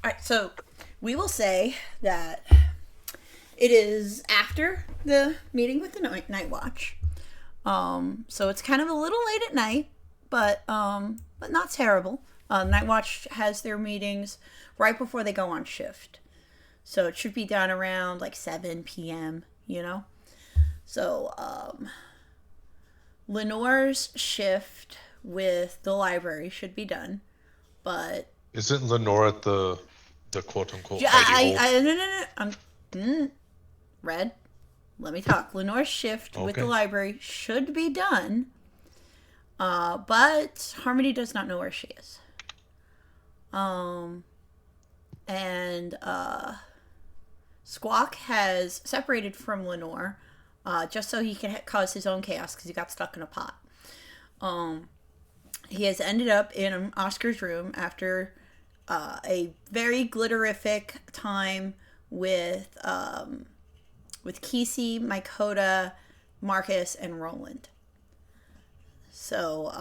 Alright, so we will say that it is after the meeting with the night watch. So it's kind of a little late at night, but not terrible. Night watch has their meetings right before they go on shift. So it should be done around like 7 p.m., you know? So, Lenore's shift with the library should be done, but Isn't Lenore at the quote unquote yeah, hidey hole? no, no, no, Red. Let me talk. Lenore's shift with the Okay. library should be done, but Harmony does not know where she is. Um, and Squawk has separated from Lenore, just so he can cause his own chaos because he got stuck in a pot. Um, he has ended up in Oscar's room after a very glitterific time with Kesey, Mycota, Marcus, and Roland. So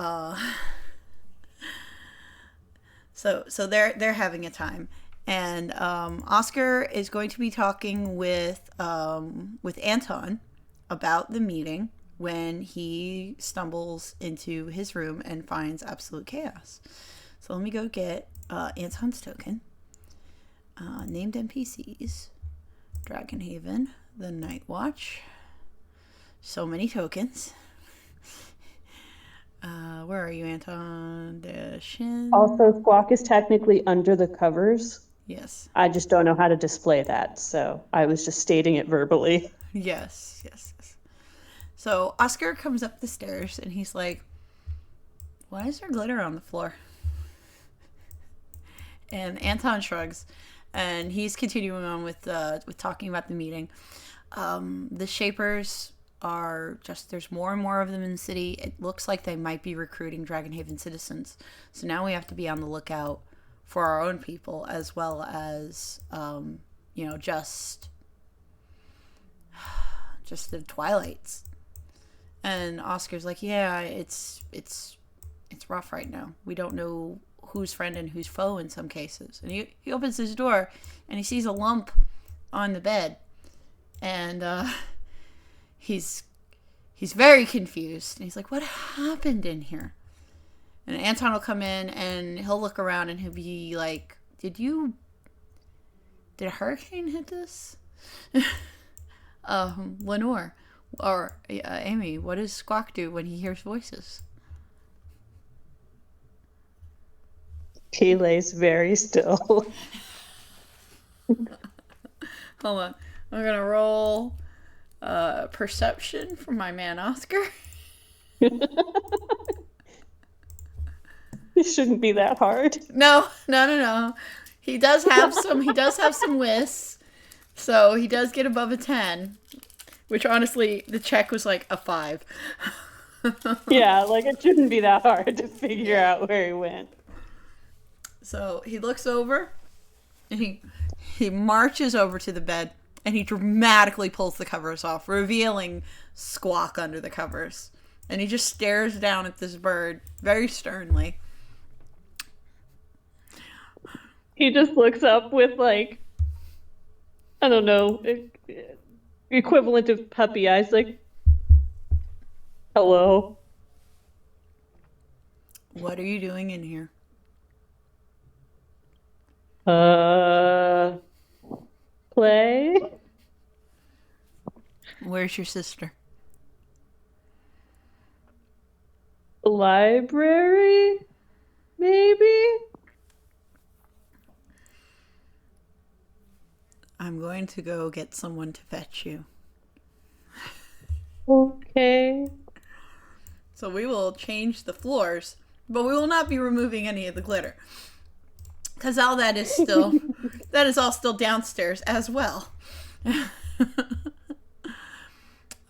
so they're having a time, and Oscar is going to be talking with Anton about the meeting when he stumbles into his room and finds absolute chaos. So let me go get Anton's token. Named NPCs, DragonHaven, the Night Watch. So many tokens. Where are you, Anton? The Shin. Also, Squawk is technically under the covers. Yes. I just don't know how to display that, so I was just stating it verbally. Yes, yes, yes. So Oscar comes up the stairs and he's like, "Why is there glitter on the floor?" And Anton shrugs, and he's continuing on with talking about the meeting. The Shapers are just, there's more and more of them in the city. It looks like they might be recruiting DragonHaven citizens. So now we have to be on the lookout for our own people as well as just the Twilights. And Oscar's like, yeah, it's rough right now. We don't know who's friend and who's foe in some cases. And he opens his door and he sees a lump on the bed, and he's very confused. And he's like, "What happened in here?" And Anton will come in and he'll look around and he'll be like, "Did a hurricane hit this?" Lenore or Amy, what does Squawk do when he hears voices? He lays very still. Hold on. I'm going to roll perception for my man Oscar. It shouldn't be that hard. No. He does have some wisps. So he does get above a 10, which honestly the check was like a 5. Yeah, like it shouldn't be that hard to figure out where he went. So he looks over and he marches over to the bed and he dramatically pulls the covers off, revealing Squawk under the covers. And he just stares down at this bird very sternly. He just looks up with like, I don't know, equivalent of puppy eyes, like, hello. What are you doing in here? Play? Where's your sister? Library? Maybe? I'm going to go get someone to fetch you. Okay. So we will change the floors, but we will not be removing any of the glitter. Because all that is still, that is all still downstairs as well.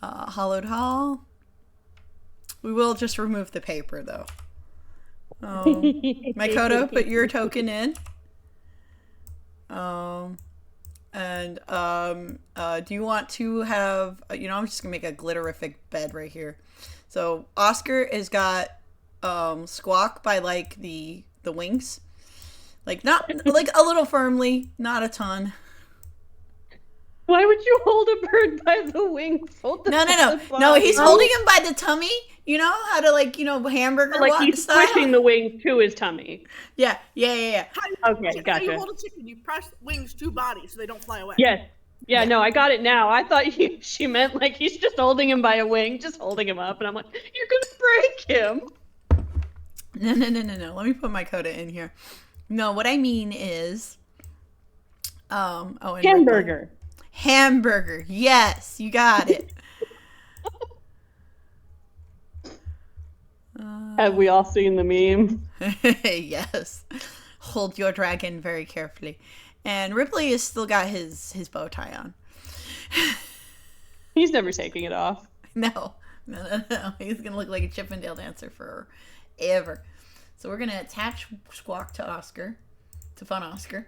Hollowed Hall. We will just remove the paper though. Mycota, put your token in. Do you want to have, I'm just going to make a glitterific bed right here. So Oscar has got Squawk by like the wings. Like not like a little firmly, not a ton. Why would you hold a bird by the wings? Hold the No. He's holding him by the tummy. You know how to hamburger like he's style? pushing the wings to his tummy. Yeah. Okay, How gotcha. you hold a chicken? You press wings to body so they don't fly away. Yes. Yeah. No, I got it now. I thought she meant like he's just holding him by a wing, just holding him up, and I'm like, you're gonna break him. No. Let me put my coda in here. No, what I mean is, and Hamburger. Hamburger. Yes, you got it. Have we all seen the meme? Yes. Hold your dragon very carefully. And Ripley has still got his bow tie on. He's never taking it off. No. He's going to look like a Chippendale dancer forever. So we're going to attach Squawk to Oscar, to Fun Oscar.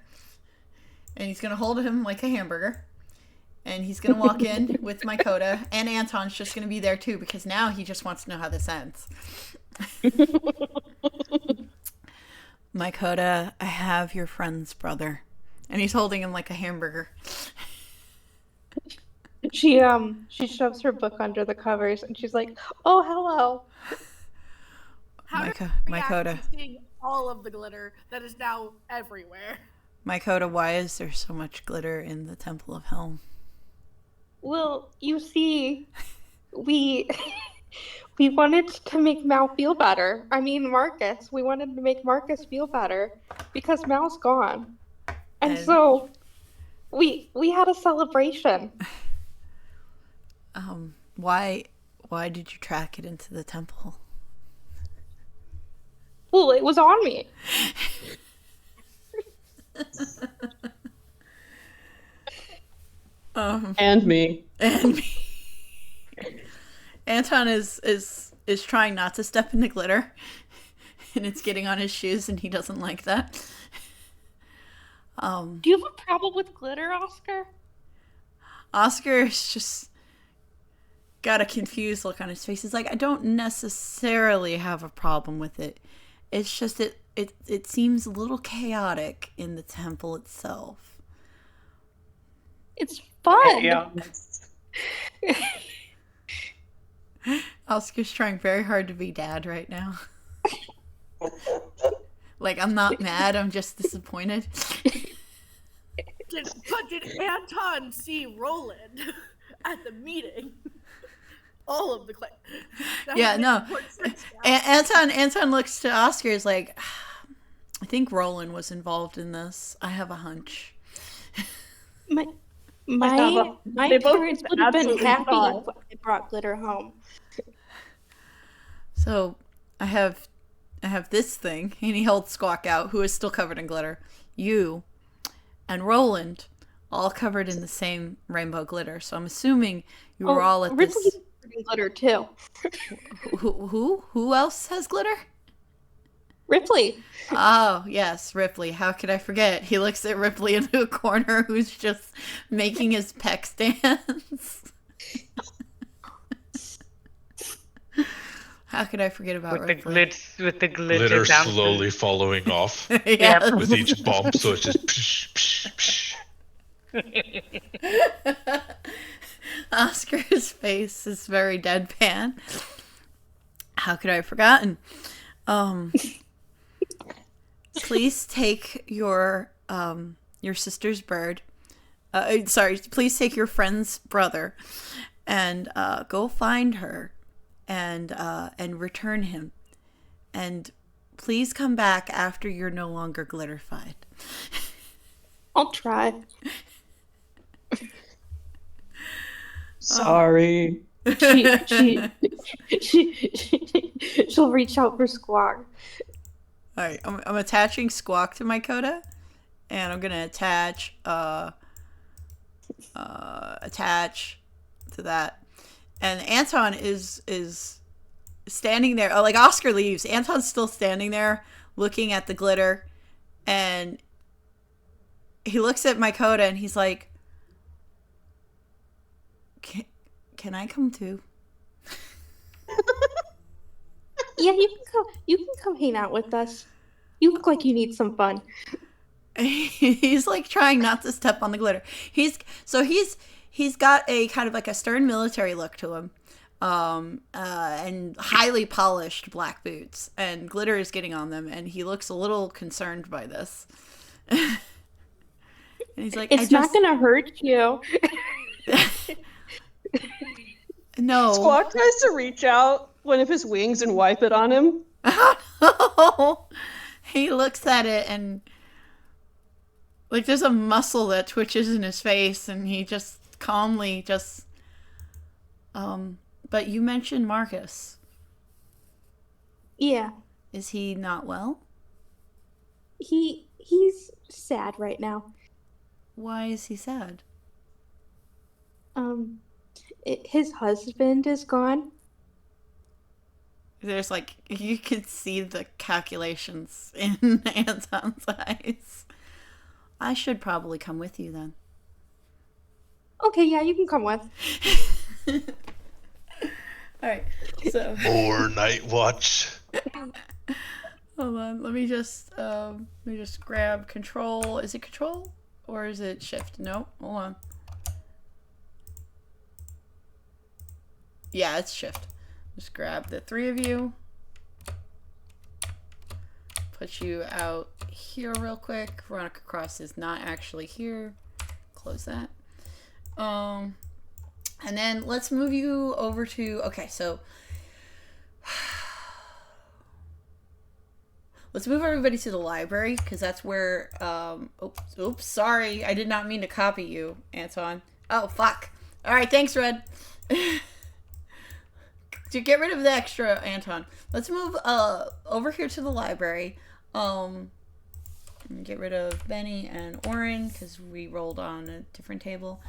And he's going to hold him like a hamburger. And he's going to walk in with my coda. And Anton's just going to be there too, because now he just wants to know how this ends. My coda, I have your friend's brother. And he's holding him like a hamburger. She shoves her book under the covers and she's like, "Oh, hello." My coda. Seeing all of the glitter that is now everywhere. My coda, why is there so much glitter in the Temple of Helm? Well, you see, we wanted to make Mal feel better. I mean, Marcus. We wanted to make Marcus feel better because Mal's gone, and so we had a celebration. Why did you track it into the temple? Well, it was on me. And me. Anton is trying not to step in the glitter, and it's getting on his shoes, and he doesn't like that. Do you have a problem with glitter, Oscar? Oscar's just got a confused look on his face. He's like, I don't necessarily have a problem with it. It's just it seems a little chaotic in the temple itself. It's fun. Yeah. Oscar's trying very hard to be dad right now. Like, I'm not mad, I'm just disappointed. Did Anton see Roland at the meeting? All of the Yeah, no. Anton looks to Oscar, is like, I think Roland was involved in this. I have a hunch. My They both parents would have been absolutely happy thought. if I brought glitter home. So I have this thing, and he holds Squawk out, who is still covered in glitter. You and Roland, all covered in the same rainbow glitter. So I'm assuming you were all at Ripley's this. covered in glitter too. Who else has glitter? Ripley. Oh, yes, Ripley. How could I forget? He looks at Ripley into a corner who's just making his pecs dance. How could I forget about Ripley? With the Glitter down slowly following off Yes. with each bump, so it's just psh, psh, psh. Oscar's face is very deadpan. How could I have forgotten? Please take your sister's bird. Please take your friend's brother, and go find her, and return him, and please come back after you're no longer glitterified. I'll try. Sorry. She'll reach out for Squawk. All right, I'm attaching Squawk to my coda, and I'm gonna attach to that. And Anton is standing there. Oh, like Oscar leaves. Anton's still standing there, looking at the glitter, and he looks at my coda, and he's like, "Can I come too?" Yeah, you can come. You can come hang out with us. You look like you need some fun. He's like trying not to step on the glitter. He's got a kind of like a stern military look to him, and highly polished black boots, and glitter is getting on them, and he looks a little concerned by this. And he's like, It's not gonna hurt you. No. Squawk tries to reach out one of his wings and wipe it on him. He looks at it and like there's a muscle that twitches in his face, and he just calmly just but you mentioned Marcus. Yeah. Is he not well? He's sad right now. Why is he sad? His husband is gone. There's like, you can see the calculations in Anton's eyes. I should probably come with you then. Okay, yeah, you can come with. Alright, so. More night watch. Hold on, let me just grab control. Is it control? Or is it shift? No, hold on. Yeah, it's shift. Just grab the three of you. Put you out here real quick. Veronica Cross is not actually here. Close that. And then let's move you over to, okay, so let's move everybody to the library, because that's where, oops, sorry, I did not mean to copy you, Anton. Oh, fuck. Alright, thanks, Red. To get rid of the extra, Anton. Let's move over here to the library. Get rid of Benny and Oren, because we rolled on a different table.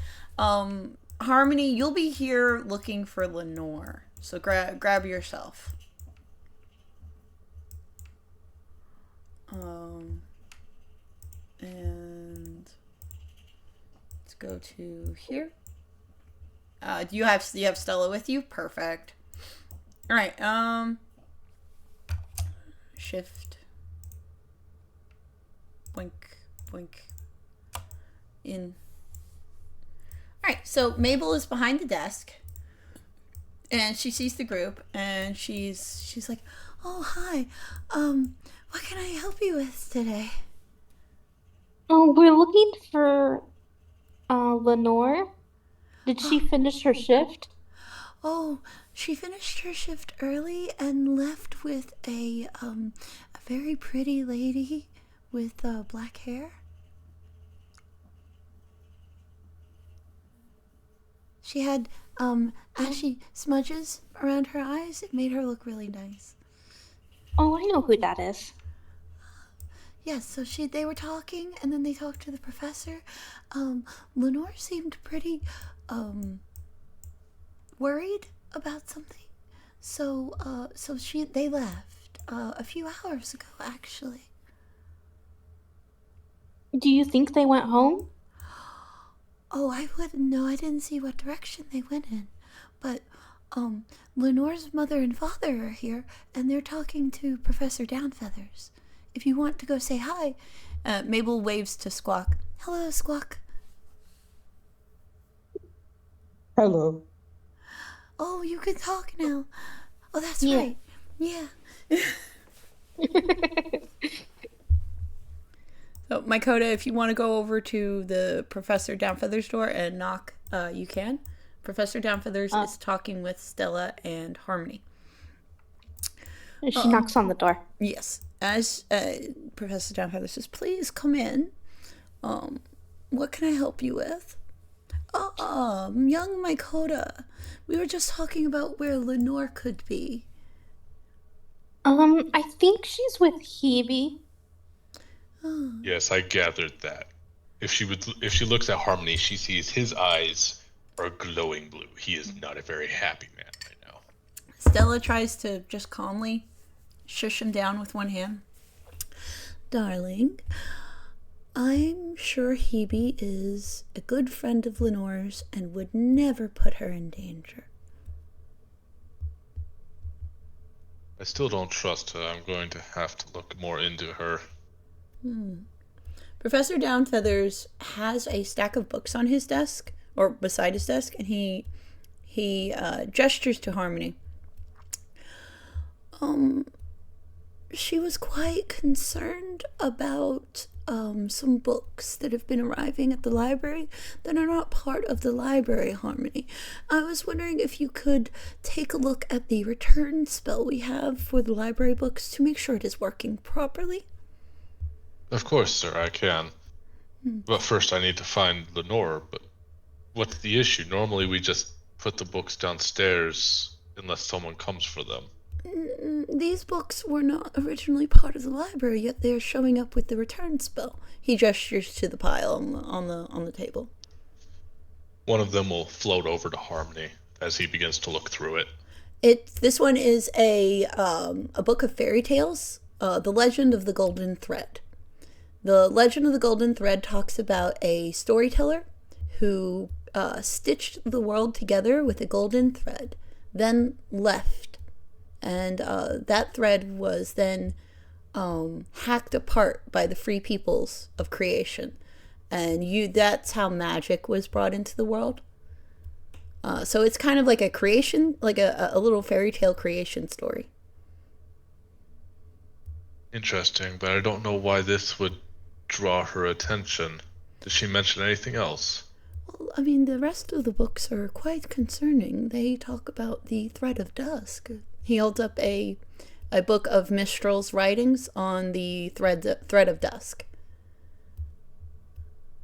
Harmony, you'll be here looking for Lenore. So grab yourself. And let's go to here. Do you have Stella with you? Perfect. All right. Shift. Blink, blink. In. All right. So Mabel is behind the desk, and she sees the group, and she's like, "Oh, hi. What can I help you with today?" Oh, we're looking for Lenore. Did she finish her shift? Oh, she finished her shift early and left with a very pretty lady with black hair. She had ashy smudges around her eyes. It made her look really nice. Oh, I know who that is. Yes, so they were talking, and then they talked to the professor. Lenore seemed pretty worried about something. So they left a few hours ago, actually. Do you think they went home? Oh, I wouldn't know. I didn't see what direction they went in. But Lenore's mother and father are here, and they're talking to Professor Downfeathers. If you want to go say hi. Mabel waves to Squawk. Hello, Squawk. Hello. Oh, you can talk now. Oh, that's Yeah. right. Yeah. So, Mykoda, if you want to go over to the Professor Downfeathers door and knock, you can. Professor Downfeathers is talking with Stella and Harmony. She knocks on the door. Yes. As Professor Downfeathers says, please come in. What can I help you with? Young Mykoda. We were just talking about where Lenore could be. I think she's with Hebe. Yes, I gathered that. If she looks at Harmony, she sees his eyes are glowing blue. He is not a very happy man right now. Stella tries to just calmly shush him down with one hand. Darling, I'm sure Hebe is a good friend of Lenore's and would never put her in danger. I still don't trust her. I'm going to have to look more into her. Professor Downfeathers has a stack of books on his desk, or beside his desk, and he gestures to Harmony. She was quite concerned about some books that have been arriving at the library that are not part of the library, Harmony. I was wondering if you could take a look at the return spell we have for the library books to make sure it is working properly. Of course, sir, I can. But first I need to find Lenore, but what's the issue? Normally we just put the books downstairs unless someone comes for them. These books were not originally part of the library, yet they are showing up with the return spell. He gestures to the pile on the table. One of them will float over to Harmony as he begins to look through it. This one is a book of fairy tales, The Legend of the Golden Thread. The Legend of the Golden Thread talks about a storyteller who stitched the world together with a golden thread, then left. And that thread was then hacked apart by the free peoples of creation. And that's how magic was brought into the world. So it's kind of like a creation, like a little fairy tale creation story. Interesting, but I don't know why this would draw her attention. Did she mention anything else? Well, I mean, the rest of the books are quite concerning. They talk about the Thread of Dusk. He holds up a book of Mistral's writings on the Thread of Dusk.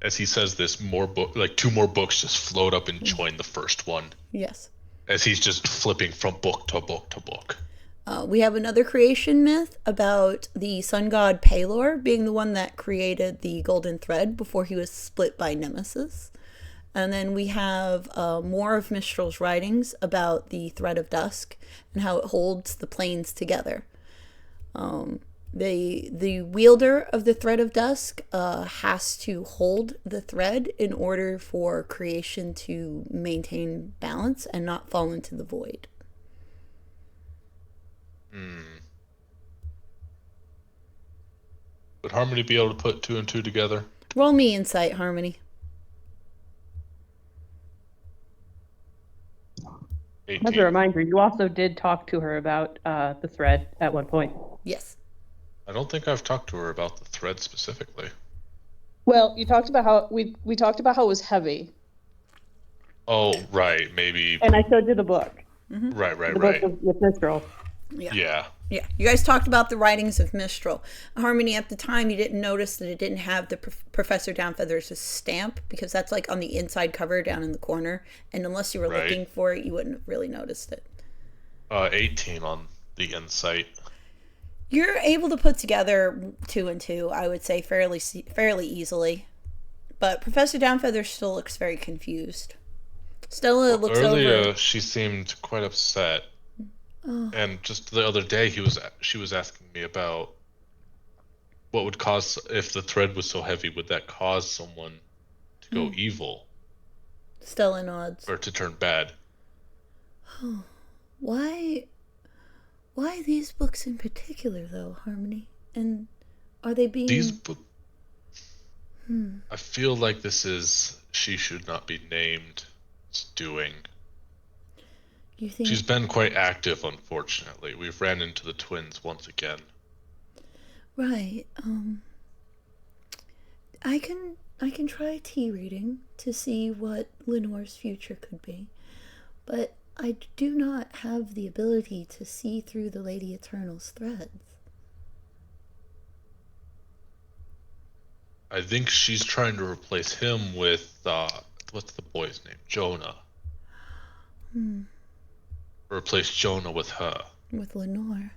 As he says this, two more books just float up and join the first one. Yes. As he's just flipping from book to book to book. We have another creation myth about the sun god Pelor being the one that created the golden thread before he was split by Nemesis. And then we have more of Mistral's writings about the Thread of Dusk and how it holds the planes together. The wielder of the Thread of Dusk has to hold the thread in order for creation to maintain balance and not fall into the void. Would Harmony be able to put 2 and 2 together? Roll me insight, Harmony. 18. As a reminder, you also did talk to her about the thread at one point. Yes. I don't think I've talked to her about the thread specifically. Well, you talked about how we talked about how it was heavy, Oh, right, maybe. and I showed you the book. Right. The book with Mistral. Yeah. Yeah, you guys talked about the writings of Mistral. Harmony, at the time, you didn't notice that it didn't have the Professor Downfeathers' stamp, because that's like on the inside cover down in the corner, and unless you were looking for it, you wouldn't have really noticed it. 18 on the insight. You're able to put together 2 and 2, I would say, fairly easily. But Professor Downfeather still looks very confused. Stella looks earlier, over. she seemed quite upset. And just the other day, she was asking me about what would cause, if the thread was so heavy, would that cause someone to go evil Stella nods. or to turn bad? Why these books in particular, though, Harmony? And are they being... These books... I feel like this is She Should Not Be Named doing. You think... She's been quite active, unfortunately. We've ran into the twins once again. Right. I can try a tea reading to see what Lenore's future could be, but I do not have the ability to see through the Lady Eternal's threads. I think she's trying to replace him with what's the boy's name? Jonah. Replace Jonah with her. With Lenore.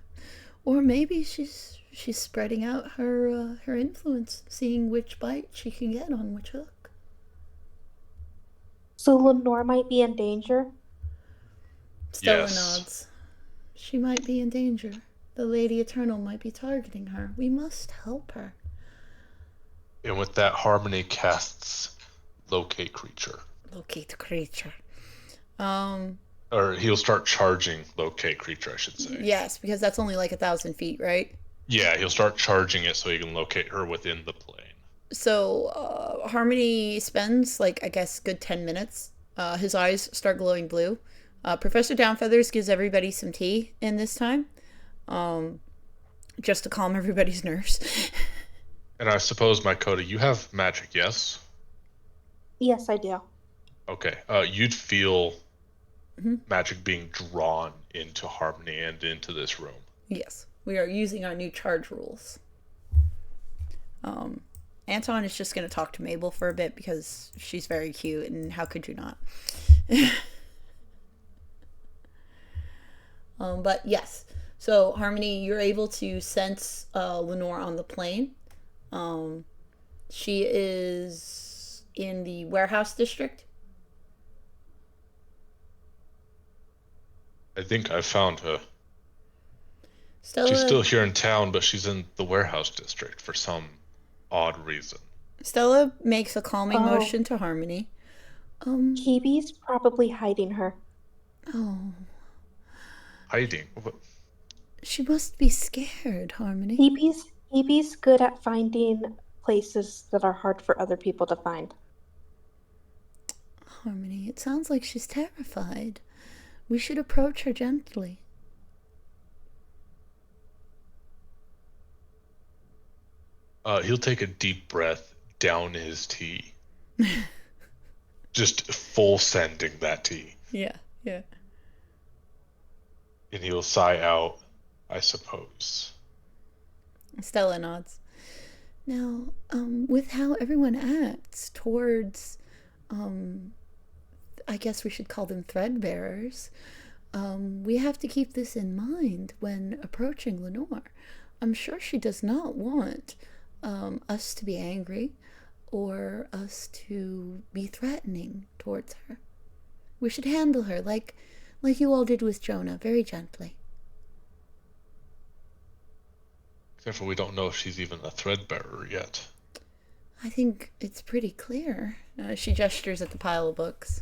Or maybe she's spreading out her influence, seeing which bite she can get on which hook. So Lenore might be in danger? Stella Yes. nods. She might be in danger. The Lady Eternal might be targeting her. We must help her. And with that, Harmony casts Locate Creature. Locate the creature. Or he'll start charging locate creature, I should say. Yes, because that's only like 1,000 feet, right? Yeah, he'll start charging it so he can locate her within the plane. So Harmony spends like I guess good 10 minutes. His eyes start glowing blue. Professor Downfeathers gives everybody some tea in this time, just to calm everybody's nerves. And I suppose, Mycota, you have magic, yes? Yes, I do. Okay. You'd feel magic being drawn into Harmony and into this room. Yes, we are using our new charge rules. Anton is just going to talk to Mabel for a bit because she's very cute, and how could you not? But yes, so Harmony, you're able to sense Lenore on the plane. She is in the warehouse district. I think I found her. Stella, She's still here in town, but she's in the warehouse district for some odd reason. Stella makes a calming Oh. motion to Harmony. Kibi's probably hiding her. Oh, Hiding. she must be scared, Harmony. Kibi's good at finding places that are hard for other people to find. Harmony, it sounds like she's terrified. We should approach her gently. He'll take a deep breath down his tea. Just full sending that tea. Yeah. And he'll sigh out, I suppose. Stella nods. Now, with how everyone acts towards, I guess we should call them thread bearers, we have to keep this in mind when approaching Lenore. I'm sure she does not want us to be angry or us to be threatening towards her. We should handle her like you all did with Jonah, very gently. Except for we don't know if she's even a threadbearer yet. I think it's pretty clear. She gestures at the pile of books.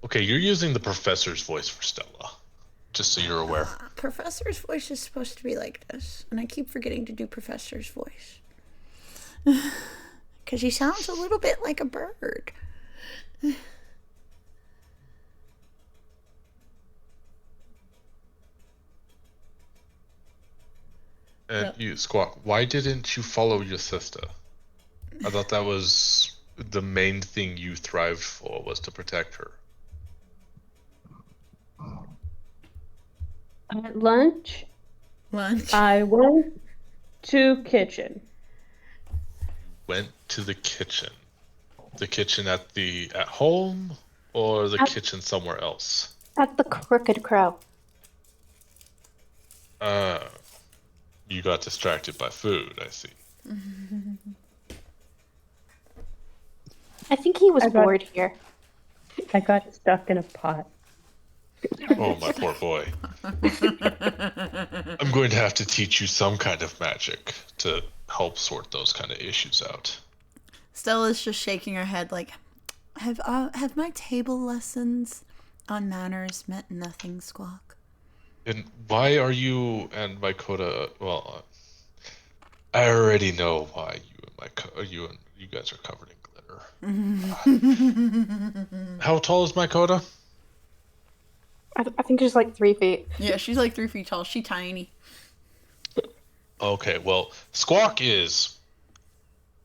Okay, you're using the professor's voice for Stella. Just so you're aware. Professor's voice is supposed to be like this, and I keep forgetting to do Professor's voice. Because he sounds a little bit like a bird. And Yep. you, Squawk, why didn't you follow your sister? I thought that was the main thing you thrived for, was to protect her. At lunch, Lunch. I went to kitchen. Went to the kitchen. The kitchen at home, or the kitchen somewhere else? At the Crooked Crow. You got distracted by food, I see. I think he was I got- bored here. I got stuck in a pot. Oh, my poor boy. I'm going to have to teach you some kind of magic to help sort those kind of issues out. Stella's just shaking her head like, have my table lessons on manners meant nothing, Squawk? And why are you and Mycota? Well, I already know why you guys are covered in glitter. How tall is Mycota? I think she's like 3 feet. Yeah, she's like 3 feet tall. She's tiny. Okay, well, Squawk is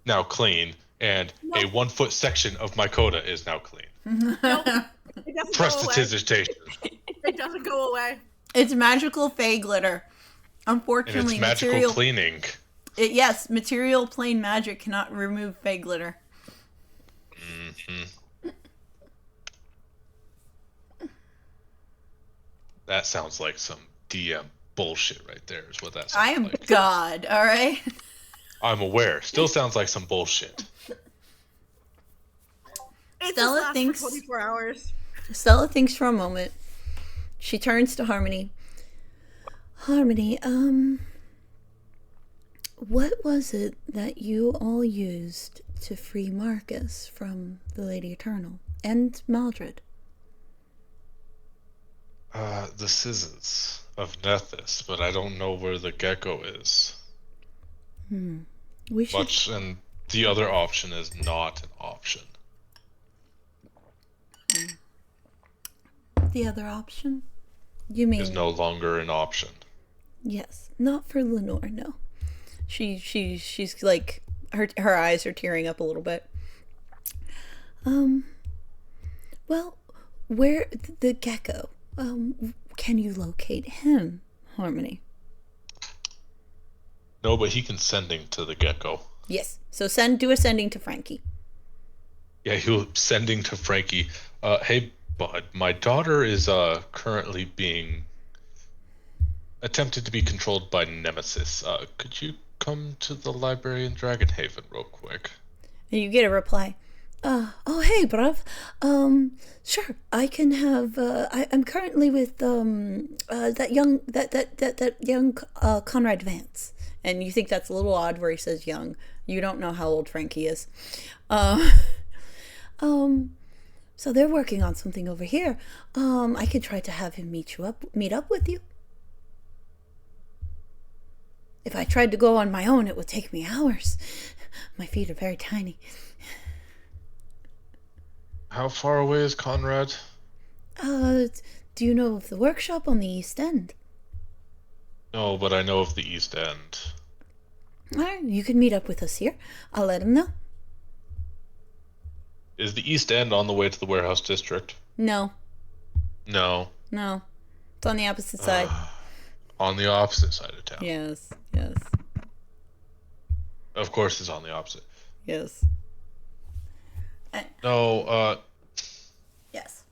now clean, and a 1 foot section of Mycota is now clean. Nope. It doesn't go away. Prestidigitation. It doesn't go away. It's magical fey glitter. And Unfortunately, it's magical material. cleaning. Yes, material plane magic cannot remove fey glitter. That sounds like some DM bullshit right there, is what that sounds I am like. God, alright? I'm aware. Still sounds like some bullshit. It Stella just lasts thinks- for 24 hours. Stella thinks for a moment. She turns to Harmony. Harmony, what was it that you all used to free Marcus from the Lady Eternal and Maldred? The scissors of Nethys, but I don't know where the gecko is. We should. And the other option is not an option. The other option? You mean? Is no longer an option. Yes, not for Lenore. No, she's like her eyes are tearing up a little bit. Well, where the gecko? Can you locate him, Harmony? No, but he can sending to the gecko. Yes. So do a sending to Frankie. Yeah, he'll sending to Frankie. Hey, bud, my daughter is currently being attempted to be controlled by Nemesis. Could you come to the library in DragonHaven real quick? And you get a reply. Oh hey, bruv. Sure, I can have. I'm currently with that young Conrad Vance, and you think that's a little odd where he says young. You don't know how old Frankie is. So they're working on something over here. I could try to have him meet up with you. If I tried to go on my own, it would take me hours. My feet are very tiny. How far away is Conrad? Do you know of the workshop on the East End? No, but I know of the East End. Alright, you can meet up with us here. I'll let him know. Is the East End on the way to the warehouse district? No. No. It's on the opposite side. On the opposite side of town. Yes. Of course it's on the opposite. Yes. No, Yes.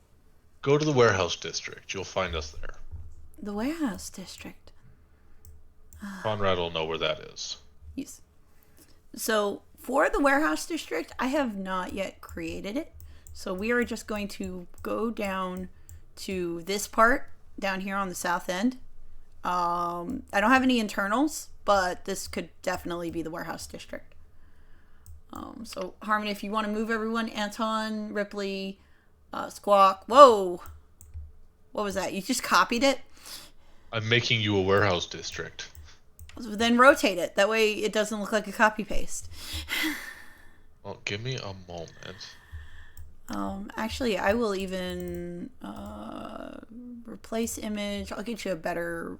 go to the warehouse district. You'll find us there. The warehouse district. Conrad will know where that is. Yes. So, for the warehouse district, I have not yet created it. So, we are just going to go down to this part down here on the south end. I don't have any internals, but this could definitely be the warehouse district. So, Harmony, if you want to move everyone, Anton, Ripley, Squawk. Whoa! What was that? You just copied it? I'm making you a warehouse district. Then rotate it. That way it doesn't look like a copy-paste. Well, give me a moment. Actually, I will even replace image. I'll get you a better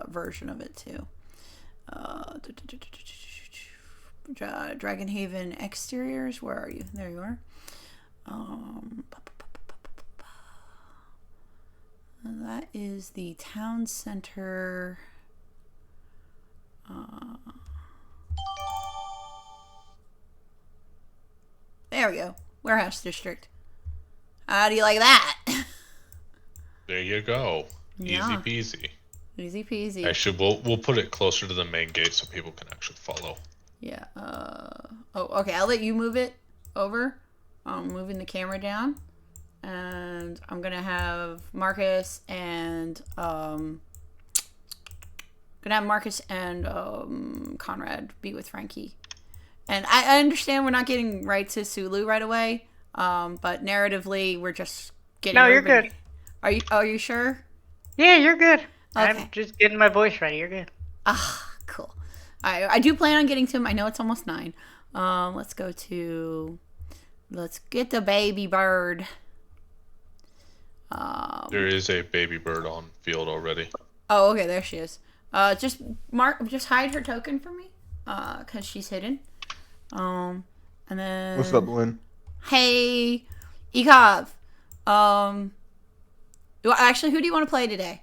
version of it, too. DragonHaven exteriors. Where are you? There you are. That is the town center. There we go. Warehouse district. How do you like that? There you go. Yeah. Easy peasy. Easy peasy. Actually, we'll put it closer to the main gate so people can actually follow. Yeah. Oh, okay. I'll let you move it over. I'm moving the camera down, and I'm gonna have Marcus and Conrad be with Frankie. And I understand we're not getting right to Sulu right away. But narratively, we're just getting. No, you're good. Are you sure? Yeah, you're good. Okay. I'm just getting my voice ready. You're good. Cool. I do plan on getting to him. I know it's almost 9. Let's get the baby bird. There is a baby bird on field already. Oh, okay, there she is. Just hide her token for me, cause she's hidden. And then. What's up, Lynn? Hey, Ekov. Actually, who do you want to play today?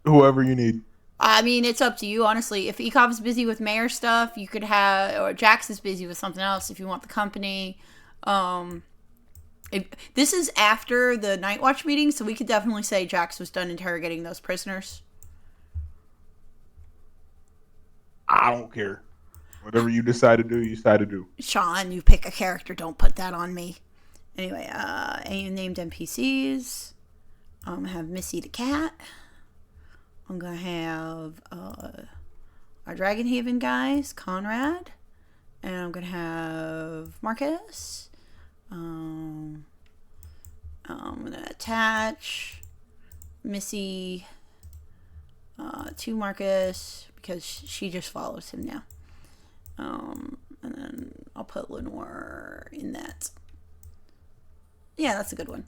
Whoever you need. I mean, it's up to you, honestly. If Ekov's busy with mayor stuff, you could have, or Jax is busy with something else if you want the company. This is after the Night Watch meeting, so we could definitely say Jax was done interrogating those prisoners. I don't care. Whatever you decide to do, you decide to do. Sean, you pick a character. Don't put that on me. Anyway, named NPCs. I'm gonna have Missy the cat. I'm gonna have our DragonHaven guys, Conrad, and I'm gonna have Marcus. And I'm gonna attach Missy to Marcus because she just follows him now. And then I'll put Lenore in that. Yeah, that's a good one.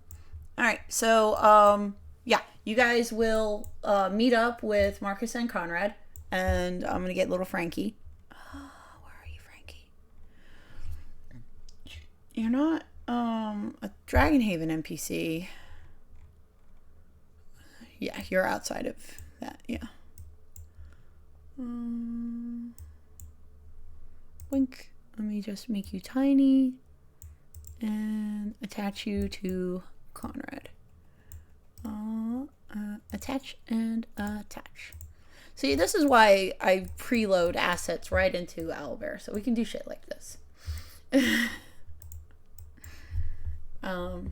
All right, so yeah, you guys will meet up with Marcus and Conrad, and I'm gonna get little Frankie. Where are you, Frankie? You're not a DragonHaven NPC. Yeah, you're outside of that. Yeah. Blink. Let me just make you tiny and attach you to Conrad. Attach and attach. See, this is why I preload assets right into Owlbear, so we can do shit like this. All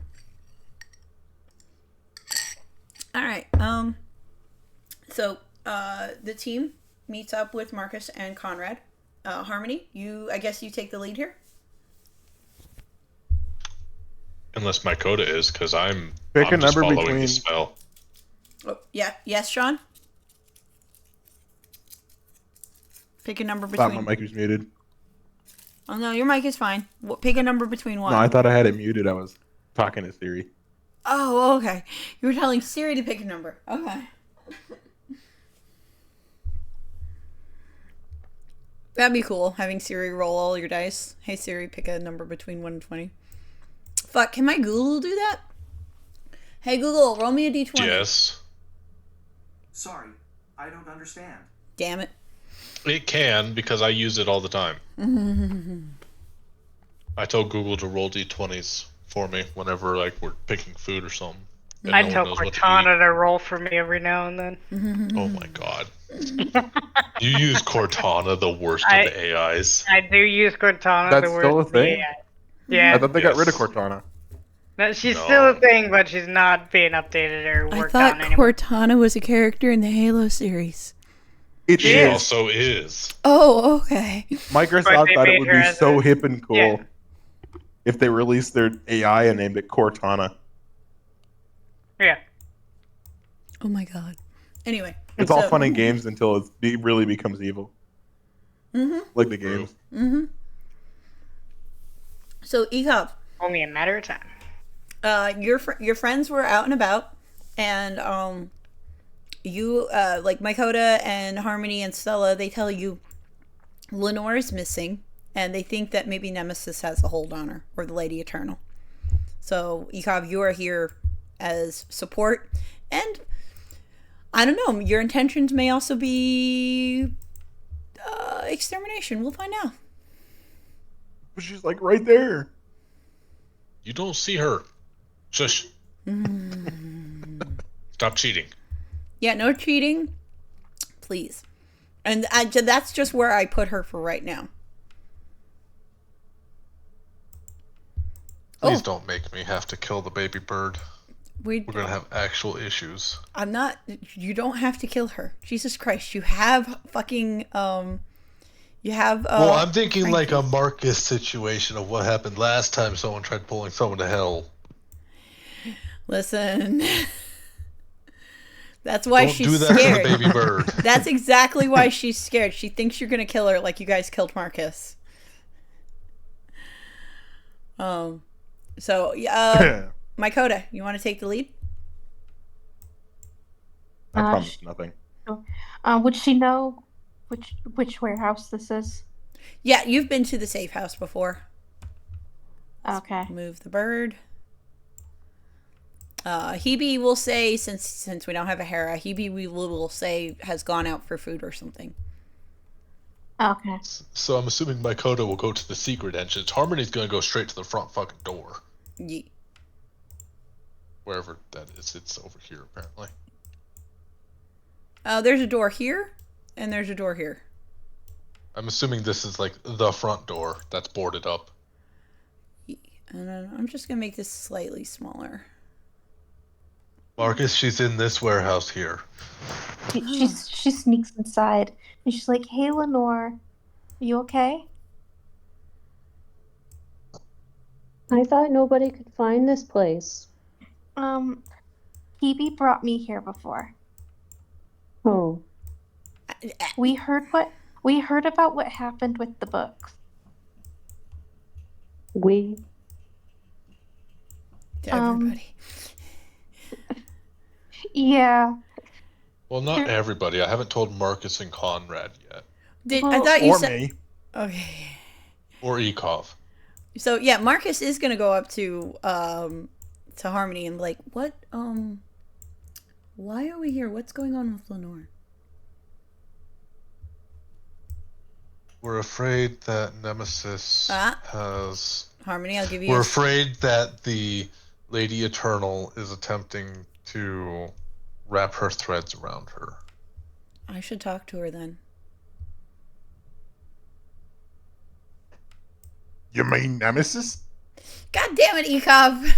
right. So the team meets up with Marcus and Conrad. Harmony, I guess you take the lead here. Unless my coda is, because I'm Pick a just number following between. the spell. Oh, yeah. Yes, Sean? Pick a number Thought between... my mic was muted. Oh, no, your mic is fine. Pick a number between what? No, I thought I had it muted. I was talking to Siri. Oh, okay. You were telling Siri to pick a number. Okay. That'd be cool, having Siri roll all your dice. Hey, Siri, pick a number between 1 and 20. Fuck, can my Google do that? Hey, Google, roll me a d20. Yes. Sorry, I don't understand. Damn it. It can, because I use it all the time. I told Google to roll d20s for me whenever like we're picking food or something. And I no one tell knows what to Cortana eat. to roll for me every now and then. Oh my god. You use Cortana, the worst of the AIs. I do use Cortana. That's the worst still a of the thing? AI. Yeah. I thought they got rid of Yes. Cortana. No, she's No. still a thing, but she's not being updated or I worked thought on anymore. Cortana was a character in the Halo series. It She is. also is. Oh, okay. Microsoft they thought it made would her be as so a- hip and cool Yeah. if they released their AI and named it Cortana. Yeah. Oh my god. Anyway. It's all fun and games until it really becomes evil. Like the games. So, Ekov, Only a matter of time. your friends were out and about, and you like Mykoda and Harmony and Stella, they tell you Lenore is missing, and they think that maybe Nemesis has a hold on her, or the Lady Eternal. So, Ekov, you are here as support, and I don't know, your intentions may also be extermination. We'll find out. But she's like right there. You don't see her. Shush. Stop cheating. Yeah, no cheating, please. And that's just where I put her for right now. Please don't make me have to kill the baby bird. We're gonna have actual issues. I'm not. You don't have to kill her. Jesus Christ! You have fucking. You have. Well, I'm thinking Frankie. like a Marcus situation of what happened last time someone tried pulling someone to hell. Listen. That's why Don't she's do that scared. to the baby bird. That's exactly why she's scared. She thinks you're gonna kill her, like you guys killed Marcus. So Mykoda, you want to take the lead? I promise nothing. Would she know which warehouse this is? Yeah, you've been to the safe house before. Okay. Move the bird. Hebe will say, since we don't have a Hera, Hebe we will say has gone out for food or something. Okay. So I'm assuming my Coda will go to the secret entrance. Harmony's gonna go straight to the front fucking door. Yeah. Wherever that is, it's over here apparently. There's a door here, and there's a door here. I'm assuming this is like the front door that's boarded up. And then I'm just gonna make this slightly smaller. Marcus, she's in this warehouse here. She sneaks inside and she's like, "Hey, Lenore, are you okay?" I thought nobody could find this place. Phoebe brought me here before. Oh. We heard about what happened with the books. We. To everybody. Yeah. Well, not everybody. I haven't told Marcus and Conrad yet. I thought you Or said. me. Okay. Or Ekov. So yeah, Marcus is gonna go up to Harmony and be like, what why are we here? What's going on with Lenore? We're afraid that Nemesis has... Harmony, I'll give you We're afraid that the Lady Eternal is attempting to wrap her threads around her. I should talk to her then. You mean Nemesis? God damn it, Ekov!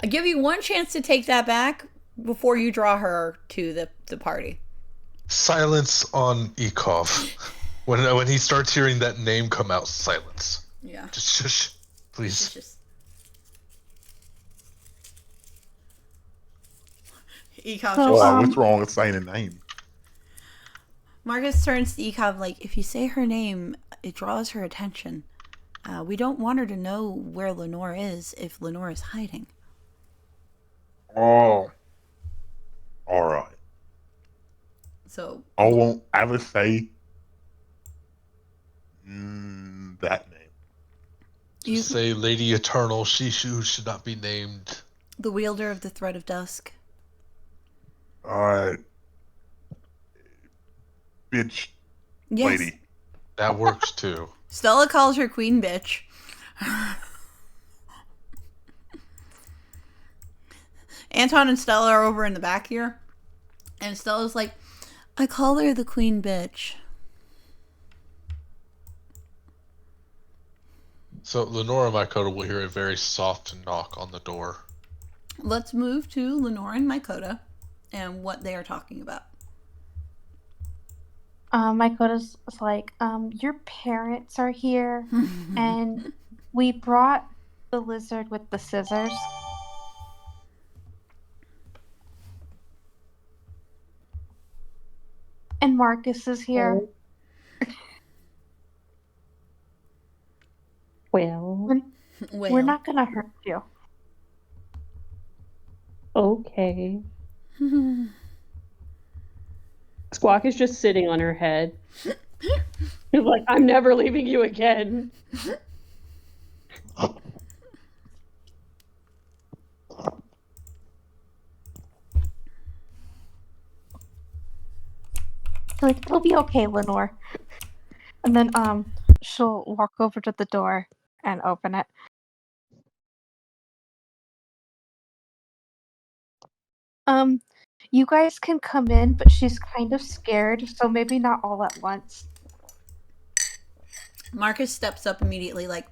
I give you one chance to take that back before you draw her to the party. Silence on Ekov. When he starts hearing that name come out, silence. Yeah. Just shush, please. It's just... Ekov So, just... What's wrong with saying a name? Marcus turns to Ekov like, if you say her name, it draws her attention. We don't want her to know where Lenore is if Lenore is hiding. Oh. Alright. So... I won't ever say that name. Just say Lady Eternal, she who should not be named. The wielder of the Thread of Dusk. Alright. Bitch. Yes. Lady. That works too. Stella calls her queen bitch. Anton and Stella are over in the back here. And Stella's like, I call her the queen bitch. So Lenore and Makoto will hear a very soft knock on the door. Let's move to Lenore and Makoto and what they are talking about. Makoto's like, your parents are here, and we brought the lizard with the scissors. And Marcus is here. Well, We're not gonna hurt you. okay. Squawk is just sitting on her head. He's like, I'm never leaving you again. Like, it'll be okay, Lenore. And then she'll walk over to the door and open it. You guys can come in, but she's kind of scared, so maybe not all at once. Marcus steps up immediately like,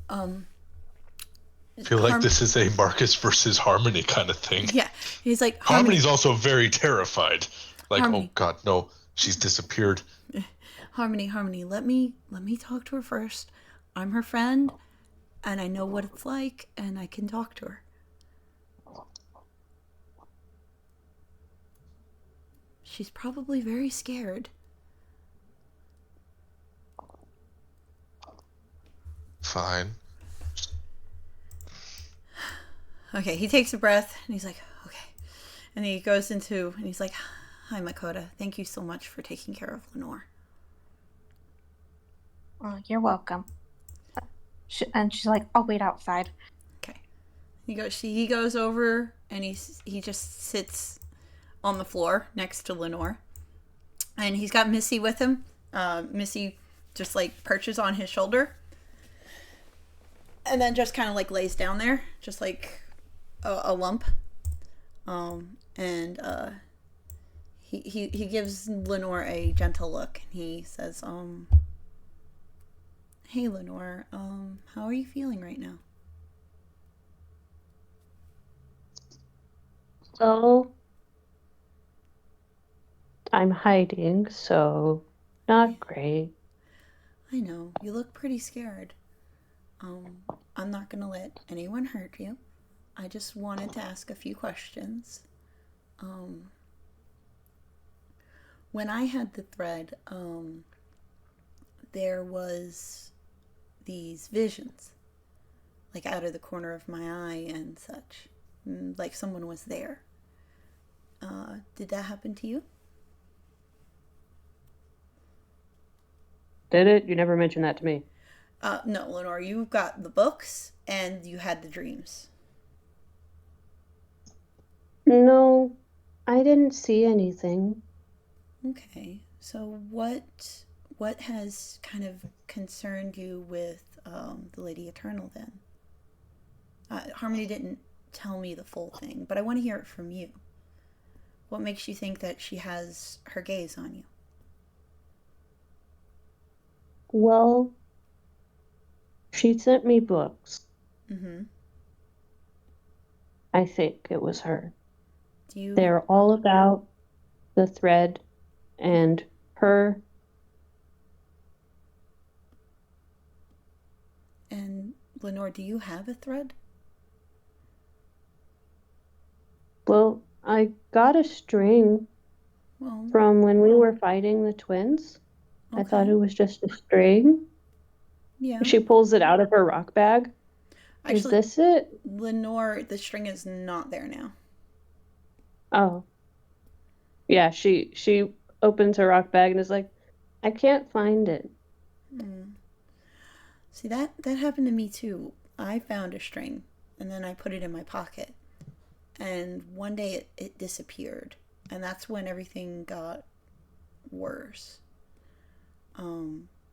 I feel like this is a Marcus versus Harmony kind of thing. Yeah. He's like, Harmony's also very terrified. Like, Harmony. oh god, no, she's disappeared. Harmony, let me talk to her first. I'm her friend, and I know what it's like, and I can talk to her. She's probably very scared. Fine. Okay, he takes a breath, and he's like, okay. And he goes into, and he's like, hi, Makoto. Thank you so much for taking care of Lenore. Oh, you're welcome. And she's like, I'll wait outside. Okay. He goes over, and he just sits on the floor next to Lenore. And he's got Missy with him. Missy just like perches on his shoulder. And then just kind of like lays down there. Just like a lump. He gives Lenore a gentle look. And he says, hey Lenore, how are you feeling right now? So, I'm hiding, so not great. I know, you look pretty scared. I'm not gonna let anyone hurt you. I just wanted to ask a few questions. Um, when I had the thread, there was these visions, like out of the corner of my eye and such, like someone was there. Did that happen to you? Did it? You never mentioned that to me. No, Lenore, you got the books and you had the dreams. No, I didn't see anything. Okay, so what has kind of concerned you with the Lady Eternal then? Harmony didn't tell me the full thing, but I want to hear it from you. What makes you think that she has her gaze on you? Well, she sent me books. Mm-hmm. I think it was her. Do you They're all about the thread and her. and Lenore, do you have a thread? Well, I got a string Well, from when we were fighting the twins. I thought okay. it was just a string. Yeah. She pulls it out of her rock bag. Is Actually, this it? Lenore, the string is not there now. Oh. Yeah, she opens her rock bag and is like, I can't find it. See, that happened to me too. I found a string and then I put it in my pocket. And one day it disappeared. And that's when everything got worse.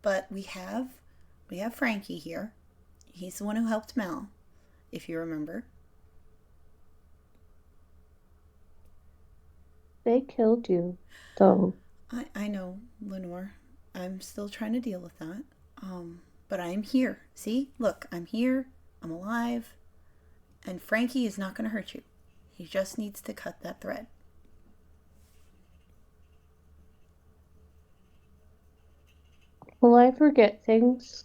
But we have Frankie here. He's the one who helped Mel, if you remember. They killed you, though. I know, Lenore. I'm still trying to deal with that. But I'm here. See? Look, I'm here. I'm alive. And Frankie is not going to hurt you. He just needs to cut that thread. Will I forget things?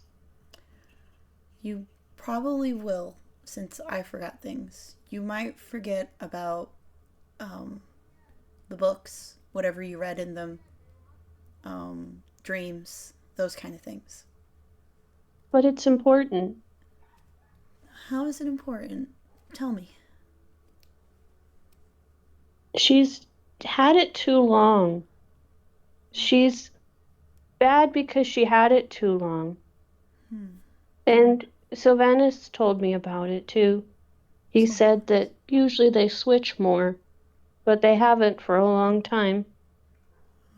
You probably will, since I forgot things. You might forget about the books, whatever you read in them, dreams, those kind of things. But it's important. How is it important? Tell me. She's had it too long. She's bad because she had it too long. And Sylvanus told me about it too. He said that usually they switch more, but they haven't for a long time.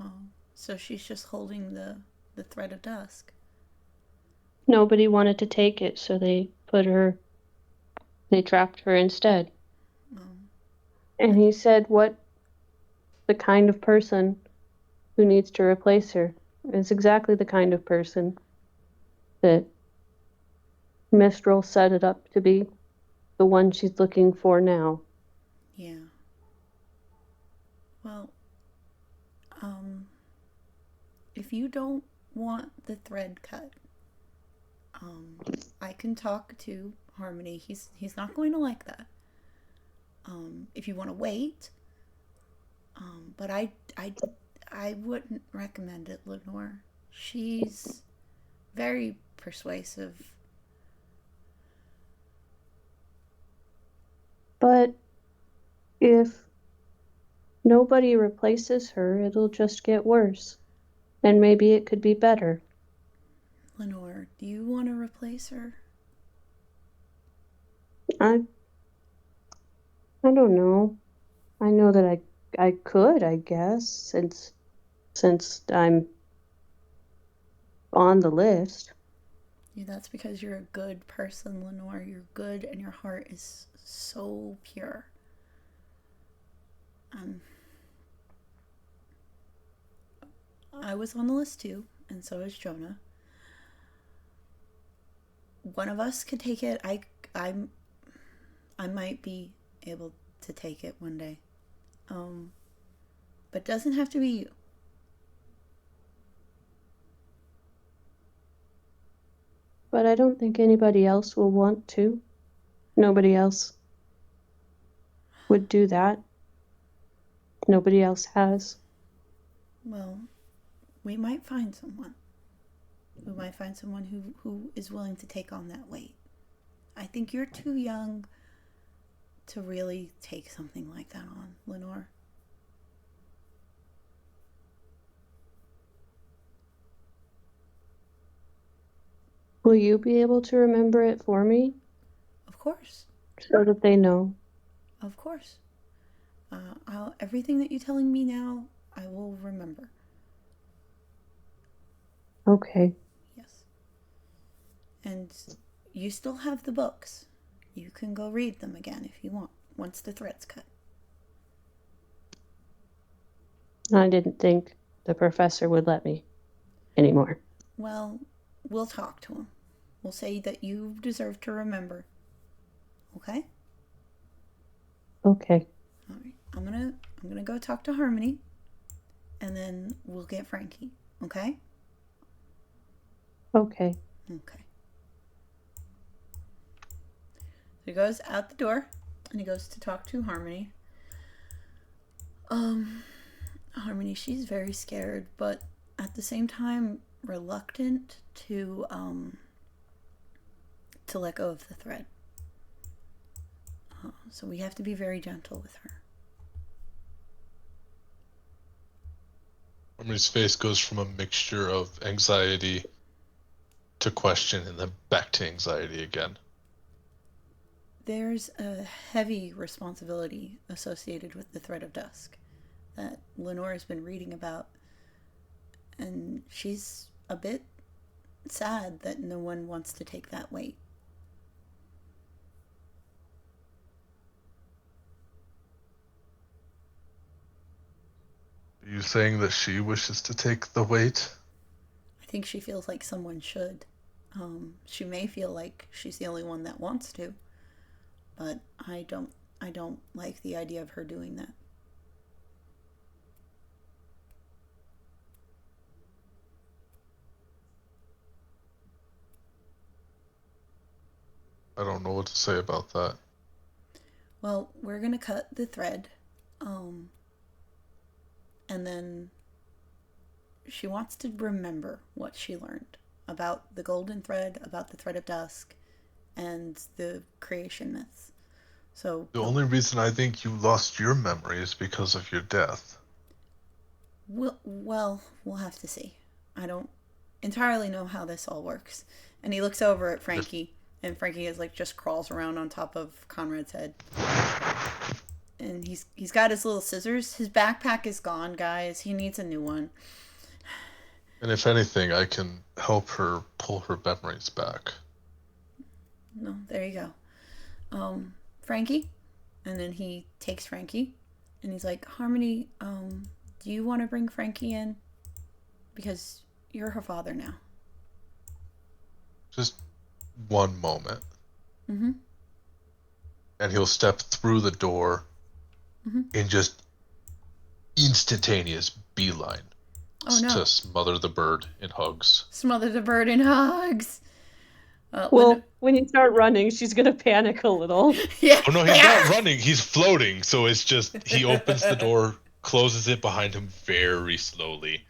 Oh, so she's just holding the thread of dusk. Nobody wanted to take it, so they trapped her instead. And he said what the kind of person who needs to replace her is exactly the kind of person that Mistral set it up to be, the one she's looking for now. Yeah. Well, if you don't want the thread cut, I can talk to Harmony. He's not going to like that. If you want to wait, but I wouldn't recommend it, Lenore. She's very persuasive. But if nobody replaces her, it'll just get worse. And maybe it could be better. Lenore, do you want to replace her? I don't know. I know that I could, I guess, since I'm on the list. Yeah, that's because you're a good person, Lenore. You're good and your heart is so pure. I was on the list too, and so is Jonah. One of us could take it. I might be able to take it one day. But it doesn't have to be you. But I don't think anybody else will want to. Nobody else. would do that. Nobody else has. Well, we might find someone. We might find someone who is willing to take on that weight. I think you're too young to really take something like that on, Lenore. Will you be able to remember it for me? Of course. So that they know. Of course. Everything that you're telling me now, I will remember. Okay. Yes. And you still have the books. You can go read them again if you want, once the thread's cut. I didn't think the professor would let me anymore. Well, we'll talk to him. We'll say that you deserve to remember. Okay? Okay. All right. I'm gonna go talk to Harmony, and then we'll get Frankie. Okay? Okay. Okay. So he goes out the door, and he goes to talk to Harmony. Harmony, she's very scared, but at the same time reluctant to let go of the thread. So we have to be very gentle with her. Harmony's face goes from a mixture of anxiety to question and then back to anxiety again. There's a heavy responsibility associated with the thread of dusk that Lenore's been reading about, and she's a bit sad that no one wants to take that weight. Are you saying that she wishes to take the weight? I think she feels like someone should. She may feel like she's the only one that wants to, but I don't like the idea of her doing that. I don't know what to say about that. Well, we're gonna cut the thread, and then she wants to remember what she learned about the golden thread, about the thread of dusk, and the creation myths. So The only reason I think you lost your memory is because of your death. well, we'll have to see. I don't entirely know how this all works. And he looks over at Frankie, and Frankie is like just crawls around on top of Conrad's head. And he's got his little scissors. His backpack is gone, guys. He needs a new one. And if anything, I can help her pull her memories back. No, there you go. Frankie, and then he takes Frankie, and he's like, Harmony, do you want to bring Frankie in? Because you're her father now. Just one moment. Mm-hmm. And he'll step through the door in just instantaneous beeline to smother the bird in hugs. Smother the bird in hugs. Well, when you start running, she's gonna panic a little. Yeah. Oh no, he's not running. He's floating. So it's just he opens the door, closes it behind him very slowly,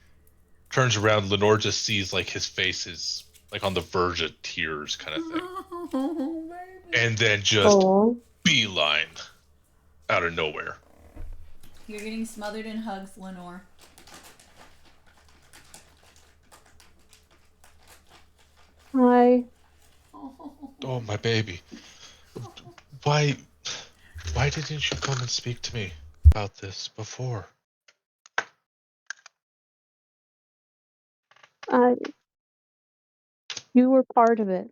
turns around. Lenore just sees like his face is like on the verge of tears, kind of thing, Oh, and then just beeline out of nowhere. You're getting smothered in hugs, Lenore. Hi. Oh, my baby. Why didn't you come and speak to me about this before? You were part of it.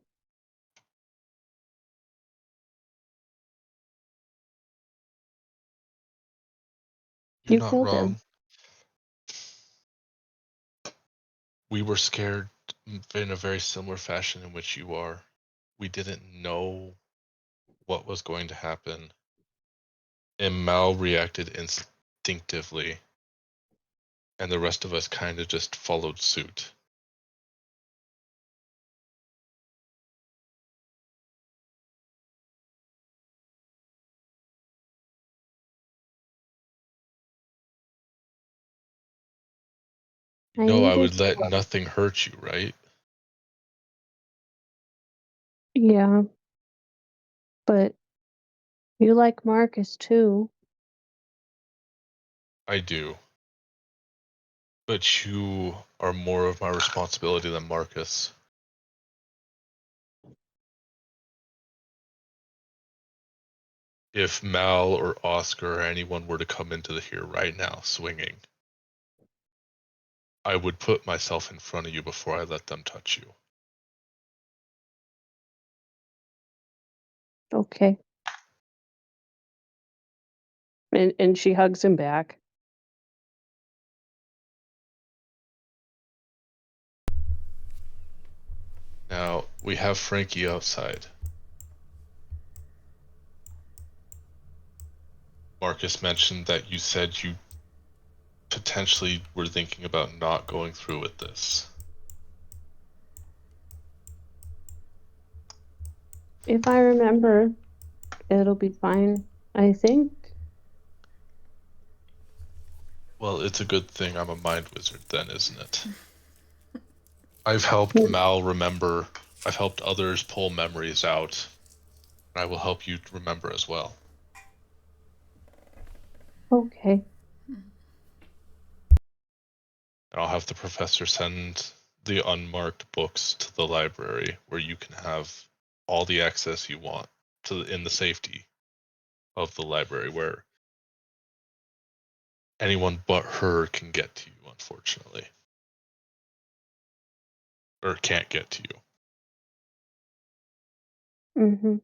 You're You not killed wrong. him. We were scared in a very similar fashion in which you are. We didn't know what was going to happen. And Mal reacted instinctively. And the rest of us kind of just followed suit. No, I would needed let to- nothing hurt you, right? Yeah, but you like Marcus too. I do. But you are more of my responsibility than Marcus. If Mal or Oscar or anyone were to come into here right now swinging, I would put myself in front of you before I let them touch you. Okay. And she hugs him back. Now, we have Frankie outside. Marcus mentioned that you said you potentially were thinking about not going through with this. If I remember, it'll be fine, I think. Well, it's a good thing I'm a mind wizard then, isn't it? I've helped Mal remember. I've helped others pull memories out. And I will help you remember as well. Okay. And I'll have the professor send the unmarked books to the library where you can have all the access you want in the safety of the library where anyone but her can get to you, unfortunately. Or can't get to you. Mm-hmm.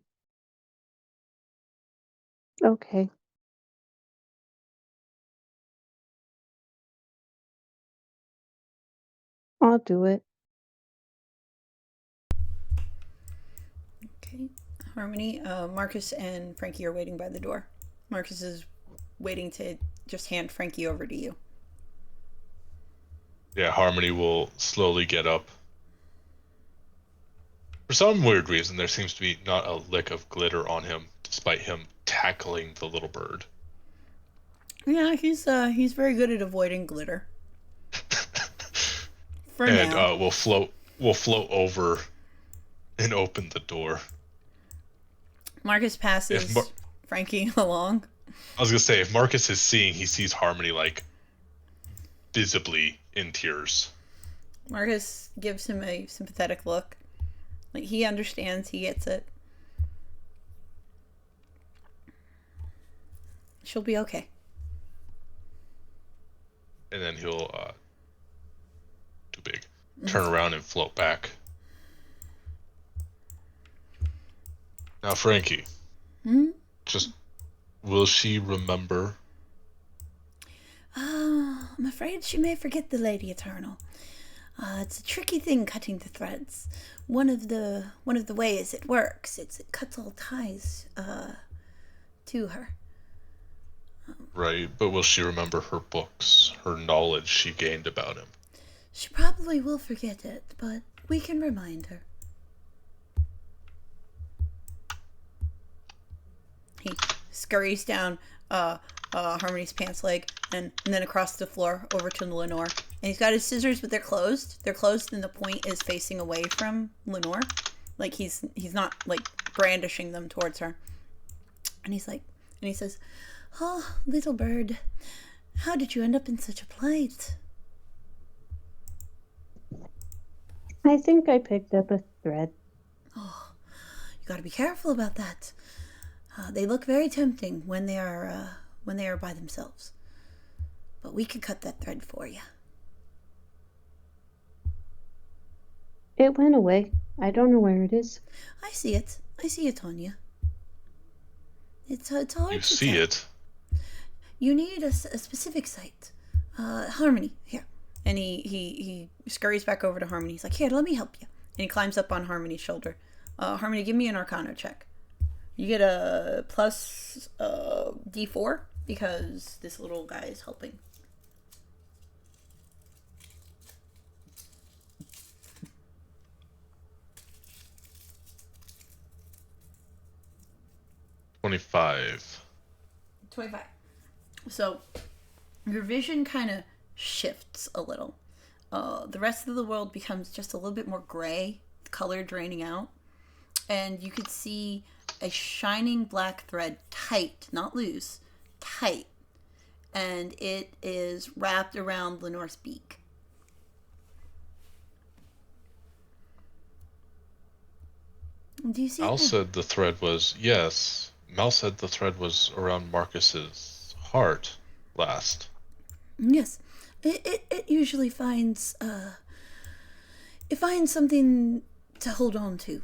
Okay. I'll do it. Okay. Harmony, Marcus and Frankie are waiting by the door. Marcus is waiting to just hand Frankie over to you. Yeah, Harmony will slowly get up. For some weird reason, there seems to be not a lick of glitter on him, despite him tackling the little bird. Yeah, he's very good at avoiding glitter. For And now. we'll float over and open the door. Marcus passes Frankie along. I was gonna say, if Marcus is seeing, he sees Harmony like visibly in tears. Marcus gives him a sympathetic look. Like, he understands, he gets it. She'll be okay. And then he'll too big, turn around and float back. Now, Frankie, just will she remember? I'm afraid she may forget the Lady Eternal. It's a tricky thing cutting the threads. One of the ways it works, it cuts all ties to her. Right, but will she remember her books, her knowledge she gained about him? She probably will forget it, but we can remind her. He scurries down Harmony's pants leg and then across the floor over to Lenore. And he's got his scissors, but they're closed. They're closed, and the point is facing away from Lenore. Like, he's not like brandishing them towards her. And he says, "Oh, little bird, how did you end up in such a plight?" I think I picked up a thread. Oh, you got to be careful about that. They look very tempting when they are by themselves. But we can cut that thread for you. It went away. I don't know where it is. I see it. I see it on you. It's hard to tell. You see it? You need a specific site. Harmony, here. And he scurries back over to Harmony. He's like, "Here, let me help you." And he climbs up on Harmony's shoulder. Harmony, give me an Arcana check. You get a plus D4 because this little guy is helping. $25. 25. So your vision kind of shifts a little. the rest of the world becomes just a little bit more gray, color draining out, and you could see a shining black thread, tight, not loose, tight, and it is wrapped around Lenore's beak. Do you see Mal it? said the thread was, yes. Mal said the thread was around Marcus's heart last. Yes. It usually finds, it finds something to hold on to.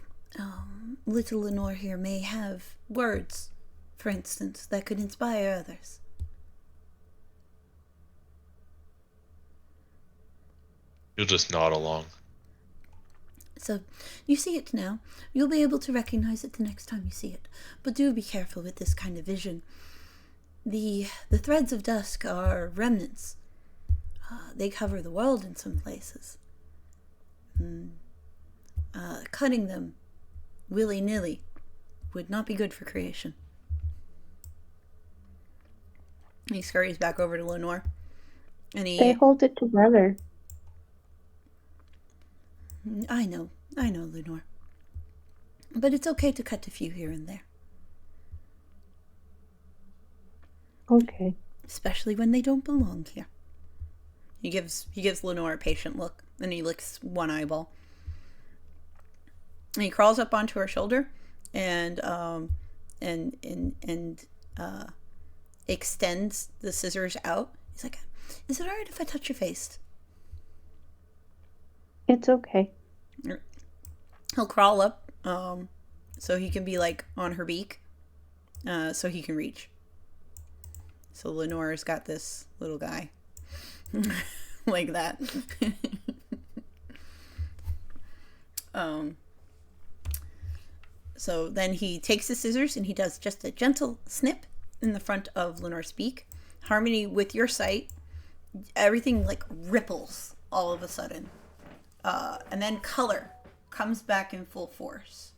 Little Lenore here may have words, for instance, that could inspire others. You'll just nod along. So, you see it now. You'll be able to recognize it the next time you see it. But do be careful with this kind of vision. The threads of dusk are remnants. They cover the world in some places. Cutting them willy-nilly would not be good for creation. He scurries back over to Lenore. And They hold it together. I know, Lenore. But it's okay to cut a few here and there. Okay. Especially when they don't belong here. He gives Lenore a patient look, and he licks one eyeball. And he crawls up onto her shoulder and extends the scissors out. He's like, "Is it alright if I touch your face?" It's okay. He'll crawl up, so he can be like on her beak, so he can reach. So Lenore's got this little guy, like that. So then he takes the scissors and he does just a gentle snip in the front of Lenore's beak. Harmony, with your sight, everything like ripples all of a sudden. And then color comes back in full force.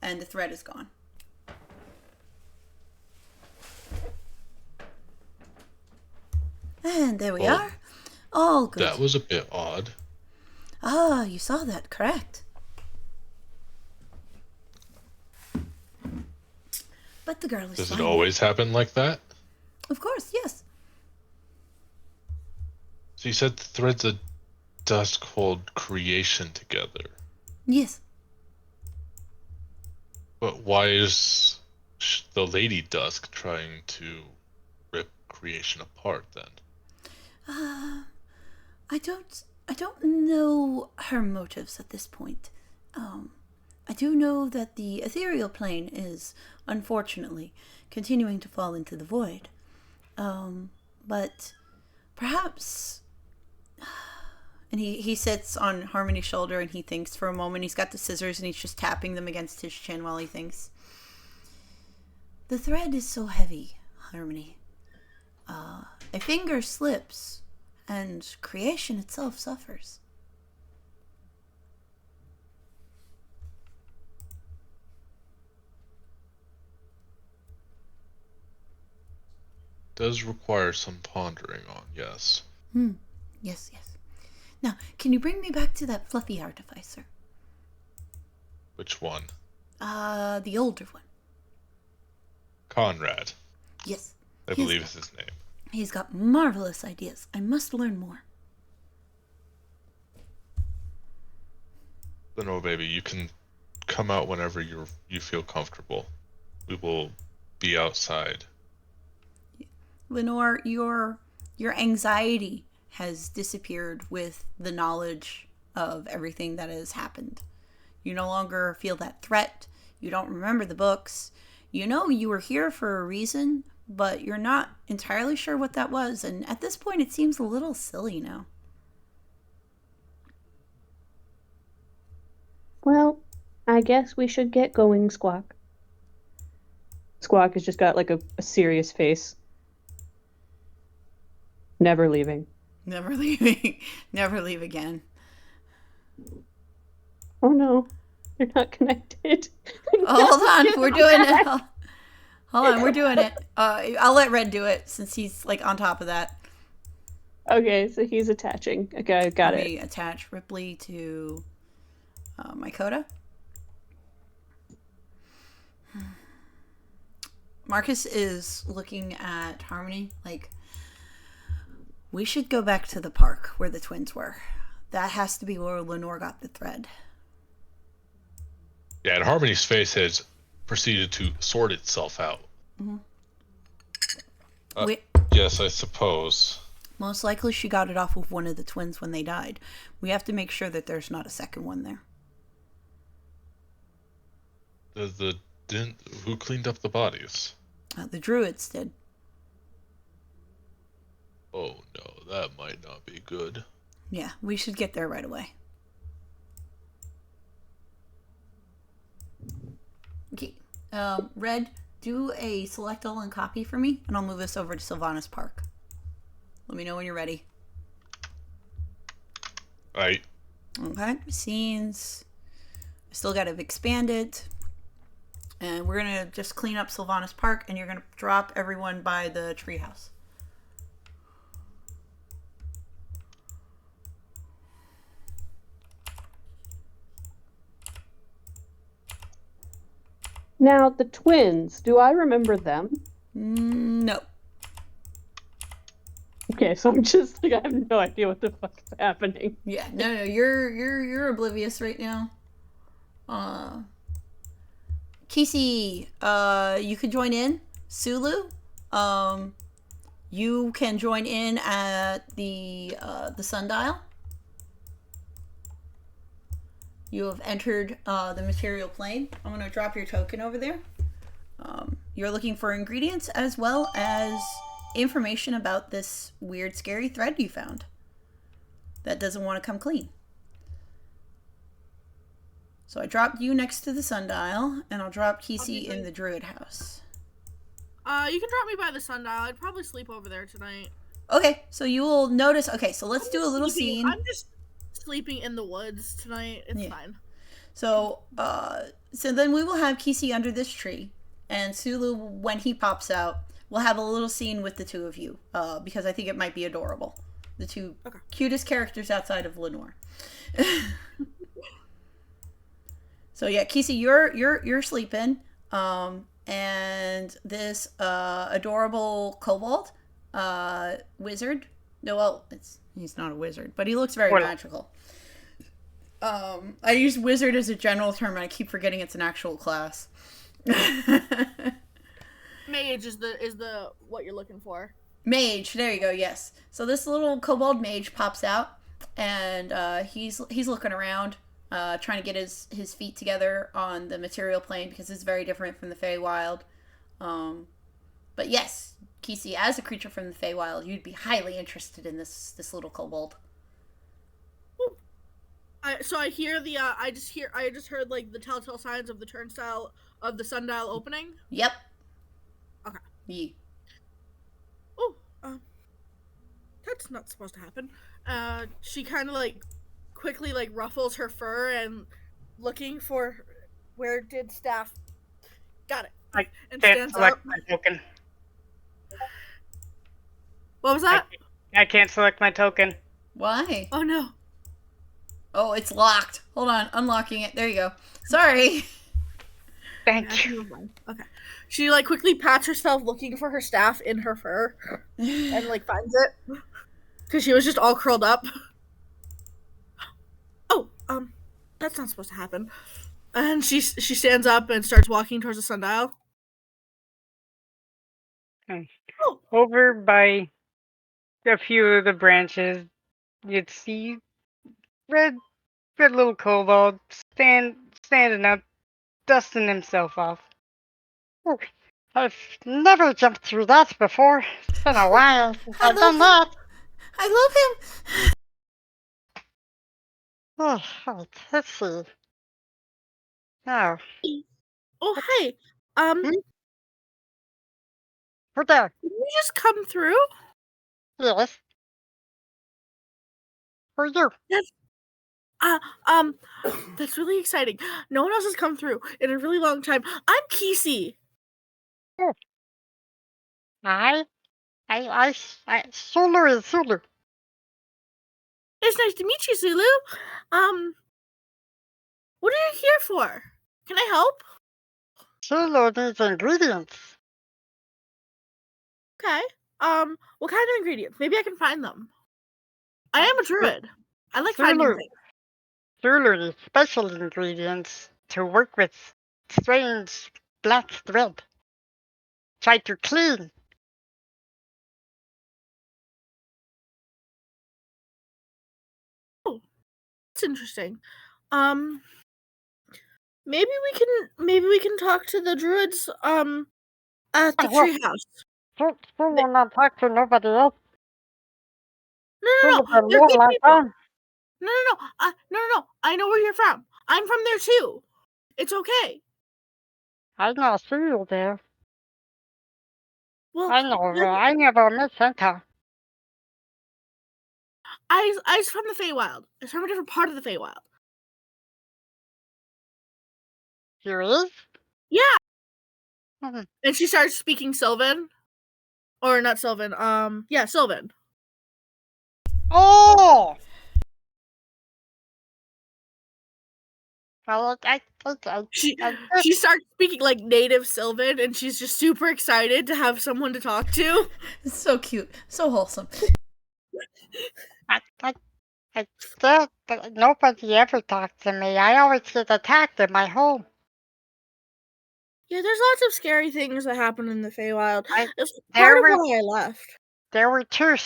And the thread is gone. And there we are. All good. That was a bit odd. Ah, you saw that, correct. But the girl is Does it fine. always happen like that? Of course, yes. So you said the threads of dusk hold creation together. Yes. But why is the Lady Dusk trying to rip creation apart then? I don't know her motives at this point. I do know that the ethereal plane is, unfortunately, continuing to fall into the void. But perhaps... And he sits on Harmony's shoulder and he thinks for a moment. He's got the scissors and he's just tapping them against his chin while he thinks. The thread is so heavy, Harmony. A finger slips and creation itself suffers. Does require some pondering on, yes. Yes. Now, can you bring me back to that fluffy artificer? Which one? The older one. Conrad, Yes. I believe is his name. He's got marvelous ideas. I must learn more. No, baby, you can come out whenever you feel comfortable. We will be outside. Lenore, your anxiety has disappeared with the knowledge of everything that has happened. You no longer feel that threat. You don't remember the books. You know you were here for a reason, but you're not entirely sure what that was. And at this point, it seems a little silly now. Well, I guess we should get going, Squawk. Squawk has just got like a serious face. Never leaving. Never leaving. Never leave again. Oh no, they're not connected. Hold on, we're doing it. Hold on, we're doing it. I'll let Red do it since he's like on top of that. Okay, so he's attaching. Okay, got Let it. me attach Ripley to my coda. Marcus is looking at Harmony like, we should go back to the park where the twins were. That has to be where Lenore got the thread. Yeah, and Harmony's face has proceeded to sort itself out. Mm-hmm. Yes, I suppose. Most likely she got it off of one of the twins when they died. We have to make sure that there's not a second one there. Who cleaned up the bodies? The druids did. Oh no, that might not be good. Yeah, we should get there right away. Okay. Red, do a select all and copy for me, and I'll move this over to Sylvanas Park. Let me know when you're ready. Right. Okay. Scenes. I still got to expand it. And we're going to just clean up Sylvanas Park, and you're going to drop everyone by the treehouse. Now, the twins, do I remember them? No. Okay, so I'm just like, I have no idea what the fuck is happening. Yeah, no, you're oblivious right now. Kisi, you could join in. Sulu, you can join in at the sundial. You have entered the material plane. I'm going to drop your token over there. You're looking for ingredients as well as information about this weird, scary thread you found that doesn't want to come clean. So I dropped you next to the sundial, and I'll drop Kisi in the druid house. You can drop me by the sundial. I'd probably sleep over there tonight. Okay, so you will notice. Okay, so let's do a little scene. I'm just sleeping in the woods tonight. It's fine. So, so then we will have Kisi under this tree, and Sulu, when he pops out, we'll have a little scene with the two of you, because I think it might be adorable. The two cutest characters outside of Lenore. So yeah, Kisi, you're sleeping, and this adorable kobold wizard. No, well, he's not a wizard, but he looks very magical. I use wizard as a general term, and I keep forgetting it's an actual class. Mage is the what you're looking for. Mage, there you go. Yes. So this little kobold mage pops out, and he's looking around, trying to get his feet together on the material plane because it's very different from the Feywild. But yes, Kisi, as a creature from the Feywild, you'd be highly interested in this little kobold. So I hear I just heard like the telltale signs of the turnstile of the sundial opening. Yep. Okay. Yeah. Oh, that's not supposed to happen. She kind of like quickly like ruffles her fur and looking for where did staff. Got it. I and can't stands select up. my token. What was that? I can't select my token. Why? Oh no. Oh, it's locked. Hold on, unlocking it. There you go. Sorry. Thank you. Okay. She like quickly pats herself looking for her staff in her fur and like finds it because she was just all curled up. Oh, that's not supposed to happen. And she stands up and starts walking towards the sundial. Oh. Over by a few of the branches, you'd see red little kobold standing up, dusting himself off. Oh, I've never jumped through that before. It's been a while since I've done that. I love him. Oh, right, let's see. Now. Oh, hey. We're there. Did you just come through? Yes. Who are you? That's that's really exciting. No one else has come through in a really long time. I'm Kisi. Oh. I Sulu is Sulu. It's nice to meet you, Zulu. What are you here for? Can I help? Zulu needs ingredients. Okay. What kind of ingredients? Maybe I can find them. I am a druid. I like finding things. Zulu needs special ingredients to work with strange black thread. Try to clean. It's interesting. Maybe we can talk to the druids at the treehouse. Zulu will not talk to nobody else. No. Zulu They're been good long people. time. No. I know where you're from. I'm from there too. It's okay. I not see you there. Well, I know. I never met Santa. I's from the Feywild. It's from a different part of the Feywild. Here is? Yeah. Hmm. And she starts speaking Sylvan. Or not Sylvan. Yeah, Sylvan. Oh! Well, She starts speaking like native Sylvan, and she's just super excited to have someone to talk to. It's so cute, so wholesome. Nobody ever talks to me. I always get attacked in my home. Yeah, there's lots of scary things that happen in the Feywild. It's there part of were- why I left. There were two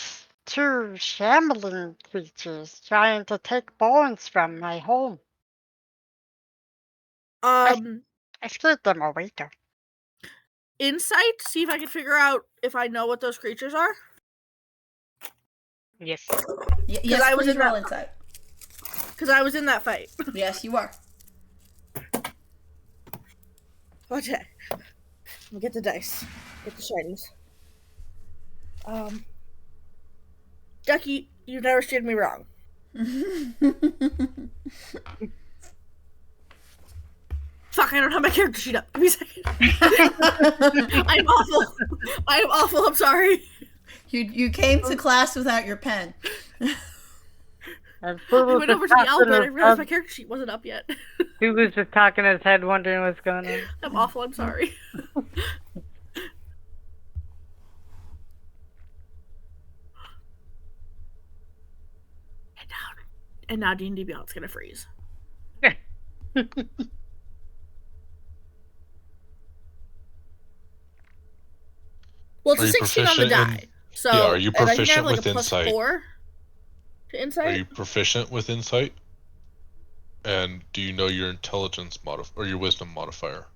shambling creatures trying to take bones from my home. I scared them away though. Insight? See if I can figure out if I know what those creatures are. Yes. Yes, I was please in roll that insight. Because I was in that fight. Yes, you are. Okay. I'll get the dice. Get the shinies. Ducky, you've never steered me wrong. Fuck, I don't have my character sheet up. Give me a second. I'm awful. I am awful. I'm sorry. You came to class without your pen. I went over to the Albert and I realized my character sheet wasn't up yet. He was just talking in his head, wondering what's going on. I'm awful. I'm sorry. And now D&D Beyond's gonna freeze. Well, it's a 16 on the die. So yeah, are you and I think I have proficient like with a plus insight? 4 to insight. Are you proficient with insight? And do you know your intelligence modifier or your wisdom modifier?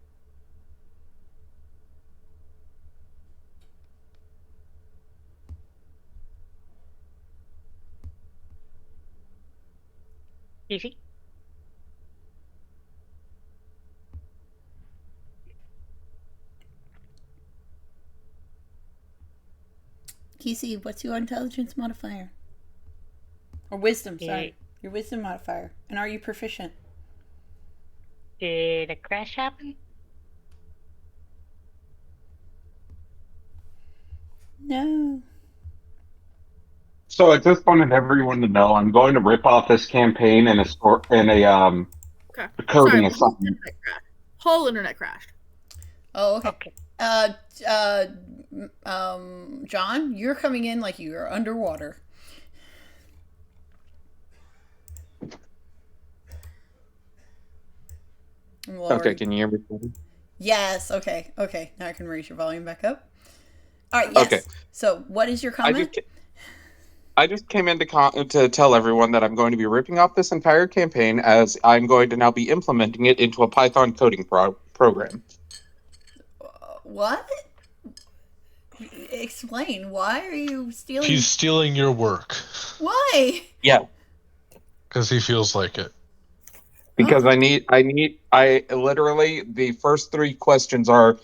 Easy. Kesey, what's your intelligence modifier? Or wisdom, sorry. Your wisdom modifier. And are you proficient? Did a crash happen? No. So I just wanted everyone to know I'm going to rip off this campaign in a coding assignment. Whole internet crashed. Oh, okay. John, you're coming in like you're underwater. Okay, can you hear me? Yes, okay. Now I can raise your volume back up. All right, yes. Okay. So, what is your comment? I just came in to tell everyone that I'm going to be ripping off this entire campaign as I'm going to now be implementing it into a Python coding program. What? Explain. Why are you stealing? He's stealing your work. Why? Yeah. Because he feels like it. Because I literally, the first 3 questions are,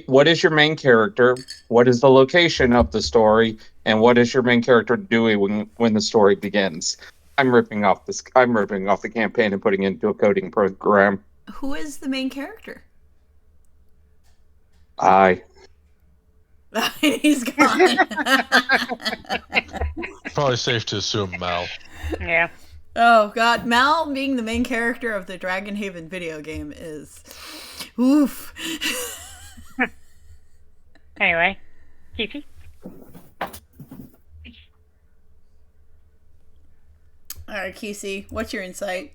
what is your main character? What is the location of the story? And what is your main character doing when the story begins? I'm ripping off the campaign and putting it into a coding program. Who is the main character? I. He's gone. Probably safe to assume Mal. Yeah. Oh god, Mal being the main character of the DragonHaven video game is oof. Anyway, Kiki. Alright, Kesey, what's your insight?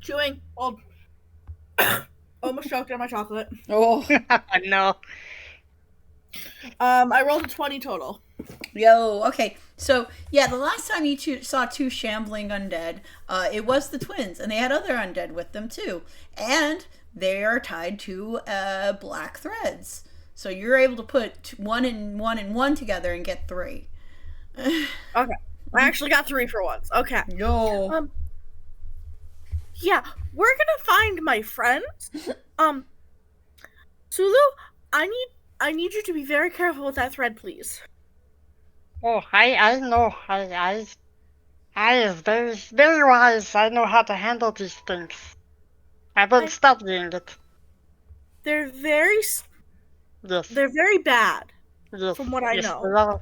Chewing. Old. Almost choked on my chocolate. Oh. No. I rolled a 20 total. Yo, okay. So, yeah, the last time you saw two shambling undead, it was the twins, and they had other undead with them, too. And they are tied to black threads. So you're able to put one and one together and get 3. Okay. I actually got 3 for once. Okay. Yo. Yeah, we're gonna find my friends. Sulu, I need you to be very careful with that thread, please. Oh, I know. I is very, very wise. I know how to handle these things. I've been studying it. They're very Yes. They're very bad, Yes. from what I Yes, know. they are.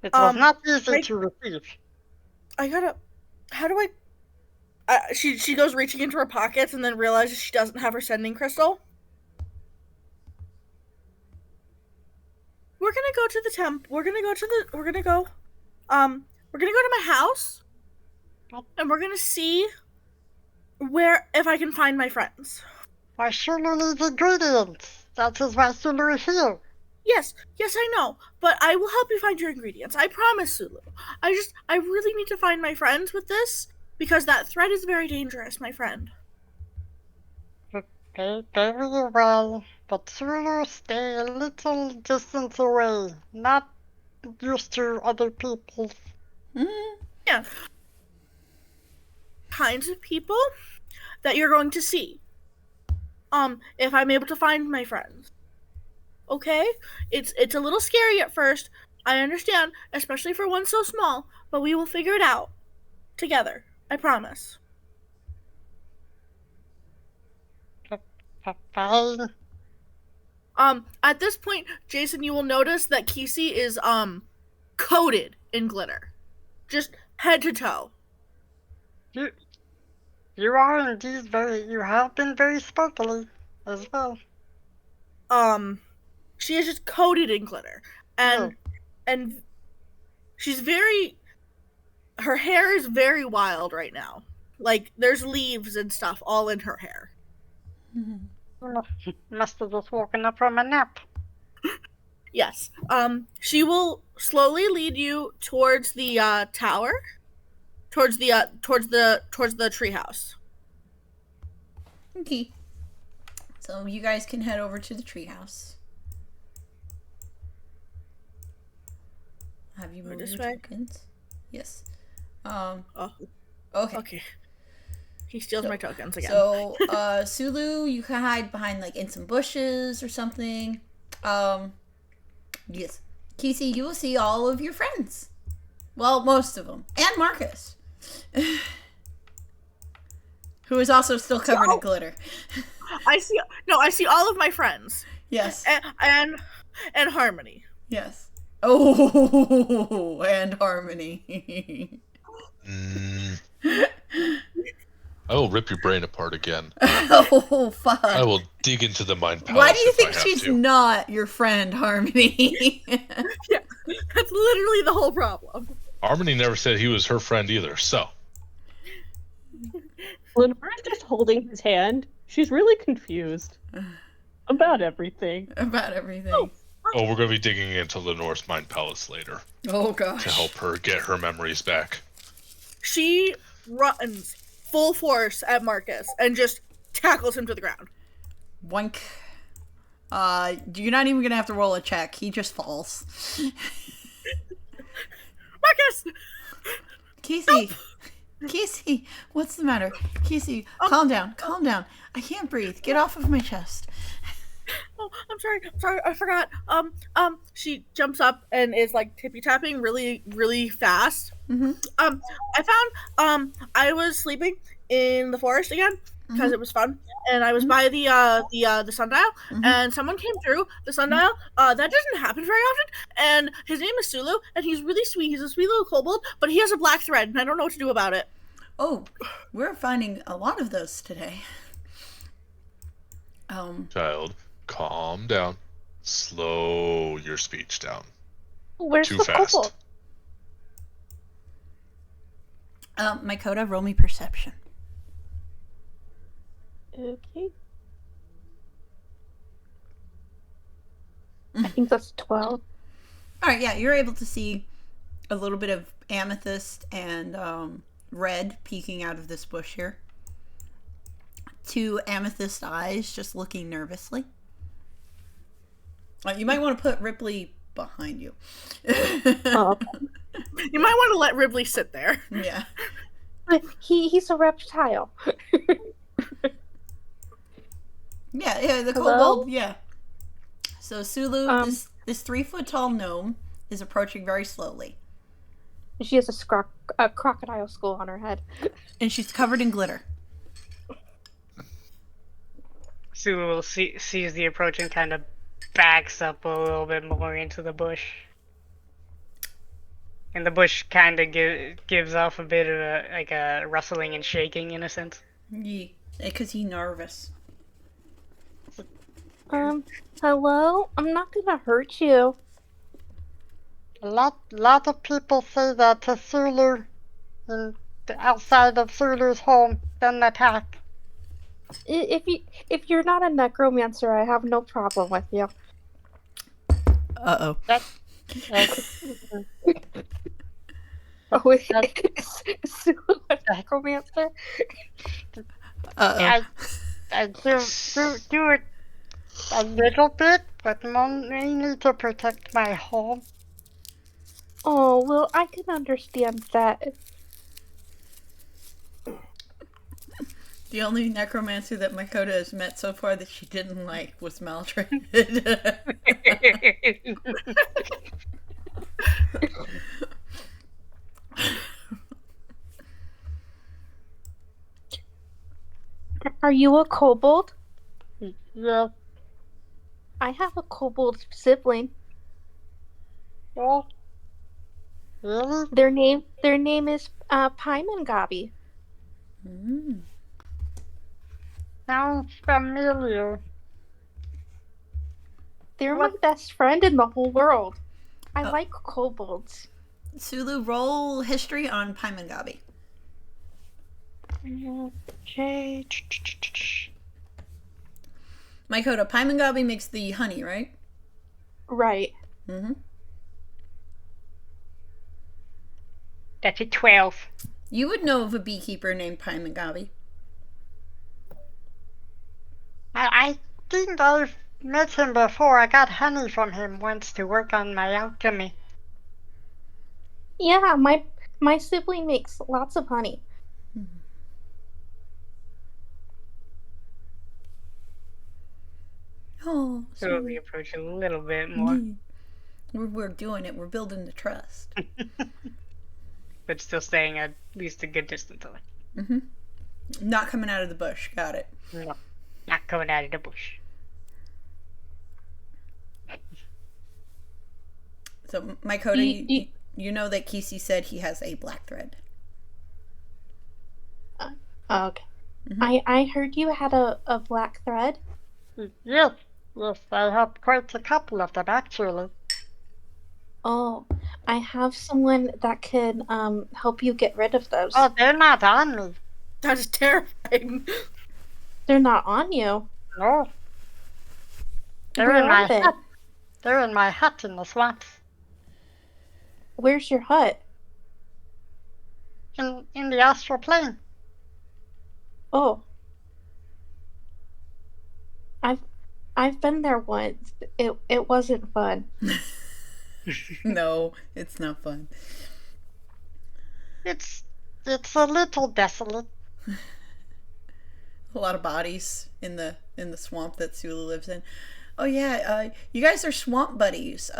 It was not easy to receive. I gotta. How do I? She goes reaching into her pockets and then realizes she doesn't have her sending crystal. We're gonna go to the temp. We're gonna go to my house, and we're gonna see if I can find my friends. Why Sulu needs ingredients. That is why Sulu is here. Yes, I know, but I will help you find your ingredients. I promise, Sulu. I really need to find my friends with this, because that thread is very dangerous, my friend. Okay, very well, but Sulu stay a little distance away, not used to other people. Yeah. Kinds of people that you're going to see. If I'm able to find my friends. Okay? It's a little scary at first. I understand, especially for one so small, but we will figure it out. Together. I promise. Fine. At this point, Jason, you will notice that Kesey is, coated in glitter. Just head to toe. You are indeed you have been very sparkly as well. She is just coated in glitter. And she's her hair is very wild right now. Like, there's leaves and stuff all in her hair. Must have just woken up from a nap. Yes. She will slowly lead you towards the tower, towards the treehouse. Okay. So you guys can head over to the treehouse. Have you moved this your way? tokens? Yes. Oh. Okay. Okay. He steals my tokens again. So, Sulu, you can hide behind, like, in some bushes or something. Yes. Kesey, you will see all of your friends. Well, most of them. And Marcus. Who is also still covered in glitter. I see all of my friends. Yes. And Harmony. Yes. Oh, and Harmony. I will rip your brain apart again. Oh, fuck. I will dig into the mind palace. Why do you if I think have she's to. not your friend, Harmony? Yeah, that's literally the whole problem. Harmony never said he was her friend either, so. Lenore's just holding his hand. She's really confused about everything. About everything. Oh, we're going to be digging into Lenore's mind palace later. Oh, gosh. To help her get her memories back. She runs full force at Marcus and just tackles him to the ground. Boink. You're not even gonna have to roll a check. He just falls. Marcus! Kesey! Kesey! What's the matter? Kesey, calm down. Calm down. I can't breathe. Get off of my chest. Oh, I'm sorry, I forgot. She jumps up and is like tippy-tapping really, really fast. Mm-hmm. I found, I was sleeping in the forest again, because it was fun. And I was by the sundial, and someone came through the sundial. That doesn't happen very often. And his name is Sulu, and he's really sweet. He's a sweet little kobold, but he has a black thread, and I don't know what to do about it. Oh, we're finding a lot of those today. Child, calm down. Slow your speech down. Where's Too the fast. kobold? Mykoda, roll me perception. Okay. I think that's 12. All right, yeah, you're able to see a little bit of amethyst and red peeking out of this bush here. 2 amethyst eyes just looking nervously. You might want to put Ripley behind you. Oh, You might want to let Ripley sit there. Yeah. but he's a reptile. Yeah, the Hello? kobold, yeah. So Sulu, this 3-foot-tall gnome is approaching very slowly. She has a crocodile skull on her head. And she's covered in glitter. Sulu will sees the approach and kind of backs up a little bit more into the bush. And the bush kind of gives off a bit of a rustling and shaking in a sense. Yeah, because he's nervous. Hello? I'm not gonna hurt you. A lot of people say that to Sulu, and outside of Sulu's home, then attack. If you're not a necromancer, I have no problem with you. Uh-oh. Oh, is Sulu a necromancer? Uh-oh. I do it a little bit, but mainly to protect my home. Oh, well, I can understand that. The only necromancer that Mykoda has met so far that she didn't like was Maldred. Are you a kobold? Yeah. I have a kobold sibling. Oh. Really? Their name is Paimangabi. Sounds familiar. They're my best friend in the whole world. I like kobolds. Sulu, roll history on Paimangabi. Okay. Mykoda, Paimangabi makes the honey, right? Right. Mm-hmm. That's a 12. You would know of a beekeeper named Paimangabi. I think I've met him before. I got honey from him once to work on my alchemy. Yeah, my sibling makes lots of honey. Oh, Slowly approach a little bit more, we're doing it. We're building the trust. but still staying at least a good distance away. Mm-hmm. Not coming out of the bush. Got it. No, not coming out of the bush. So, Mykoda, you know that Kisi said he has a black thread. Okay. Mm-hmm. I heard you had a black thread. Yes, I have quite a couple of them actually. Oh, I have someone that can help you get rid of those. Oh, they're not on me. That is terrifying. They're not on you. No. They're Where in my are they? hut. They're in my hut in the swamps. Where's your hut? In the astral plane. Oh. I've been there once. It wasn't fun. No, it's not fun. It's a little desolate. A lot of bodies in the swamp that Sulu lives in. Oh yeah, you guys are swamp buddies.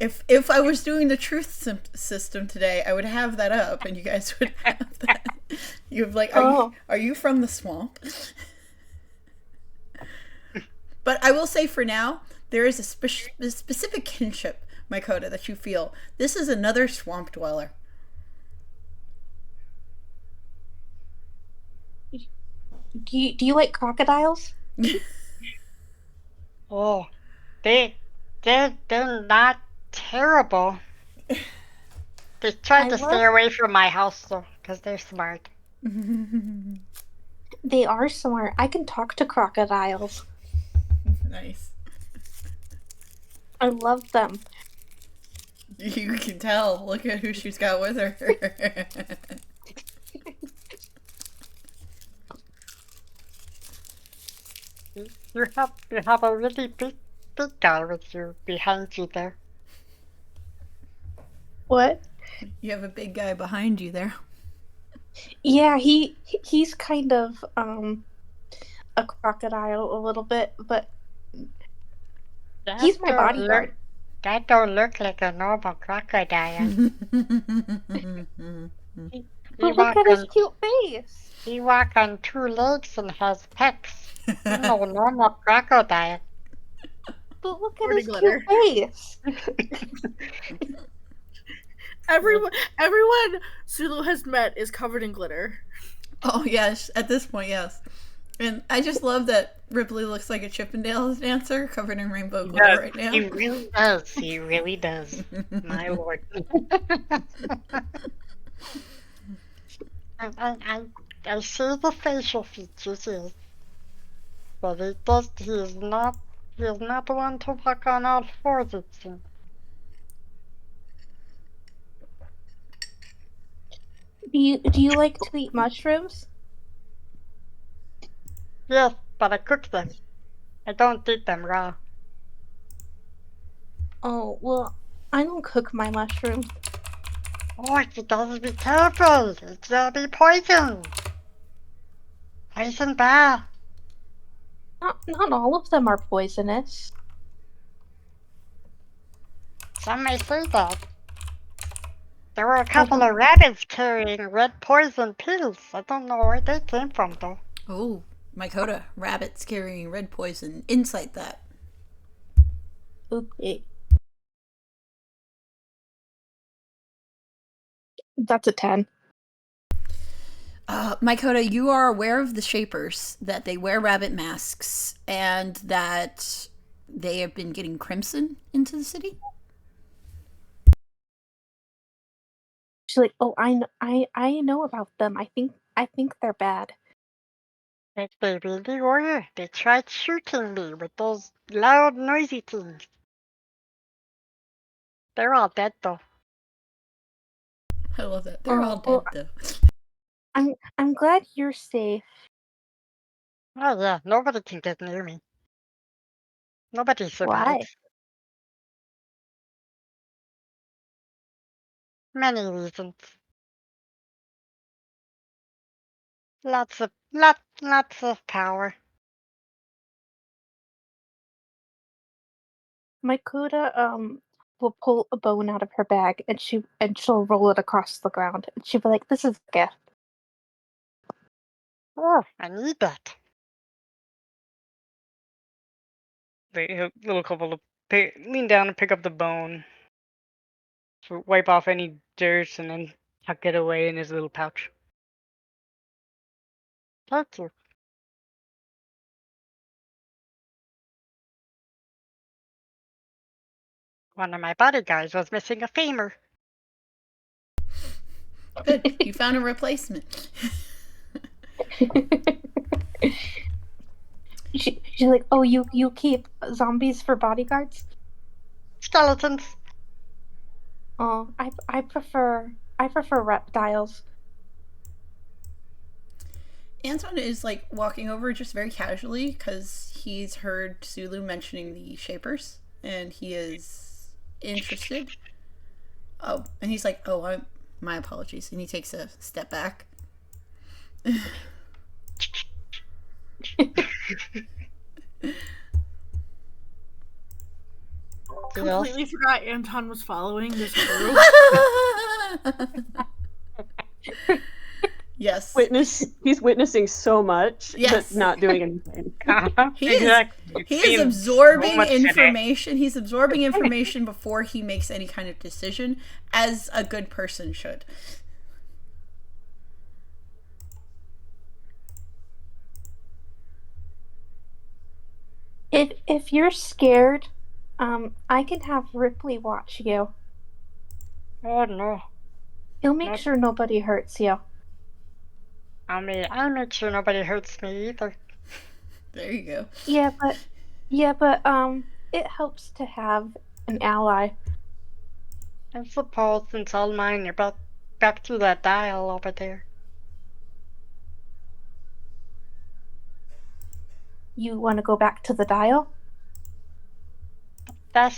If I was doing the truth system today, I would have that up, and you guys would have that. You're like, Oh. are you from the swamp? But I will say for now, there is a specific kinship, Makoto, that you feel. This is another swamp dweller. Do you like crocodiles? Oh, they're not terrible. They try to stay away from my house though, because they're smart. They are smart. I can talk to crocodiles. Nice. I love them. You can tell. Look at who she's got with her. You have a really big guy with you behind you there. What? You have a big guy behind you there. Yeah, he's kind of a crocodile a little bit, but he's my bodyguard. That don't look like a normal crocodile. But look at his cute face. He walks on 2 legs and has pecs. No normal crocodile. But look at his cute face. Everyone Sulu has met is covered in glitter. Oh yes, at this point, yes. And I just love that Ripley looks like a Chippendales dancer covered in rainbow glitter right now. He really does. He really does. My lord. I see the facial features, yes. But he is not one to walk on all fours, it seems. Do you like to eat mushrooms? Yes, but I cook them. I don't eat them raw. Oh, well, I don't cook my mushrooms. Oh, you gotta be careful. It's gonna be poison. Poison bad. Not all of them are poisonous. Some may say that. There were a couple of rabbits carrying red poison pills. I don't know where they came from, though. Oh, Makoto, rabbits carrying red poison. Insight that. Okay. That's a 10. Makoto, you are aware of the Shapers, that they wear rabbit masks, and that they have been getting crimson into the city? She's like, oh, I know about them. I think they're bad. If they really were, they tried shooting me with those loud, noisy things. They're all dead, though. I love that. They're all dead, though. I'm glad you're safe. Oh yeah, nobody can get near me. Nobody survives. Why? Many reasons. Lots of power. Makoto will pull a bone out of her bag and she'll roll it across the ground and she'll be like, "This is a gift." Oh, I need that. The little couple of lean down and pick up the bone, so wipe off any dirt, and then tuck it away in his little pouch. Thank you. One of my bodyguards was missing a femur. Good, you found a replacement. She's like, "Oh, you keep zombies for bodyguards?" Skeletons. Oh, I prefer reptiles. Anton is like walking over just very casually because he's heard Sulu mentioning the Shapers and he is interested. Oh, and he's like, "Oh, my apologies," and he takes a step back. Completely forgot Anton was following this group. Yes. He's witnessing so much, Yes. but not doing anything. He is absorbing information. He's absorbing information before he makes any kind of decision, as a good person should. If you're scared, I can have Ripley watch you. Oh no. He'll make sure nobody hurts you. I mean, I make sure nobody hurts me either. There you go. Yeah, but it helps to have an ally. I suppose, since all mine are back to that dial over there. You want to go back to the dial? I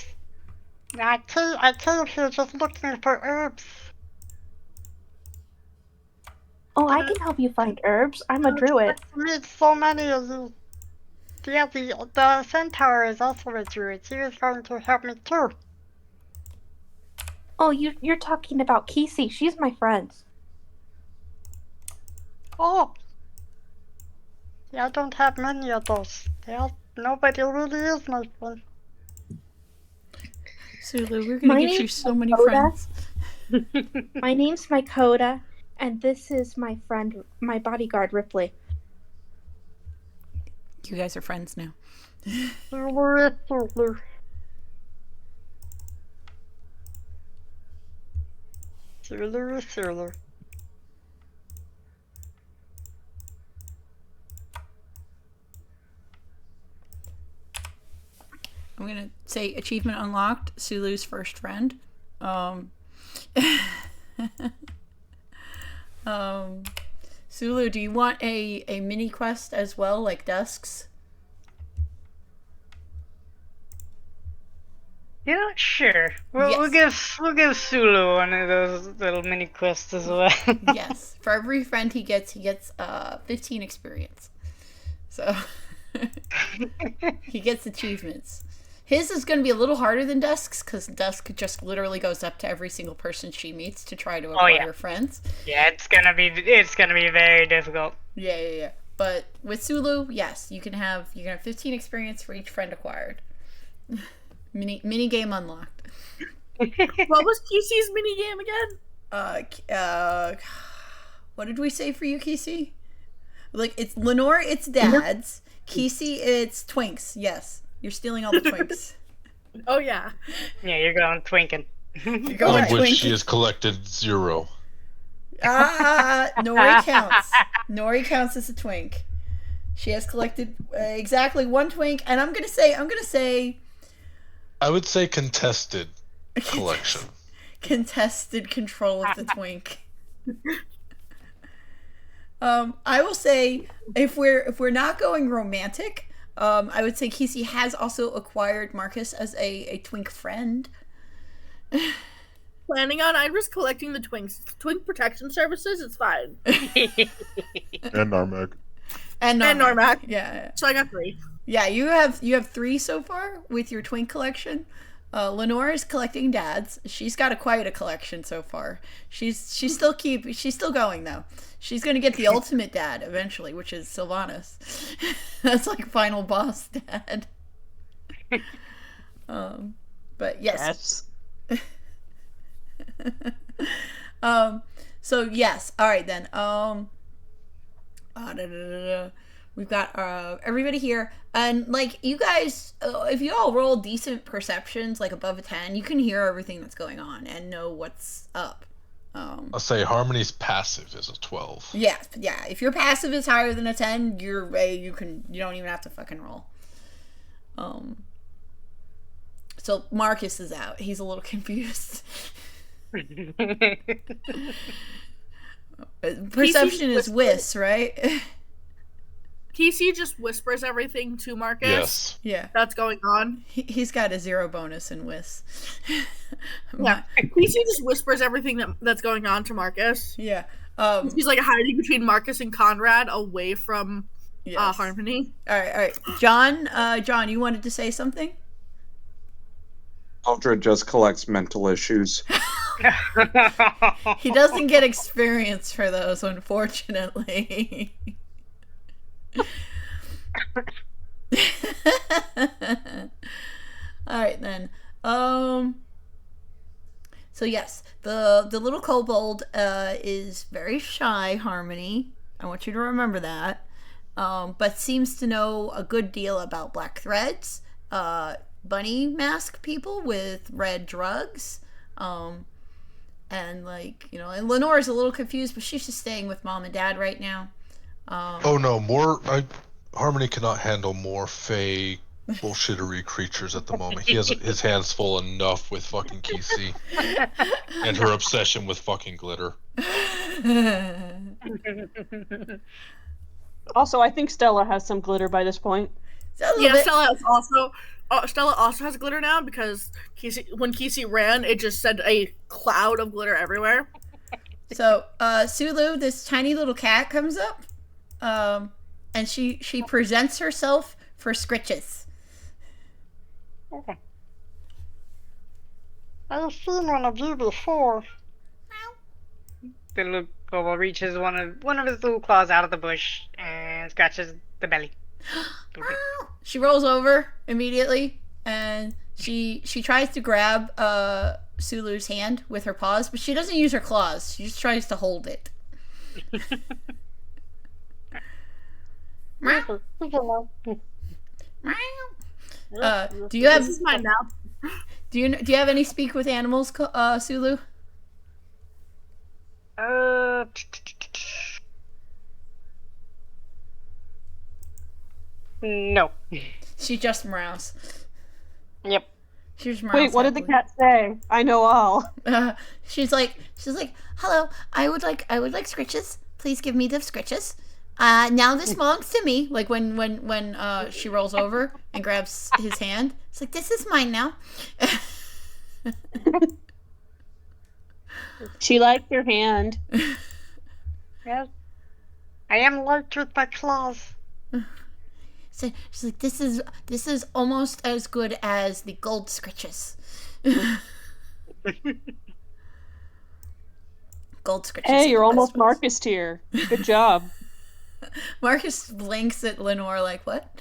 came here just looking for herbs. Oh, I can help you find herbs. I'm a druid. I meet so many of you. Yeah, the centaur is also a druid. He is going to help me too. Oh, you're talking about Kesey. She's my friend. Oh. Yeah, I don't have many of those. Nobody really is my friend. Sulu, we're gonna get you so many friends. My name's Mykoda, and this is my friend, my bodyguard, Ripley. You guys are friends now. Sulu. I'm gonna say achievement unlocked, Sulu's first friend. Sulu, do you want a mini quest as well, like Dusk's? You know, sure. We'll give Sulu one of those little mini quests as well. Yes. For every friend he gets 15 experience. So he gets achievements. His is going to be a little harder than Dusk's, because Dusk just literally goes up to every single person she meets to try to acquire friends. Yeah, it's gonna be very difficult. Yeah. But with Sulu, yes, you can have 15 experience for each friend acquired. Mini game unlocked. What was Kesey's mini game again? What did we say for you, Kesey? Like, it's Lenore, it's dads. Kesey, it's twinks. Yes. You're stealing all the twinks. Oh, yeah. Yeah, you're going twinking. You're going of which twinking. she has collected 0. Nori counts. Nori counts as a twink. She has collected exactly 1 twink, and I'm gonna say. I would say contested collection. Contested control of the twink. I will say, if we're not going romantic, I would say Kesey has also acquired Marcus as a twink friend. Planning on Iris collecting the twinks. Twink protection services, it's fine. And Narmak. And Narmak. Yeah. So I got 3. Yeah, you have 3 so far with your twink collection. Lenore is collecting dads. She's got quite a collection so far. She's still going though. She's gonna get the ultimate dad eventually, which is Sylvanas. That's like final boss dad. But yes. So yes. All right then. We've got everybody here, and like you guys, if you all roll decent perceptions, like above a 10, you can hear everything that's going on and know what's up. I'll say Harmony's passive is a 12. Yeah. If your passive is higher than a 10, you don't even have to fucking roll. So Marcus is out. He's a little confused. Perception is whiz, right? Kesey just whispers everything to Marcus. Yes. Yeah. That's going on. He's got a 0 bonus in whiz. Yeah. Kesey just whispers everything that's going on to Marcus. Yeah. He's like hiding between Marcus and Conrad, away from Harmony. All right. John, you wanted to say something? Aldred just collects mental issues. He doesn't get experience for those, unfortunately. Alright then. So yes, the little kobold is very shy, Harmony. I want you to remember that. But seems to know a good deal about black threads, bunny mask people with red drugs, and like, you know, and Lenore's a little confused, but she's just staying with mom and dad right now. Oh no, Harmony cannot handle more fey bullshittery creatures at the moment. He has his hands full enough with fucking Kesey and her obsession with fucking glitter. Also, I think Stella has some glitter by this point. Yeah, Stella also has glitter now because when Kesey ran, it just sent a cloud of glitter everywhere. So, Sulu, this tiny little cat, comes up, and she presents herself for Scritches. Okay. I've seen one of you before. The little kobold reaches one of his little claws out of the bush and scratches the belly. She rolls over immediately, and she tries to grab Sulu's hand with her paws, but she doesn't use her claws. She just tries to hold it. Do you have? This is mine now. Do you have any speak with animals, Sulu? No. She just meows. Yep. She just meows. Wait, what did the cat say? I know all. She's like, hello. I would like scritches. Please give me the scritches. Now this belongs to me. Like when she rolls over and grabs his hand, it's like, this is mine now. She liked your hand. Yes. I am light with my claws. So she's like, this is almost as good as the gold scritches. Gold scritches. Hey, you're almost Marcus tier. Good job. Marcus blinks at Lenore like, what?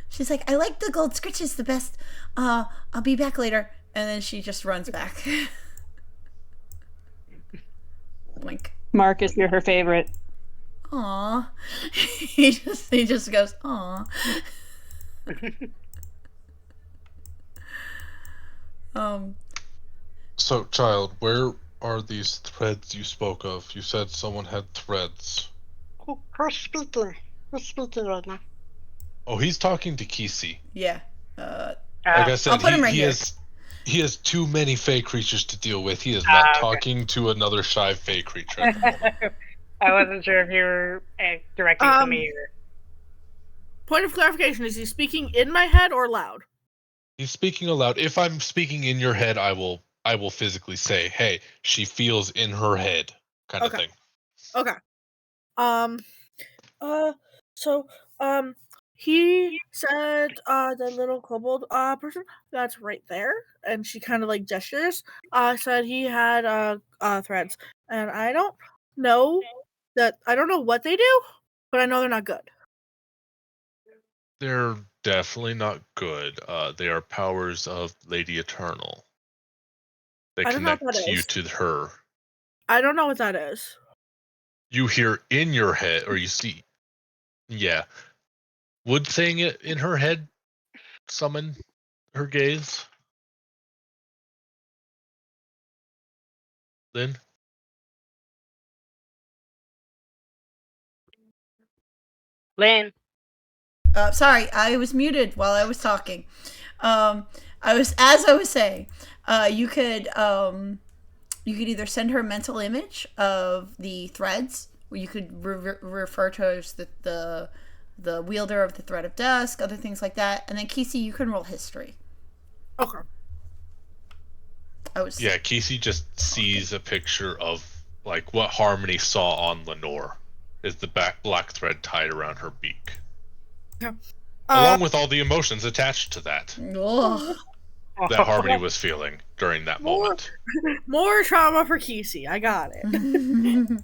She's like, I like the gold scritches the best. I'll be back later. And then she just runs back. Blink. Marcus, you're her favorite. Aw. he just goes, aw. So, child, where are these threads you spoke of? You said someone had threads. Who's speaking? Who's speaking right now? Oh, he's talking to Kesey. Yeah. Like I said, I'll put him right here. He has too many fey creatures to deal with. He is not talking to another shy fey creature at the moment. I wasn't sure if you were directing to me or... Point of clarification, is he speaking in my head or loud? He's speaking aloud. If I'm speaking in your head, I will physically say, hey, she feels in her head, kind of thing. Okay. He said, the little kobold person that's right there, and she kind of like gestures, said he had threads, and I don't know what they do, but I know they're not good. They're definitely not good. They are powers of Lady Eternal. They connect you to her. I don't know what that is. You hear in your head, or you see. Yeah. Would saying it in her head summon her gaze? Lynn? Lynn. Sorry, I was muted while I was talking. As I was saying, you could either send her a mental image of the threads, or you could refer to her as the wielder of the thread of dusk, other things like that, and then Kesey, you can roll history. Okay. Yeah, Kesey just sees a picture of like what Harmony saw on Lenore is the black thread tied around her beak. Yeah. along with all the emotions attached to that Ugh. that Harmony was feeling during that moment. More trauma for Kesey. I got it.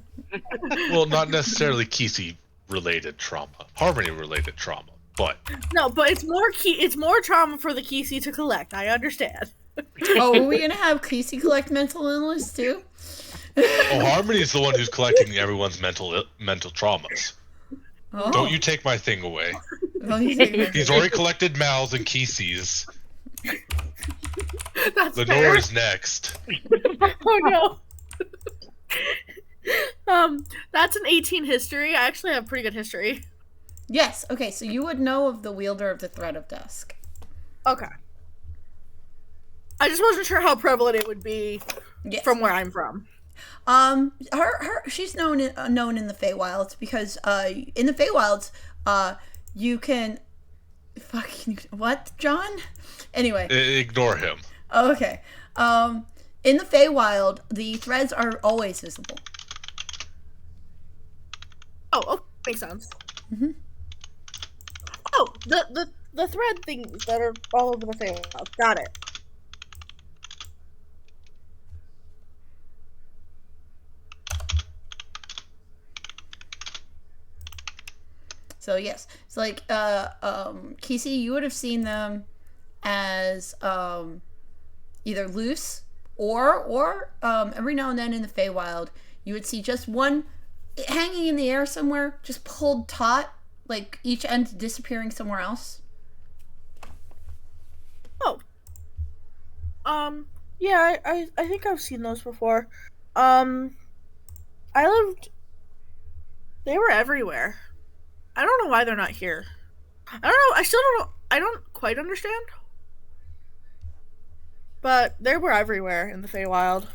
Well, not necessarily Kesey related trauma, Harmony related trauma, but No, but it's more trauma for the Kesey to collect. I understand. Oh, are we gonna have Casey collect mental illness too? oh, Harmony's the one who's collecting everyone's mental traumas. Oh. Don't you take my thing away. Don't you take my He's thing. already collected Mal's and Kesey's. That's Lenore's next. Oh no. That's an 18 history. I actually have pretty good history. Yes. Okay. So you would know of the wielder of the Thread of Dusk. Okay. I just wasn't sure how prevalent it would be from where I'm from. She's known in the Feywilds because in the Feywilds, you can fucking what, John? Anyway, ignore him. Okay. In the Feywild, the threads are always visible. Oh, makes sense. Mm-hmm. Oh, the thread things that are all over the Feywild. Got it. So yes, it's like Kesey, you would have seen them as either loose or every now and then in the Feywild you would see just one hanging in the air somewhere, just pulled taut, like each end disappearing somewhere else. Oh. Yeah, I think I've seen those before. They were everywhere. I don't know why they're not here. I don't know. I still don't know. I don't quite understand. But they were everywhere in the Feywild.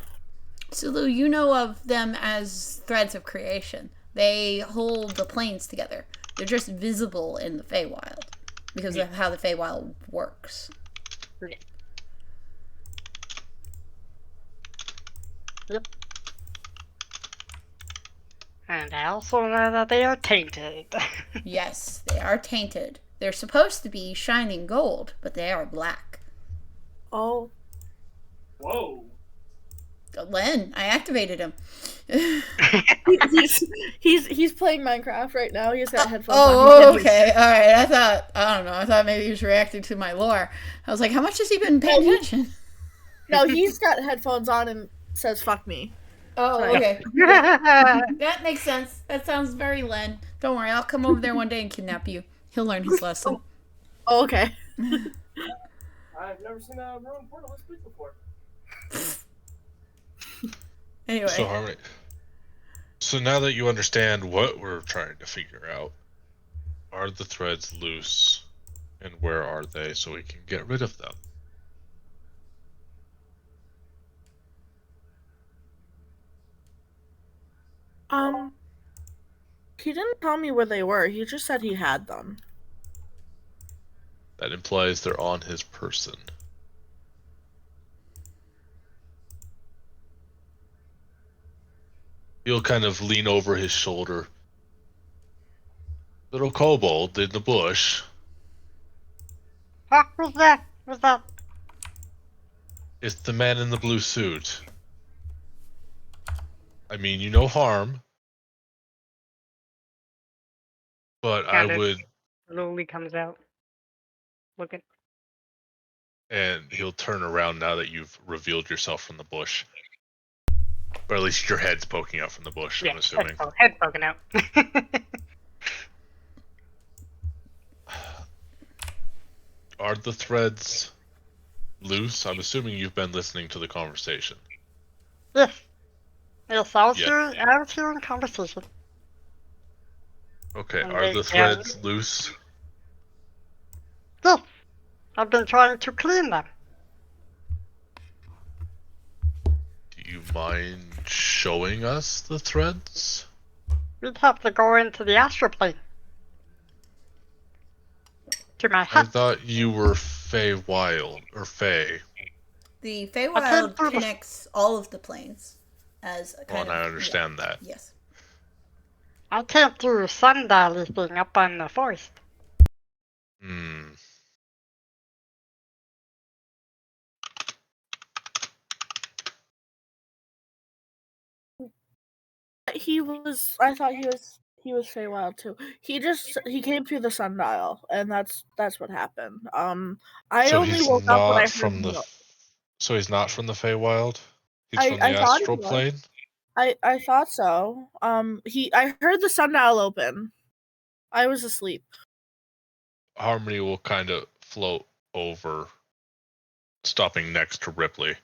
Sulu, you know of them as threads of creation. They hold the planes together. They're just visible in the Feywild because of how the Feywild works. Yep. And I also know that they are tainted. Yes, they are tainted. They're supposed to be shining gold, but they are black. Oh. Whoa. Len, I activated him. he's playing Minecraft right now. He's got headphones on. Oh, okay. All right. I don't know. I thought maybe he was reacting to my lore. I was like, how much has he been paying attention? No, he's got headphones on and says, fuck me. Oh, okay. That makes sense. That sounds very Len. Don't worry. I'll come over there one day and kidnap you. He'll learn his lesson. Oh, okay. I've never seen a ruined portal this big before. Anyway. So, Harmony, so now that you understand what we're trying to figure out, are the threads loose, and where are they so we can get rid of them? He didn't tell me where they were. He just said he had them. That implies they're on his person. He'll kind of lean over his shoulder. Little kobold in the bush. Who's that? Who's that? It's the man in the blue suit. I mean, you know harm. But Kind I of would... slowly comes out. Looking. And he'll turn around now that you've revealed yourself from the bush. Or at least your head's poking out from the bush, Yeah, I'm assuming. head poking out. Are the threads loose? I'm assuming you've been listening to the conversation. Yes. Yes, I was Yeah. hearing conversation. Okay, And are they- the threads loose? Yes. I've been trying to clean them. Do you mind showing us the threads? We'd have to go into the astral plane. To my I hut. thought you were Fey Wild, or Fey. The Feywild connects all of the planes as a kind And I understand that. Yes. I can't do sundial thing up on the forest. Hmm. I thought he was Feywild too. He came through the sundial, and that's what happened. I So only he's woke up when I not heard from the the. note. So he's not from the Feywild. He's from I the thought he astral was. plane. I thought so. I heard the sundial open. I was asleep. Harmony will kind of float over, stopping next to Ripley.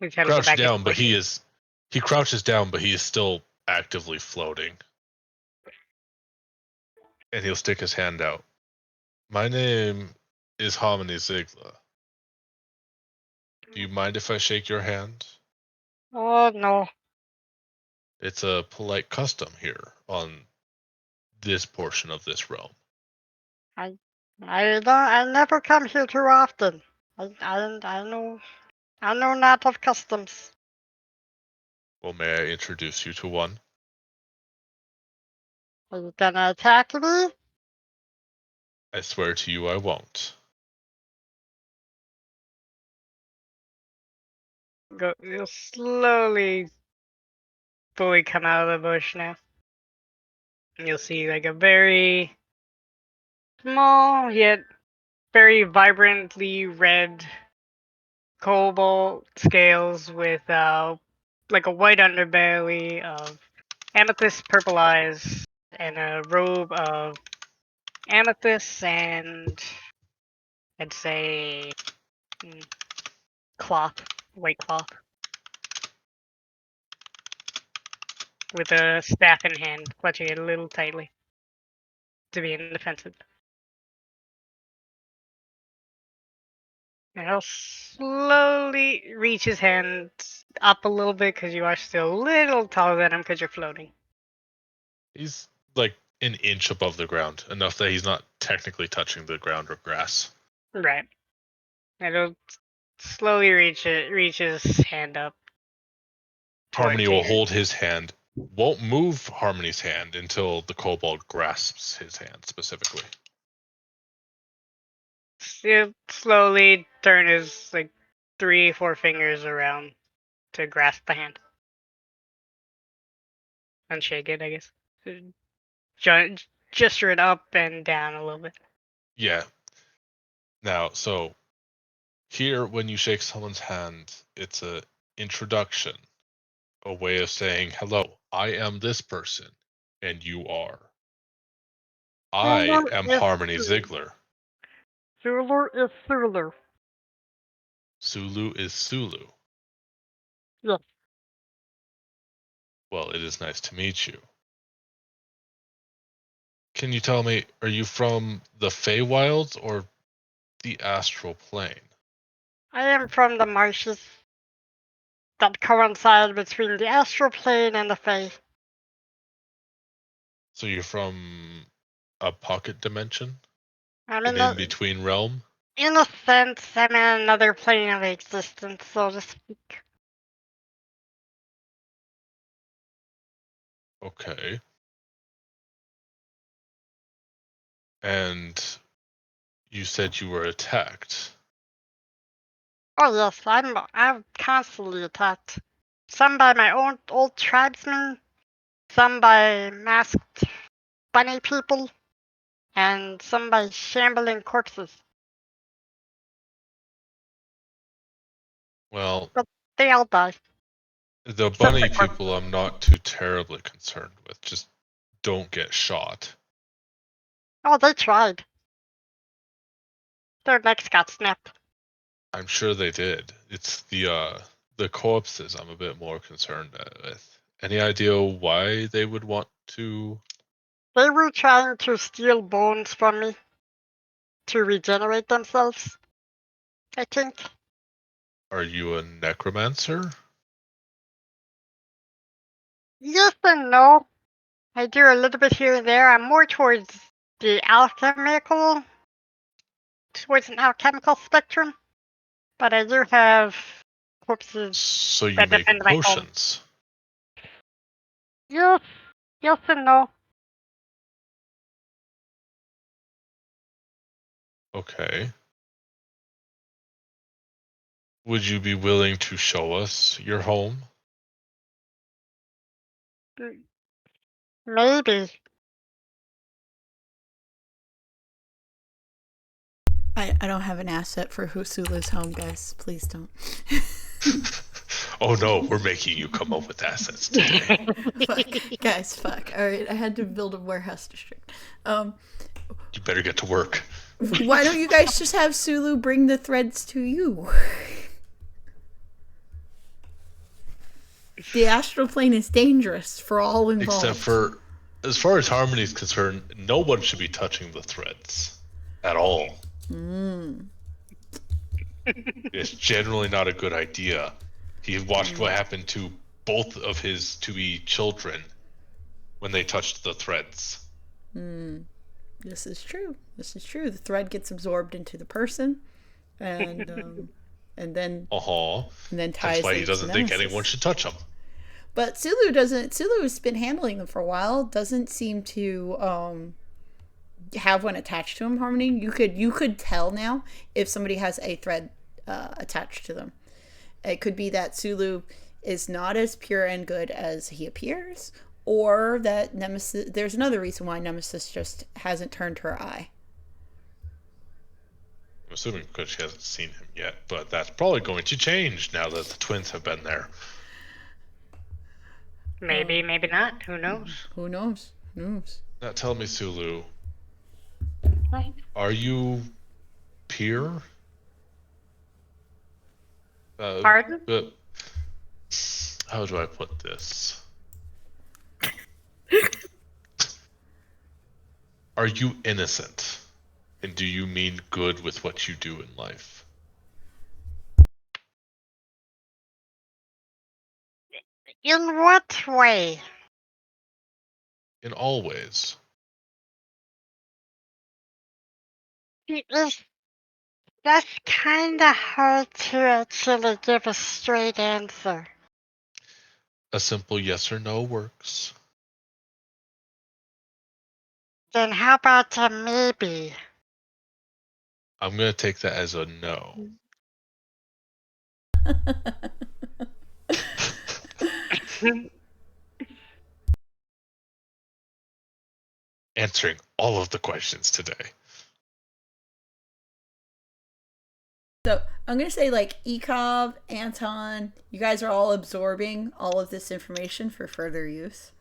He kind of Crouched back into down, but bushes. he crouches down, but he is still actively floating. And he'll stick his hand out. My name is Harmony Ziegler. Do you mind if I shake your hand? Oh no. It's a polite custom here on this portion of this realm. I I never come here too often. I know not of customs. Well, may I introduce you to one? Are you gonna attack me? I swear to you I won't. You'll slowly fully come out of the bush now. And you'll see like a very small yet very vibrantly red cobalt scales with like a white underbelly of amethyst purple eyes and a robe of amethyst and I'd say cloth, white cloth, with a staff in hand, clutching it a little tightly to be indefensive. And he'll slowly reach his hand up a little bit because you are still a little taller than him because you're floating. He's like an inch above the ground, enough that he's not technically touching the ground or grass. Right. And he'll slowly reach his hand up. Harmony Towards will you. hold his hand, won't move Harmony's hand until the kobold grasps his hand specifically. He'll slowly turn his like 3-4 fingers around to grasp the hand. And shake it, I guess. Gesture it up and down a little bit. Yeah. Now, so here, when you shake someone's hand, it's a introduction, a way of saying, hello, I am this person, and you are. I Zulu am is Harmony Ziegler. Zulu is Zulu. Sulu is Sulu. Yes. Well, it is nice to meet you. Can you tell me, are you from the Feywilds or the astral plane? I am from the marshes that coincide between the astral plane and the Fae. So you're from a pocket dimension? I'm An in-between realm? in a sense, I'm in another plane of existence, so to speak. Okay. And you said you were attacked. Oh yes, I'm constantly attacked. Some by my own old tribesmen, some by masked bunny people, and some by shambling corpses. Well, But they all die. the Except bunny the corpse. people I'm not too terribly concerned with. Just don't get shot. Oh, they tried. Their necks got snapped. I'm sure they did. It's the corpses I'm a bit more concerned with. Any idea why they would want to? They were trying to steal bones from me to regenerate themselves, I think. Are you a necromancer? Yes and no. I do a little bit here and there. I'm more towards the towards an alchemical spectrum. But I do have corpses So you that make defend my home. potions. Yes, yes and no. Okay. Would you be willing to show us your home? Maybe. I don't have an asset for Sulu's home, guys. Please don't. Oh no, we're making you come up with assets today. Fuck. Guys, fuck. Alright, I had to build a warehouse district. You better get to work. Why don't you guys just have Sulu bring the threads to you? The astral plane is dangerous for all involved. Except for, as far as Harmony is concerned, no one should be touching the threads at all. It's generally not a good idea. He watched what happened to both of his to-be children when they touched the threads. This is true. This is true. The thread gets absorbed into the person, and then and then ties. That's why he doesn't think anyone should touch them. But Sulu doesn't. Sulu has been handling them for a while. Doesn't seem to have one attached to him. Harmony, you could tell now if somebody has a thread attached to them. It could be that Sulu is not as pure and good as he appears, or that Nemesis. There's another reason why Nemesis just hasn't turned her eye. I'm assuming because she hasn't seen him yet, but that's probably going to change now that the twins have been there. Maybe, maybe not. Who knows? Who knows? Who knows? Now tell me, Sulu, What? are you peer? Pardon? How do I put this? Are you innocent? And do you mean good with what you do in life? In what way? In all ways. That's kinda hard to actually give a straight answer. A simple yes or no works. Then how about a maybe? I'm going to take that as a no. Answering all of the questions today. So I'm gonna say Ekov, Anton, you guys are all absorbing all of this information for further use.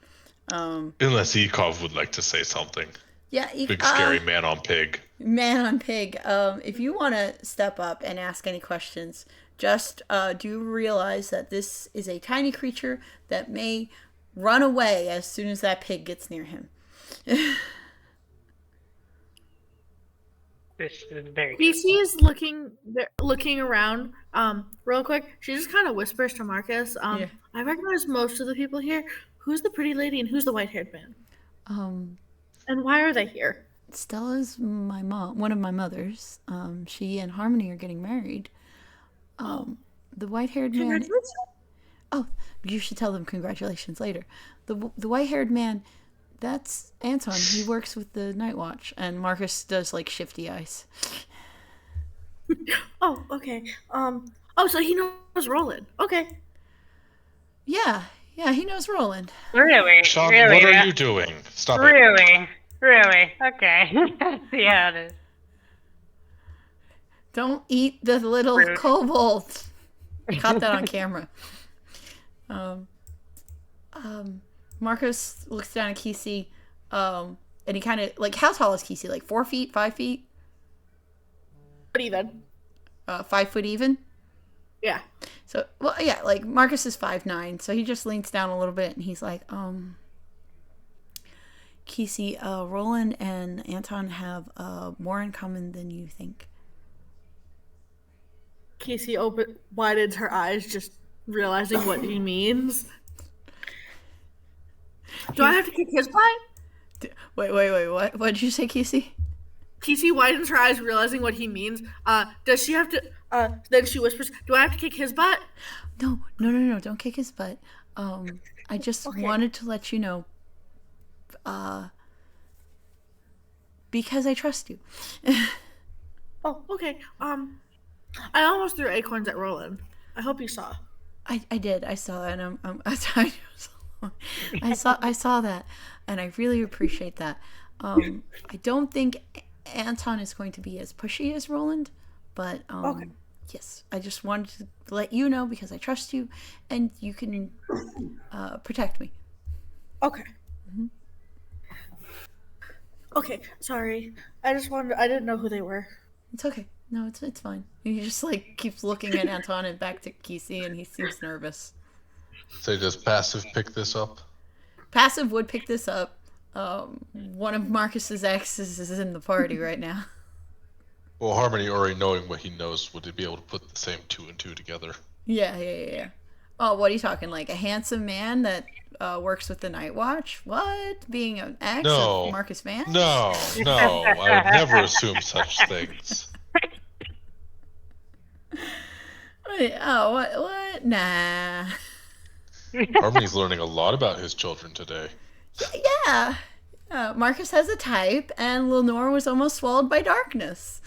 Unless Ekov would like to say something. Yeah, Big scary man on pig. Man on pig. If you want to step up and ask any questions, just do realize that this is a tiny creature that may run away as soon as that pig gets near him. This is very. PC is looking around. Real quick, she just kind of whispers to Marcus. Yeah. I recognize most of the people here. Who's the pretty lady and who's the white-haired man? And why are they here? Stella's my mom, one of my mothers. She and Harmony are getting married. The white-haired man. Congratulations. Oh, you should tell them congratulations later. The white-haired man, that's Anton. He works with the Night Watch, and Marcus does shifty eyes. Oh, okay. So he knows Roland. Okay. Yeah, he knows Roland. Really? Sean, really? what are you doing? Stop it. Really? Really? Okay. See how it is. Don't eat the little Rude. kobold. Caught that on camera. Marcus looks down at Kesey, and he kind of how tall is Kesey? 4 feet, 5 feet? But even. 5 foot even? Yeah. So, well, yeah, Marcus is 5'9", so he just leans down a little bit and he's like, Kesey, Roland and Anton have more in common than you think. Casey widens her eyes, just realizing what he means. Do I have to kick his butt? Wait, what? What did you say, Kesey? Casey widens her eyes, realizing what he means. Does she have to? Then she whispers, "Do I have to kick his butt?" No, don't kick his butt. I just wanted to let you know, because I trust you. Oh, okay. I almost threw acorns at Roland. I hope you saw. I did. I saw that. And I saw that, and I really appreciate that. I don't think Anton is going to be as pushy as Roland, but Okay. yes, I just wanted to let you know because I trust you, and you can protect me. Okay. Okay, sorry. I didn't know who they were. It's okay. No, it's fine. He just like keeps looking at Anton and back to Kesey, and he seems nervous. So does Passive pick this up? Passive would pick this up. One of Marcus's exes is in the party right now. Well, Harmony already knowing what he knows, would he be able to put the same 2 and 2 together? Yeah. Oh, what are you talking? Like a handsome man that works with the Night Watch? What? Being an ex of Marcus Vance? No. I would never assume such things. Wait, oh, what? Nah. Harmony's learning a lot about his children today. Yeah. Marcus has a type, and Lenore was almost swallowed by darkness.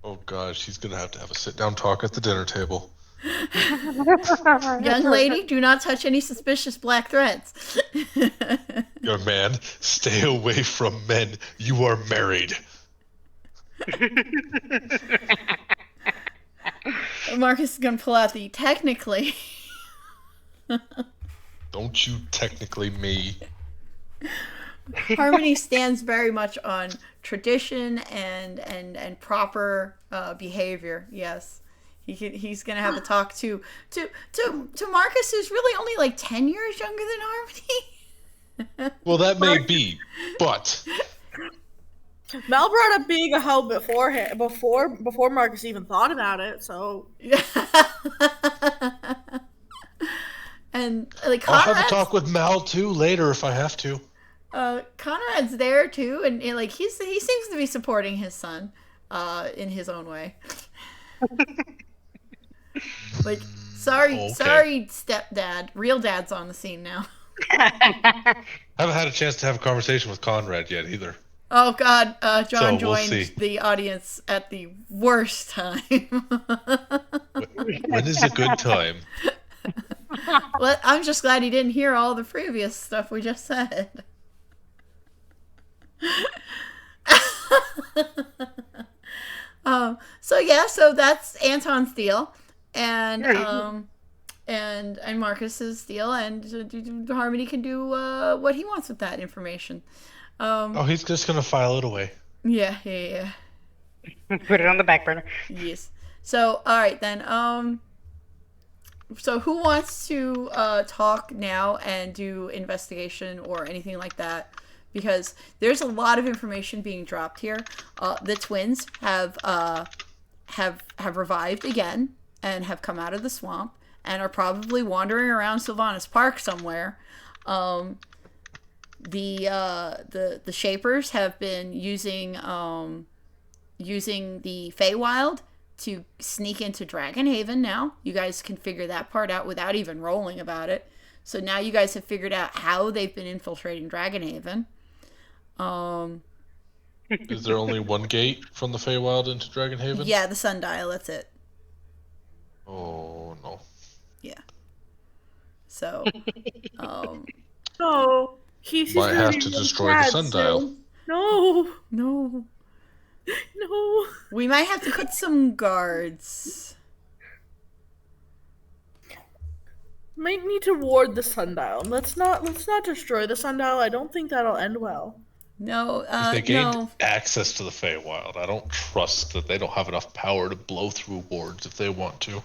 Oh gosh, she's gonna have a sit-down talk at the dinner table. Young lady, do not touch any suspicious black threads. Young man, stay away from men. You are married. Marcus is gonna pull out the technically. Don't you technically me. Harmony stands very much on tradition and proper behavior. Yes, he's gonna have a talk to Marcus, who's really only like 10 years younger than Harmony. Well, that may be, but Mel brought up being a hoe before Marcus even thought about it. So and like I'll have a talk with Mal too later if I have to. Conrad's there too, and like he seems to be supporting his son, in his own way. Like, sorry, stepdad. Real dad's on the scene now. I haven't had a chance to have a conversation with Conrad yet either. Oh God, John So we'll joined see. the audience at the worst time. When is a good time? Well, I'm just glad he didn't hear all the previous stuff we just said. So that's Anton's deal, and Marcus's deal, and Harmony can do what he wants with that information. He's just gonna file it away. Yeah. Put it on the back burner. Yes. So all right then. So who wants to talk now and do investigation or anything like that? Because there's a lot of information being dropped here. The twins have revived again and have come out of the swamp and are probably wandering around Sylvanas Park somewhere. The Shapers have been using the Feywild to sneak into DragonHaven now. You guys can figure that part out without even rolling about it. So now you guys have figured out how they've been infiltrating DragonHaven. Is there only one gate from the Feywild into DragonHaven? Yeah, the sundial, that's it. Oh no. Yeah. So, no, he's might have to destroy the sundial. No. We might have to put some guards. Might need to ward the sundial. Let's not destroy the sundial. I don't think that'll end well. No, If they gained no. access to the Feywild, I don't trust that they don't have enough power to blow through wards if they want to.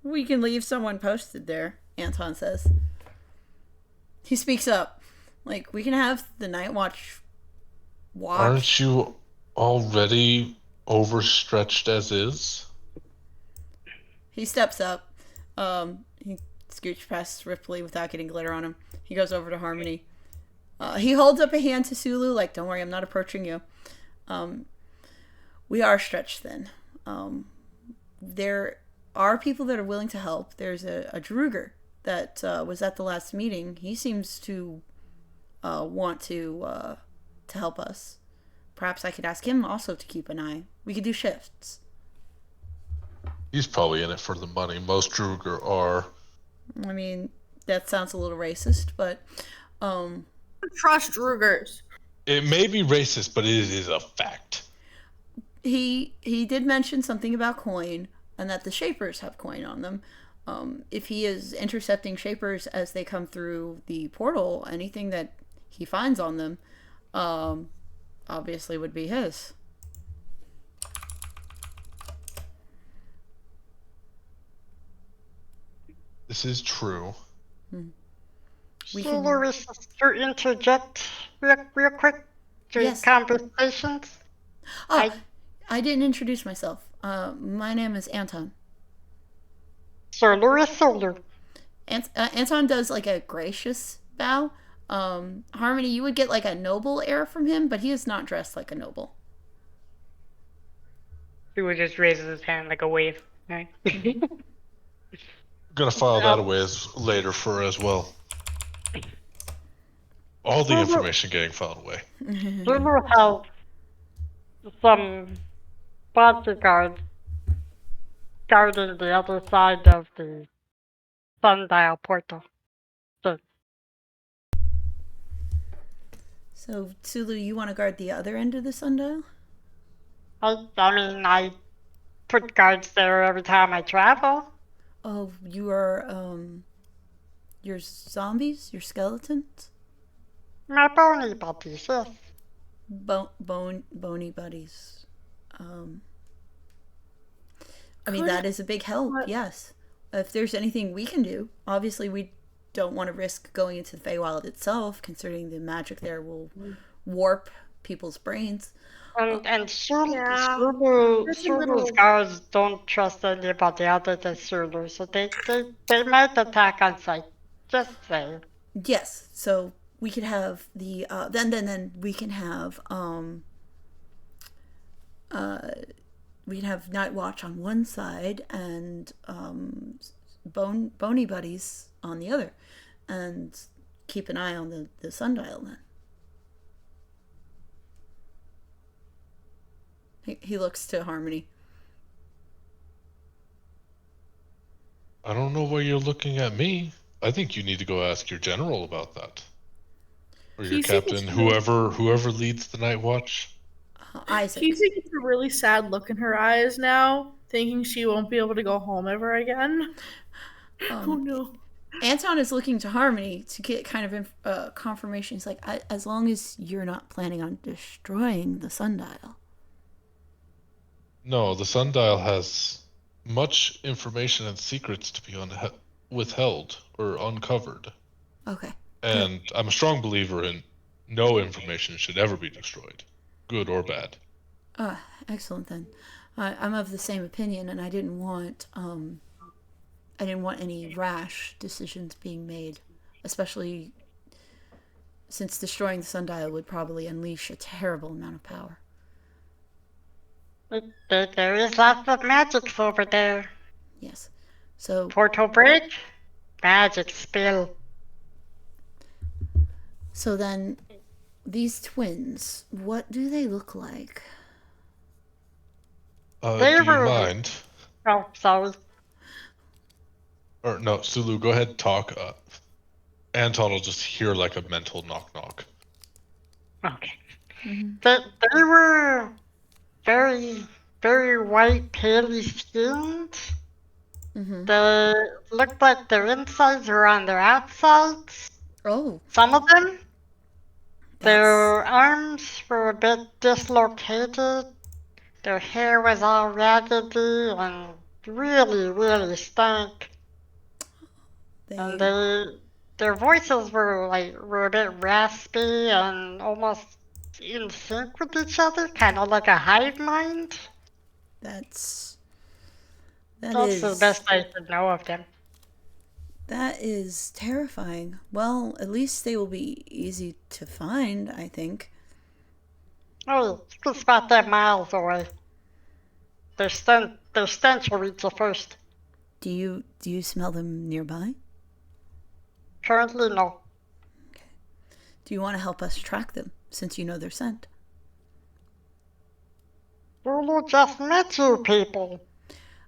We can leave someone posted there, Anton says. He speaks up. Like, we can have the Night Watch watch. Aren't you already overstretched as is? He steps up. He scooches past Ripley without getting glitter on him. He goes over to Harmony. He holds up a hand to Sulu, like, don't worry, I'm not approaching you. We are stretched thin. There are people that are willing to help. There's a Druger that was at the last meeting. He seems to want to help us. perhaps I could ask him also to keep an eye. We could do shifts. He's probably in it for the money. Most Druger are. I mean, that sounds a little racist, but Trust Drugers. It may be racist, but it is a fact. he did mention something about coin and that the Shapers have coin on them. If he is intercepting Shapers as they come through the portal, anything that he finds on them obviously would be his. This is true. We So, can- Louis, to interject real quick to Yes. conversations. Oh, I didn't introduce myself. My name is Anton. Sir Louis Solar. Anton does like a gracious bow. Harmony, you would get like a noble air from him, but he is not dressed like a noble. He would just raises his hand like a wave. Right? Gonna file that away later for as well. All the information getting filed away. Zulu has some bodyguards guarding the other side of the sundial portal. So, Sulu, you want to guard the other end of the sundial? I put guards there every time I travel. Oh, you are, your zombies? Your skeletons? My bony buddies, yes. Bony buddies. I mean, that is a big help, yes. If there's anything we can do, obviously we don't want to risk going into the Feywild itself, considering the magic there will warp people's brains. And Sulu's guards don't trust anybody other than Sulu, so they might attack on sight. Just saying. Yes, so we could have the then we can have we can have Night Watch on one side and Bony Buddies on the other, and keep an eye on the sundial then. He looks to Harmony. I don't know why you're looking at me. I think you need to go ask your general about that. Or your captain, whoever leads the night watch. Isaac. Casey gets a really sad look in her eyes now, thinking she won't be able to go home ever again. Oh no. Anton is looking to Harmony to get kind of confirmation. He's like, as long as you're not planning on destroying the sundial. No, the sundial has much information and secrets to be withheld or uncovered. Okay. And I'm a strong believer in no information should ever be destroyed, good or bad. Excellent then. I'm of the same opinion, and I didn't want any rash decisions being made, especially since destroying the sundial would probably unleash a terrible amount of power. There is lots of magics over there. Yes. So portal break, magic spill. So then, these twins, what do they look like? Do you mind? Oh, sorry. Or no, Sulu, go ahead, talk. Anton will just hear like a mental knock. Okay. They were very, very white, paley skinned. They looked like their insides were on their outsides. Oh. Some of them. Their arms were a bit dislocated. Their hair was all raggedy and really, really stank. And their voices were a bit raspy and almost in sync with each other, kind of like a hive mind. That's the best I could know of them. That is terrifying. Well, at least they will be easy to find, I think. Oh, you can spot them miles away. Their stench will reach you first. Do you smell them nearby? Currently, no. Okay. Do you want to help us track them, since you know their scent? Lulu just met you people.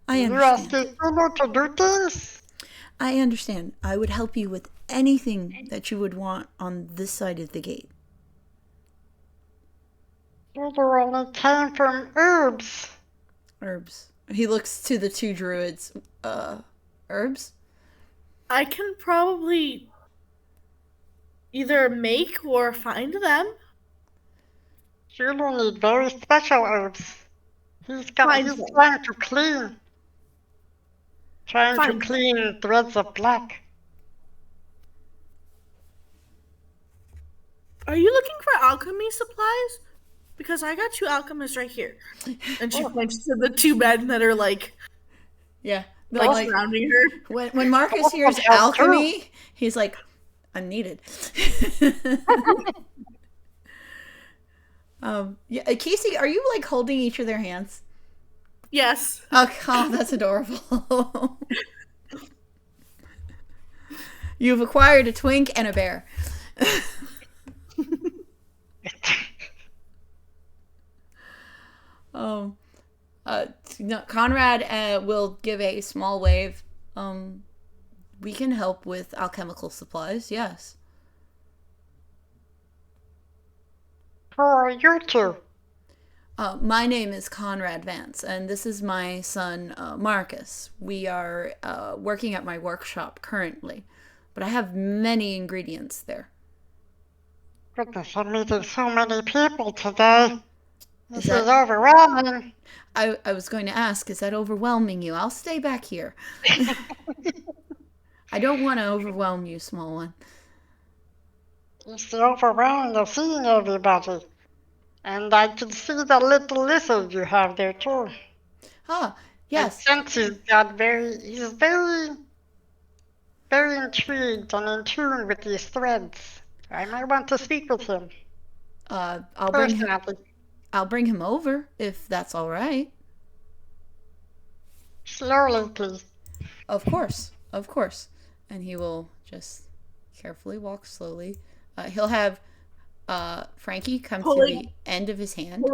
I You're understand. asking Lulu to do things? I understand. I would help you with anything that you would want on this side of the gate. Lulu only came from herbs. Herbs. He looks to the two druids. Herbs? I can probably either make or find them. Lulu need very special herbs. He's Find them. trying to clean. Trying to Find them. clean threads of black. Are you looking for alchemy supplies? Because I got two alchemists right here. And she points to the two men that are Yeah. like surrounding her. When Marcus hears alchemy, he's like, I'm needed. Yeah, Casey, are you like holding each of their hands? Yes. Oh, God, that's adorable. You've acquired a twink and a bear. Conrad will give a small wave. We can help with alchemical supplies, yes. Who are you two? My name is Conrad Vance, and this is my son, Marcus. We are working at my workshop currently, but I have many ingredients there. Goodness, I'm meeting so many people today. This is overwhelming. I was going to ask, is that overwhelming you? I'll stay back here. I don't want to overwhelm you, small one. It's the overwhelming of seeing everybody. And I can see the little lizard you have there too. Ah, yes. And since he's very intrigued and in tune with these threads. I might want to speak with him. I'll bring him over, if that's all right. Slowly, please. Of course. And he will just carefully walk slowly. He'll have Frankie come to the end of his hand.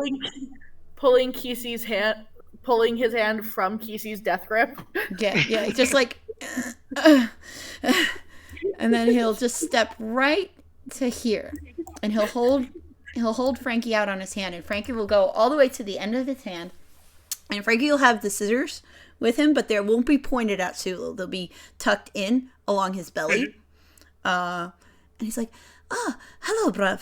Pulling Kesey's hand, pulling his hand from Kesey's death grip. Yeah, just like and then he'll just step right to here. And he'll hold Frankie out on his hand, and Frankie will go all the way to the end of his hand. And Frankie will have the scissors with him, but they won't be pointed at Sulu. They'll be tucked in along his belly. And he's like, hello, bruv.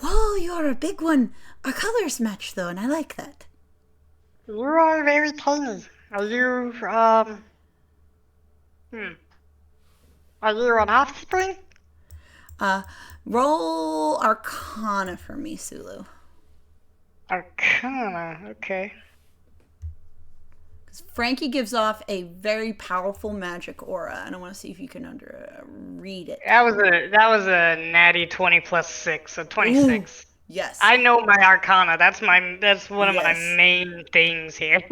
Whoa, you're a big one. Our colors match, though, and I like that. You are very tiny. Are you, are you an offspring? Roll Arcana for me, Sulu. Arcana, okay. Frankie gives off a very powerful magic aura, and I want to see if you can read it. That was a natty 20 plus 6, so 26. Ooh, yes. I know my Arcana. That's one of my main things here.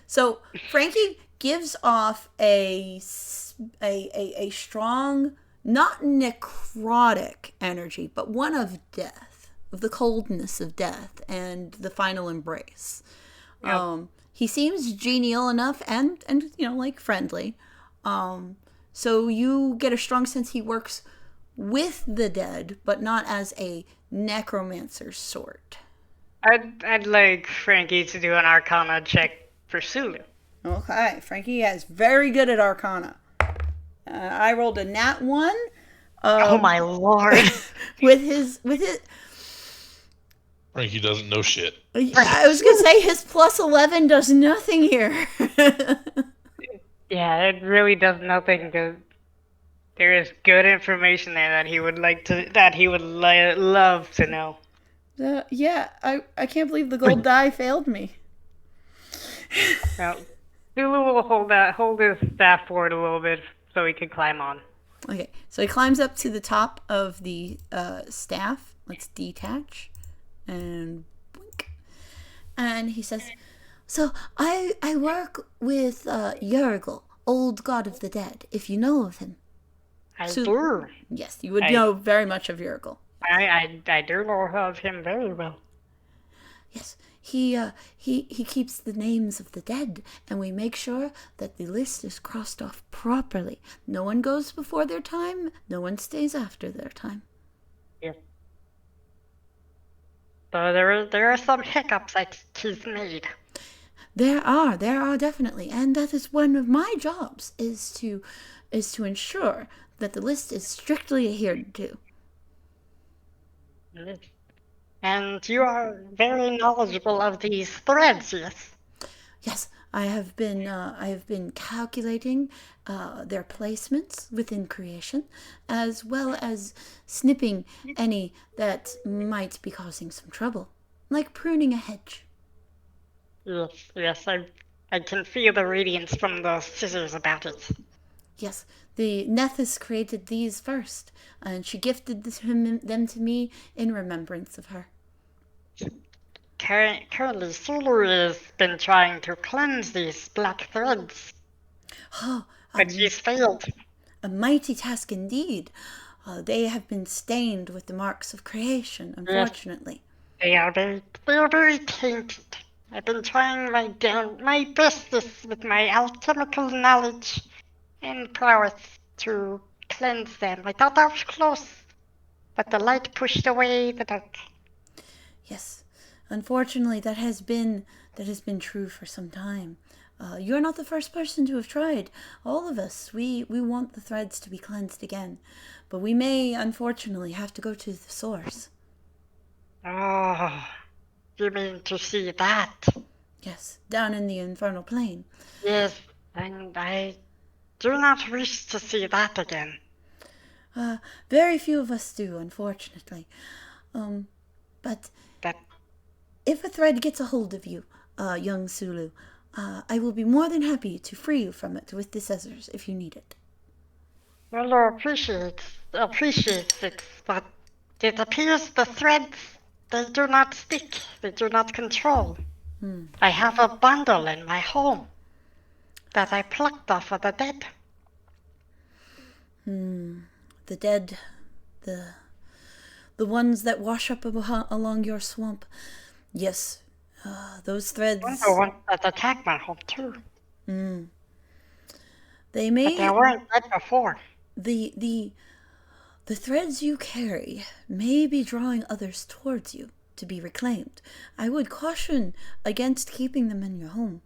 So Frankie gives off a strong, not necrotic energy, but one of death, of the coldness of death and the final embrace. Yep. He seems genial enough and like friendly. So you get a strong sense he works with the dead, but not as a necromancer sort. I'd like Frankie to do an Arcana check for Sulu. Okay, Frankie is very good at Arcana. I rolled a nat 1. Oh my lord! with his. Frankie doesn't know shit. I was gonna say his plus 11 does nothing here. Yeah, it really does nothing. Because there is good information there that he would love to know. Yeah, I can't believe the gold die failed me. Now, Sulu will hold his staff forward a little bit so he can climb on. Okay, so he climbs up to the top of the staff. Let's detach. And blink. And he says, so I work with Yergel, old god of the dead, if you know of him. I do. Yes, you would know very much of Yergel. I do know of him very well. Yes, he keeps the names of the dead, and we make sure that the list is crossed off properly. No one goes before their time, no one stays after their time. Yes. So there are some hiccups that he's made. There are definitely, and that is one of my jobs, is to ensure that the list is strictly adhered to. Yes. And you are very knowledgeable of these threads, yes? Yes, I have been calculating their placements within creation, as well as snipping any that might be causing some trouble, like pruning a hedge. Yes, I can feel the radiance from the scissors about it. Yes, the Nethys created these first, and she gifted them to me in remembrance of her. Currently, Sulu has been trying to cleanse these black threads, but she's failed. A mighty task indeed. They have been stained with the marks of creation, unfortunately. Yes, they are very tainted. I've been trying my bestest with my alchemical knowledge and prowess to cleanse them. I thought I was close, but the light pushed away the dark. Yes, unfortunately, that has been true for some time. You're not the first person to have tried. All of us, we want the threads to be cleansed again, but we may unfortunately have to go to the source. Oh, you mean to see that? Yes, down in the infernal plane. Yes, and I do not wish to see that again. Very few of us do, unfortunately. But if a thread gets a hold of you, young Sulu, I will be more than happy to free you from it with the scissors if you need it. Well, I appreciate it, but it appears the threads, they do not stick, they do not control. I have a bundle in my home that I plucked off of the dead. The dead, the ones that wash up along your swamp. Yes, those threads. The ones that attacked my home too. They may. But they weren't dead before. The threads you carry may be drawing others towards you to be reclaimed. I would caution against keeping them in your home.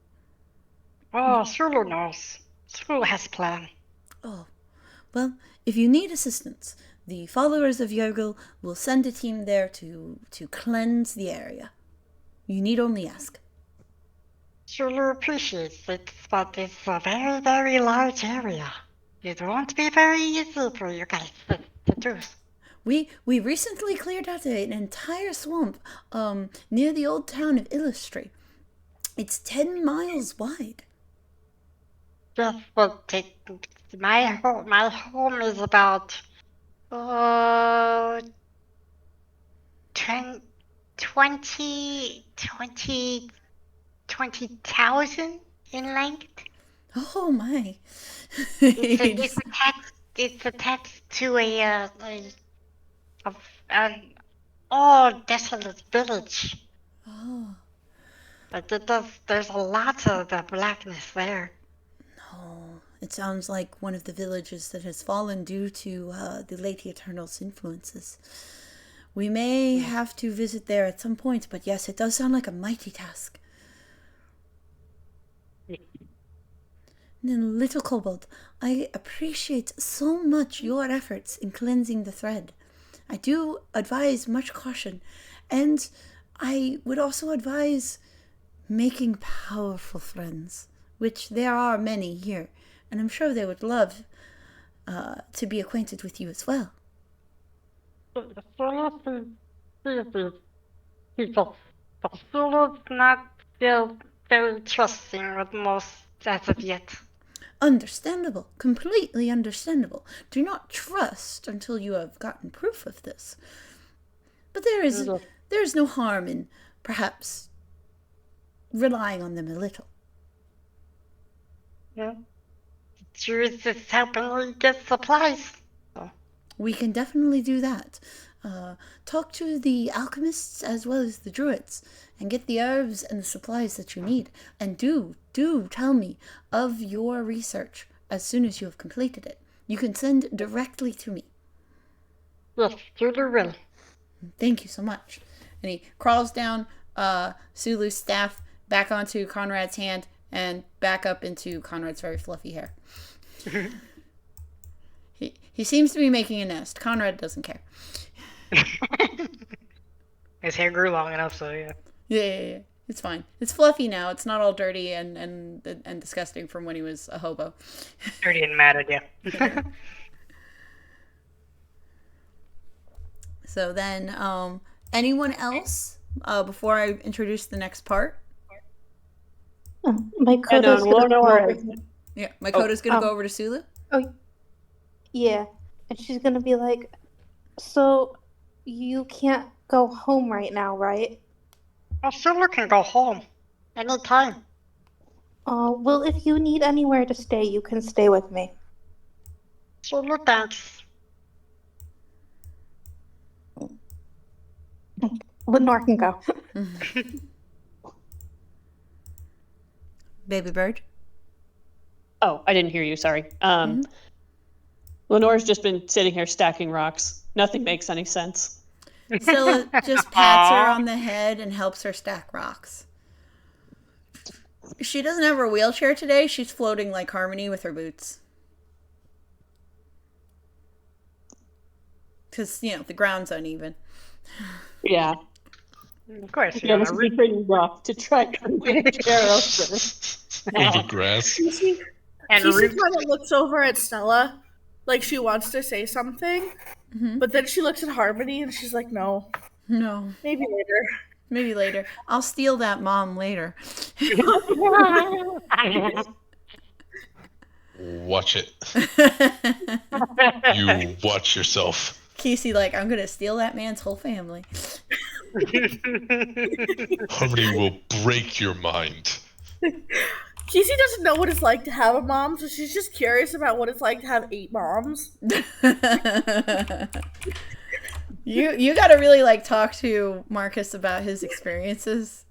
Oh, Sulu knows. Sulu has a plan. Oh, well, if you need assistance, the followers of Yergil will send a team there to cleanse the area. You need only ask. Sulu appreciates it, but it's a very, very large area. It won't be very easy for you guys to do. We recently cleared out an entire swamp near the old town of Illustri. It's 10 miles wide. Yes, well, my home is about 20,000 in length. Oh my! It's attached to an desolate village. Oh. But there's a lot of the blackness there. No, it sounds like one of the villages that has fallen due to the Lady Eternal's influences. We may have to visit there at some point, but yes, it does sound like a mighty task. Then, little kobold, I appreciate so much your efforts in cleansing the thread. I do advise much caution, and I would also advise making powerful friends, which there are many here, and I'm sure they would love to be acquainted with you as well. People, but Zulu's not still very trusting with most as of yet. Understandable, completely understandable. Do not trust until you have gotten proof of this. But there is no harm in perhaps relying on them a little. Yeah. Sure, it's helping me get supplies. So. We can definitely do that. Talk to the alchemists as well as the druids and get the herbs and the supplies that you need. And do tell me of your research as soon as you have completed it. You can send directly to me. Yes, you will. Thank you so much. And he crawls down Sulu's staff back onto Conrad's hand and back up into Conrad's very fluffy hair. He seems to be making a nest. Conrad doesn't care. His hair grew long enough, so yeah. Yeah. It's fine. It's fluffy now. It's not all dirty and disgusting from when he was a hobo. Dirty and matted, yeah. So then, anyone else before I introduce the next part? Makoto's gonna go over. Yeah, Makoto's gonna go over to Sulu. Oh, yeah, and she's gonna be like, "So, you can't go home right now, right?" Oh, Sulu can go home anytime. Well, if you need anywhere to stay, you can stay with me. Sulu, thanks. Lenore can go. Baby bird. Oh, I didn't hear you. Sorry. Lenore's just been sitting here stacking rocks. Nothing makes any sense. Zilla just pats her on the head and helps her stack rocks. She doesn't have her wheelchair today. She's floating like Harmony with her boots. Because, the ground's uneven. Yeah. Of course. Yeah, this would be pretty rough to try to wheelchair Over grass. Casey kind of looks over at Stella like she wants to say something, but then she looks at Harmony and she's like, no. Maybe later. I'll steal that mom later. Watch it. You watch yourself. Casey, I'm going to steal that man's whole family. Harmony will break your mind. Casey doesn't know what it's like to have a mom, so she's just curious about what it's like to have 8 moms. You got to really talk to Marcus about his experiences.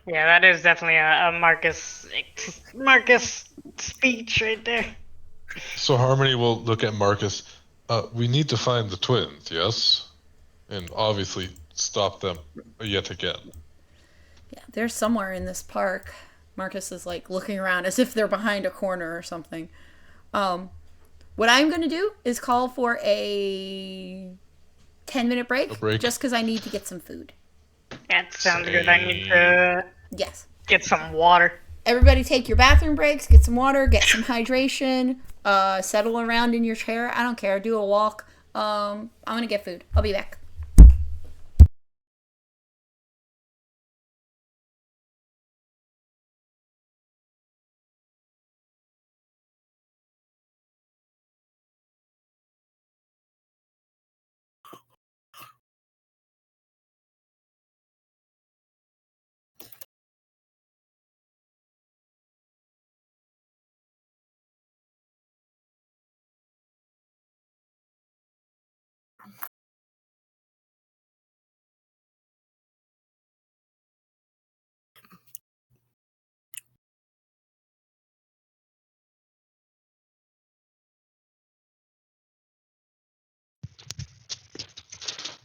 Yeah, that is definitely a Marcus speech right there. So Harmony will look at Marcus. We need to find the twins, yes? And obviously stop them yet again. Yeah, they're somewhere in this park. Marcus is looking around as if they're behind a corner or something. What I'm going to do is call for a 10-minute break. Just because I need to get some food. That sounds good. I need to get some water. Everybody take your bathroom breaks, get some water, get some hydration, settle around in your chair. I don't care. Do a walk. I'm going to get food. I'll be back.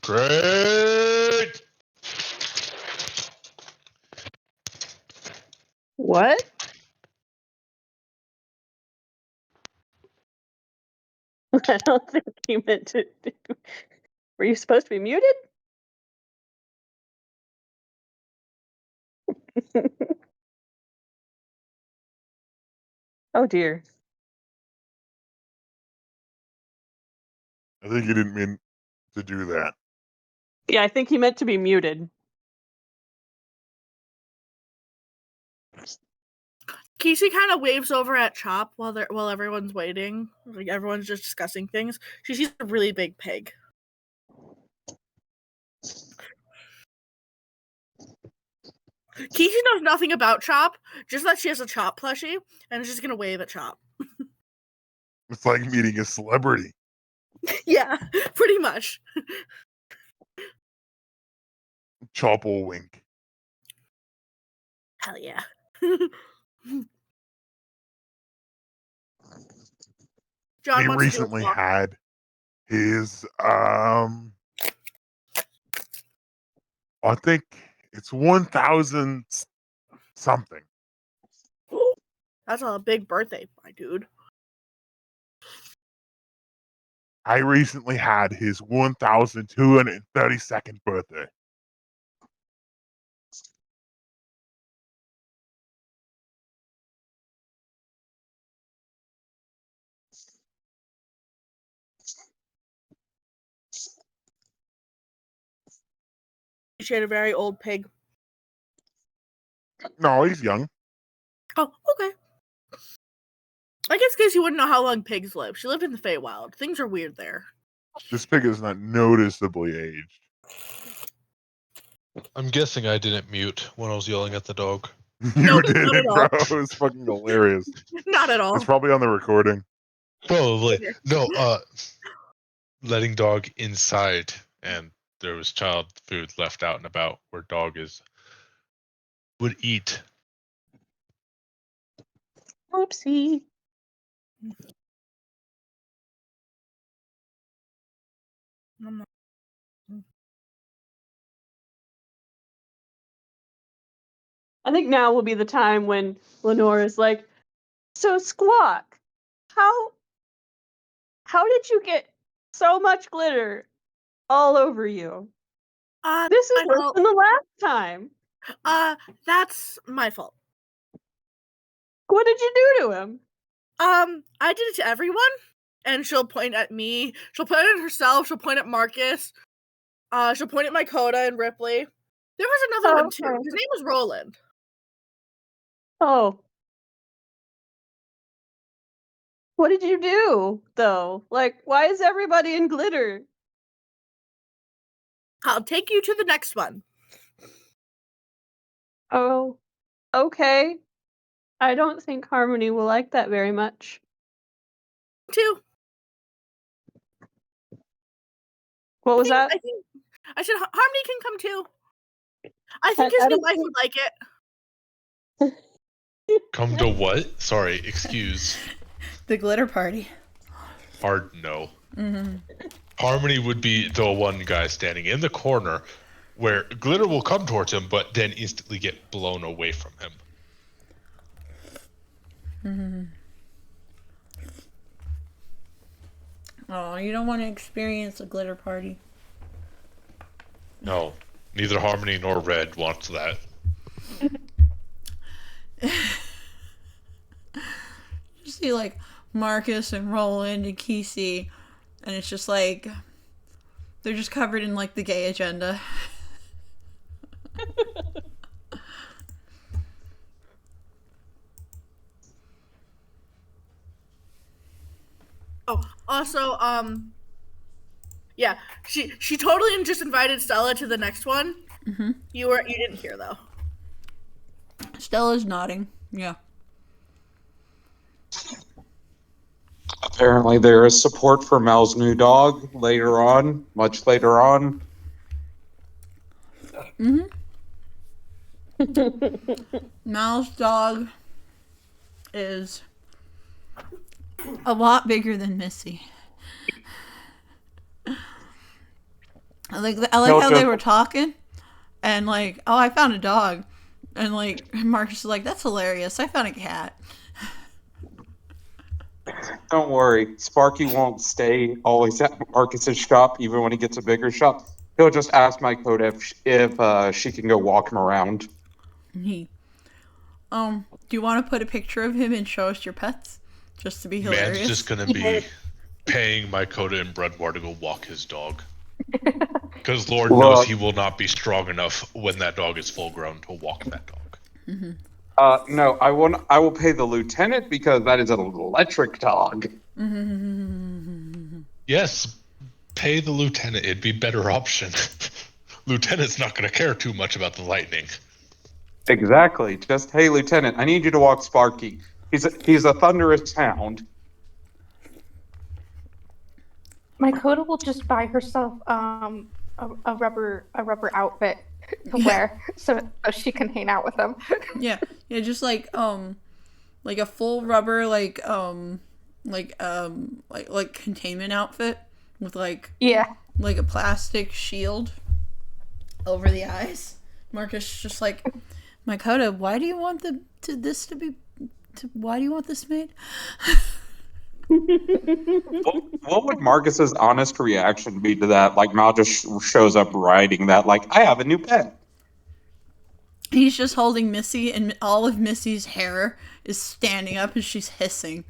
Great! What? I don't think you meant to. Were you supposed to be muted? Oh dear. I think he didn't mean to do that. Yeah, I think he meant to be muted. Casey kind of waves over at Chop while everyone's waiting. Everyone's just discussing things. She sees a really big pig. Casey knows nothing about Chop, just that she has a Chop plushie, and is just gonna wave at Chop. It's like meeting a celebrity. Yeah, pretty much. Chop or wink. Hell yeah. John He wants to do a recently walk. had his I think it's 1,000 something. That's a big birthday, my dude. I recently had his 1,232nd birthday. She had a very old pig. No, he's young. Oh, okay. I guess because you wouldn't know how long pigs live. She lived in the Feywild. Things are weird there. This pig is not noticeably aged. I'm guessing I didn't mute when I was yelling at the dog. You Nope, did not at it, all. bro. It was fucking hilarious. Not at all. It's probably on the recording. Probably. No, letting dog inside, and there was child food left out and about where dog would eat. Oopsie. I think now will be the time when Lenore is like, so Squawk, how did you get so much glitter all over you? This is worse than the last time. That's my fault. What did you do to him? I did it to everyone, and she'll point at me. She'll point at herself. She'll point at Marcus. She'll point at my Coda and Ripley. There was another one too. His name was Roland. Oh. What did you do, though? Like, why is everybody in glitter? I'll take you to the next one. Oh, okay. I don't think Harmony will like that very much. Two. What was that? I said Harmony can come too. I think his new wife would like it. Come to what? Sorry, excuse. The glitter party. Hard no. Mm-hmm. Harmony would be the one guy standing in the corner where glitter will come towards him, but then instantly get blown away from him. Mm-hmm. Oh, you don't want to experience a glitter party. No, neither Harmony nor Red wants that. You see, like, Marcus and Roland and Kesey, and it's just like they're just covered in like the gay agenda. Oh, also, yeah, she totally just invited Stella to the next one. Mm-hmm. You didn't hear though. Stella's nodding. Yeah. Apparently, there is support for Mel's new dog later on, much later on. Mm-hmm. Mal's dog is a lot bigger than Missy. I like how they were talking, and like, oh, I found a dog, and like Marcus is like, that's hilarious. I found a cat. Don't worry, Sparky won't stay always at Marcus's shop, even when he gets a bigger shop. He'll just ask my Coda if she can go walk him around. Do you want to put a picture of him and show us your pets, just to be hilarious? Man's just gonna be paying my Coda and Breadmore to go walk his dog, because Lord knows he will not be strong enough when that dog is full grown to walk that dog. Mm-hmm. No, I will pay the lieutenant because that is an electric dog. Mm-hmm. Yes, pay the lieutenant. It'd be a better option. Lieutenant's not going to care too much about the lightning. Exactly. Just, hey, Lieutenant, I need you to walk Sparky. He's a thunderous hound. Coda will just buy herself a rubber outfit to wear so she can hang out with him. Yeah, just like a full rubber like containment outfit with like a plastic shield over the eyes. Marcus just like, my Coda, why do you want why do you want this made? What would Marcus's honest reaction be to that? Like Mal just shows up riding that, like, I have a new pen. He's just holding Missy, and all of Missy's hair is standing up as she's hissing.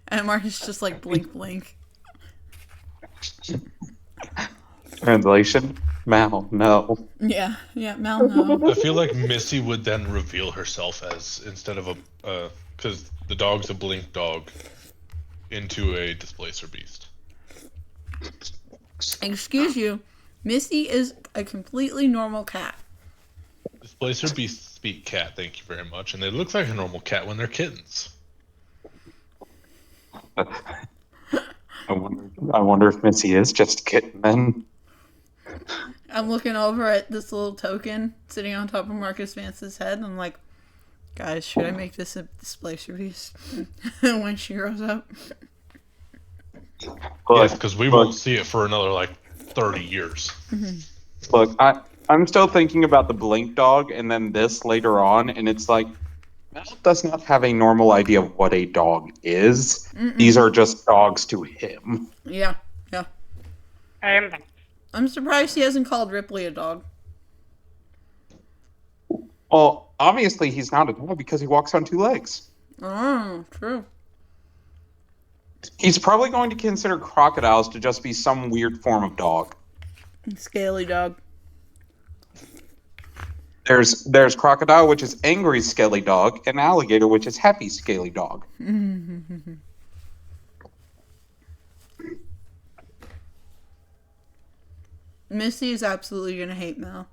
And Marcus just like, blink, blink. Translation: Mal, no. Yeah, Mal, no. I feel like Missy would then reveal herself as, instead of because the dog's a blink dog, into a displacer beast. Excuse you, Missy is a completely normal cat. Displacer beasts speak cat, thank you very much, and they look like a normal cat when they're kittens. I wonder if Missy is just a kitten then. I'm looking over at this little token sitting on top of Marcus Vance's head, and I'm like, guys, should I make this a displacer beast when she grows up? Yes, because we won't see it for another, 30 years. Mm-hmm. Look, I'm still thinking about the blink dog and then this later on, and it's like, Mal does not have a normal idea of what a dog is. Mm-mm. These are just dogs to him. Yeah. I'm surprised he hasn't called Ripley a dog. Well, obviously he's not a dog because he walks on two legs. Oh, true. He's probably going to consider crocodiles to just be some weird form of dog. Scaly dog. There's crocodile, which is angry scaly dog, and alligator, which is happy scaly dog. Missy is absolutely gonna hate Mal.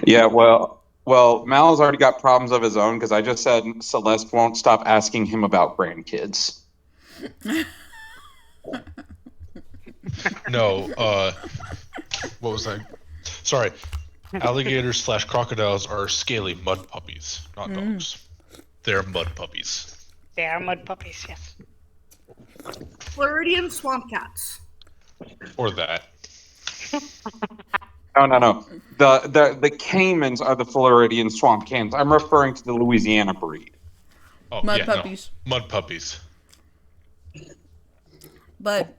Yeah, well, Mal's already got problems of his own because I just said Celeste won't stop asking him about grandkids. No, what was that? Sorry. Alligators / crocodiles are scaly mud puppies, not dogs. They're mud puppies. They are mud puppies, yes. Floridian swamp cats. Or that. No. The caimans are the Floridian swamp cans. I'm referring to the Louisiana breed. Oh, mud puppies. No. Mud puppies. But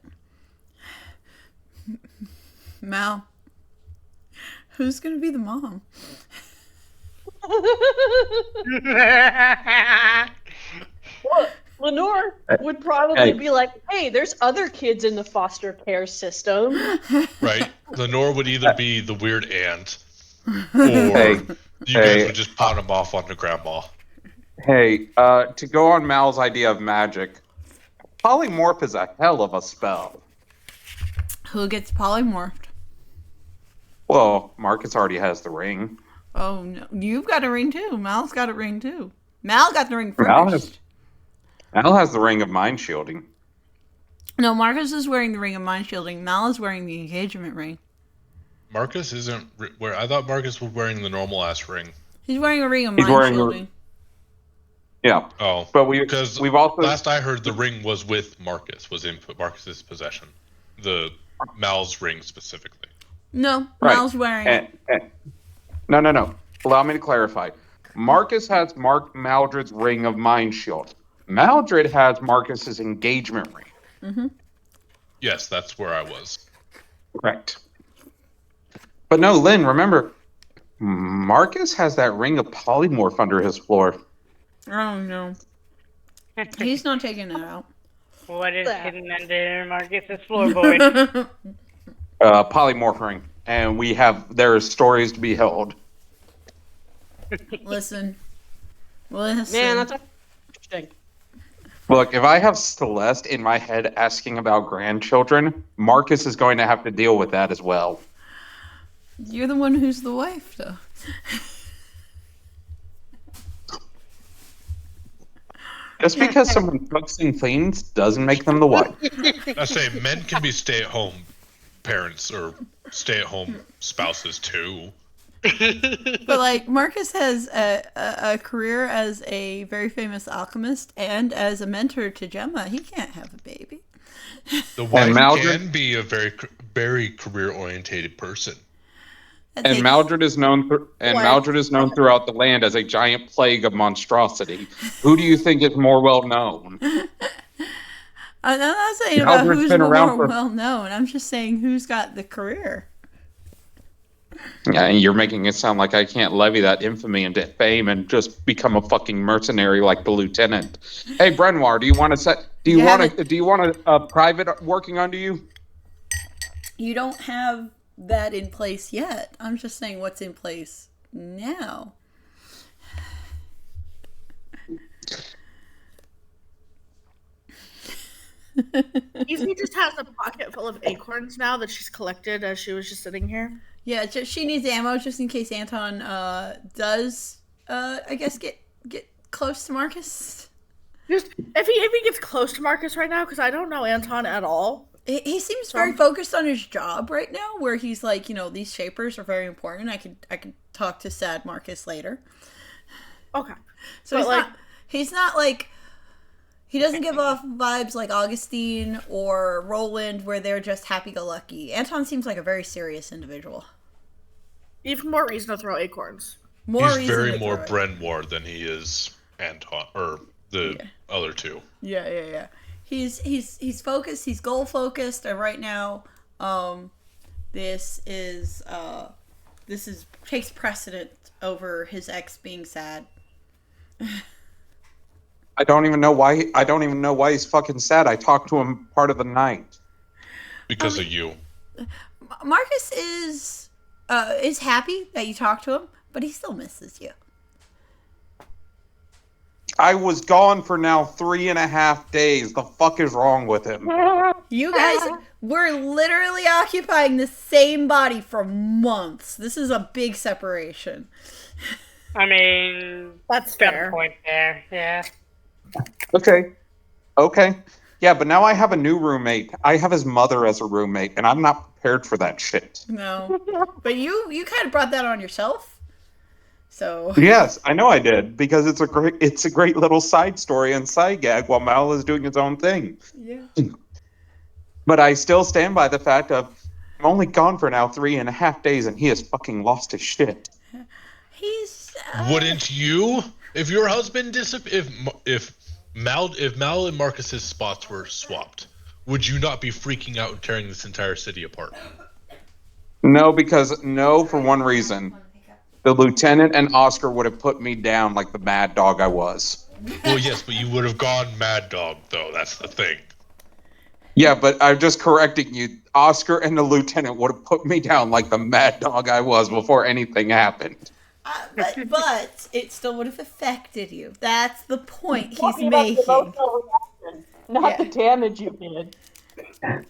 Mal, who's gonna be the mom? Well, Lenore would probably be like, hey, there's other kids in the foster care system. Right. Lenore would either be the weird aunt, or you guys would just pot him off onto grandma. Hey, to go on Mal's idea of magic, polymorph is a hell of a spell. Who gets polymorphed? Well, Marcus already has the ring. Oh, no. You've got a ring too. Mal's got a ring too. Mal got the ring first. Mal has the ring of mind shielding. No, Marcus is wearing the ring of mind shielding. Mal is wearing the engagement ring. Marcus isn't where I thought Marcus was wearing the normal ass ring. He's wearing a ring of mind shielding. Yeah. Oh, but we've also last I heard the ring was with Marcus, was in Marcus's possession. The Mal's ring specifically. No, Mal's wearing it. No. Allow me to clarify. Marcus has Maldred's ring of mind shield. Maldred has Marcus's engagement ring. Mm-hmm. Yes, that's where I was. Correct. But no, Lynn, remember, Marcus has that ring of polymorph under his floor. Oh, no. He's not taking it out. What is hidden under Marcus's floorboard? Polymorph ring. And there are stories to be held. Listen. Man, that's interesting. Look, if I have Celeste in my head asking about grandchildren, Marcus is going to have to deal with that as well. You're the one who's the wife, though. Just because someone cooks and cleans doesn't make them the wife. I say men can be stay-at-home parents or stay-at-home spouses too. But like Marcus has a career as a very famous alchemist and as a mentor to Gemma. He can't have a baby. The wife Maldred- can be a very career-orientated person. And Maldred is known Maldred is known throughout the land as a giant plague of monstrosity. Who do you think is more well known? I'm not saying about Maldred's who's been more around for- well known. I'm just saying who's got the career. Yeah, and you're making it sound like I can't levy that infamy into fame and just become a fucking mercenary like the lieutenant. Hey, Brenoir, do you want a private working under you? You don't have that in place yet. I'm just saying what's in place now. Easy just has a pocket full of acorns now that she's collected as she was just sitting here. Yeah, she needs ammo just in case Anton does, I guess, get close to Marcus. Just if he gets close to Marcus right now, because I don't know Anton at all. He seems very focused on his job right now, where he's like, these shapers are very important. I could talk to sad Marcus later. Okay, so he's not like. He doesn't give off vibes like Augustine or Roland where they're just happy-go-lucky. Anton seems like a very serious individual. Even more reason to throw acorns. He's very more Brenoir than he is Anton, or the other two. Yeah. He's focused, he's goal-focused, and right now, this takes precedent over his ex being sad. I don't even know why he's fucking sad. I talked to him part of the night. Because of you. Marcus is happy that you talked to him, but he still misses you. I was gone for now 3.5 days. The fuck is wrong with him? You guys were literally occupying the same body for months. This is a big separation. I mean, that's got fair. a point there. Yeah. Okay. Yeah, but now I have a new roommate. I have his mother as a roommate, and I'm not prepared for that shit. No. But you kind of brought that on yourself. So Yes, I know I did, because it's a great little side story and side gag while Mal is doing his own thing. Yeah. But I still stand by the fact of I'm only gone for now 3.5 days, and he has fucking lost his shit. He's Wouldn't you? If your husband if Mal and Marcus's spots were swapped, would you not be freaking out and tearing this entire city apart? No, for one reason. The lieutenant and Oscar would have put me down like the mad dog I was. Well, yes, but you would have gone mad dog, though. That's the thing. Yeah, but I'm just correcting you. Oscar and the lieutenant would have put me down like the mad dog I was before anything happened. But it still would have affected you. That's the point he's Talking about the making. emotional reaction, not the damage you did.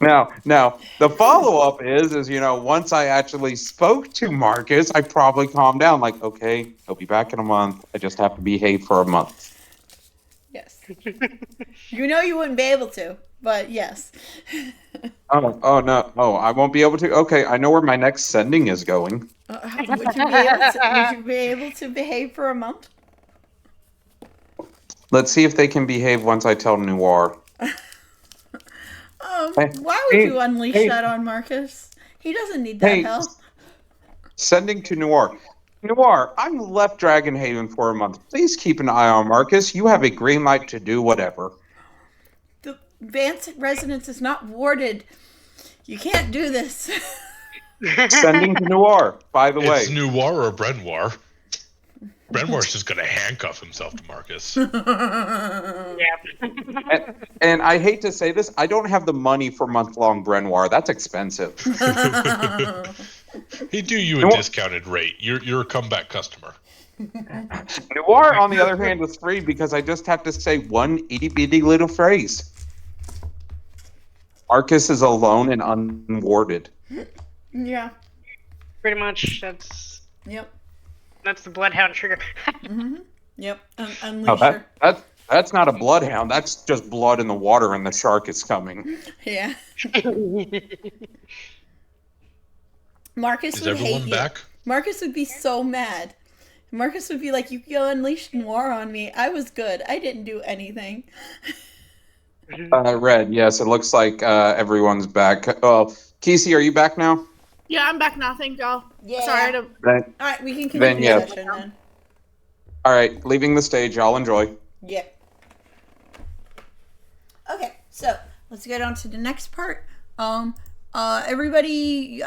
Now, the follow-up is once I actually spoke to Marcus, I probably calmed down. Like, okay, he'll be back in a month. I just have to behave for a month. Yes. You wouldn't be able to, but yes. Oh no. Oh, I won't be able to? Okay, I know where my next sending is going. Would you be able to behave for a month? Let's see if they can behave once I tell Noir. Why would you unleash that on Marcus? He doesn't need that help. Sending to Noir. Noir, I'm left DragonHaven for a month. Please keep an eye on Marcus. You have a green light to do whatever. The Vance residence is not warded. You can't do this. Sending to Noir, by the way. It's Noir or Brenoir. Brenoir's just going to handcuff himself to Marcus. And I hate to say this, I don't have the money for month-long Brenoir. That's expensive. He'd do you a discounted rate. You're a comeback customer. Noir, on the other hand, is free because I just have to say one itty-bitty little phrase. Marcus is alone and unwarded. Yeah. Pretty much. That's Yep. the bloodhound trigger. Yep. Oh, That's not a bloodhound. That's just blood in the water, and the shark is coming. Yeah. Marcus Is would hate everyone you. back? Marcus would be so mad. Marcus would be like, "You unleashed war on me. I was good. I didn't do anything." Red, yes, it looks like everyone's back. Oh, Kesey, are you back now? Yeah, I'm back now. Thank y'all. Yeah. Sorry. I don't... Then, All right, we can then continue the yes. session then. All right, leaving the stage. Y'all enjoy. Yeah. Okay, so let's get on to the next part. Everybody,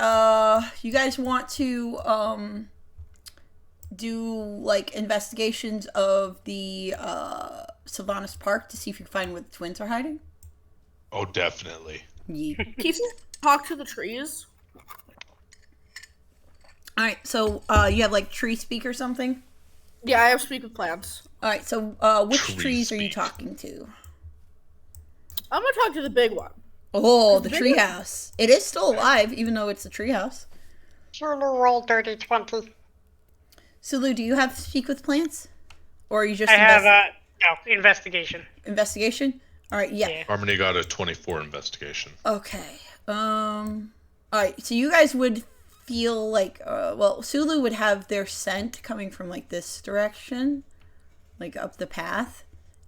you guys want to do like investigations of the Sylvanas Park to see if you can find where the twins are hiding? Oh, definitely. Yeah. Can you talk to the trees? All right, so you have like tree speak or something? Yeah, I have speak with plants. All right, so which Tree trees are you speak. talking to? I'm gonna talk to the big one. Oh, the Big treehouse. It is still alive, even though it's a treehouse. Zulu roll dirty 20. Sulu, do you have speak with plants, or are you just I have no investigation. investigation? All right, yeah. Harmony got a 24 investigation. Okay. All right. So you guys would feel like, well, Sulu would have their scent coming from like this direction, like up the path,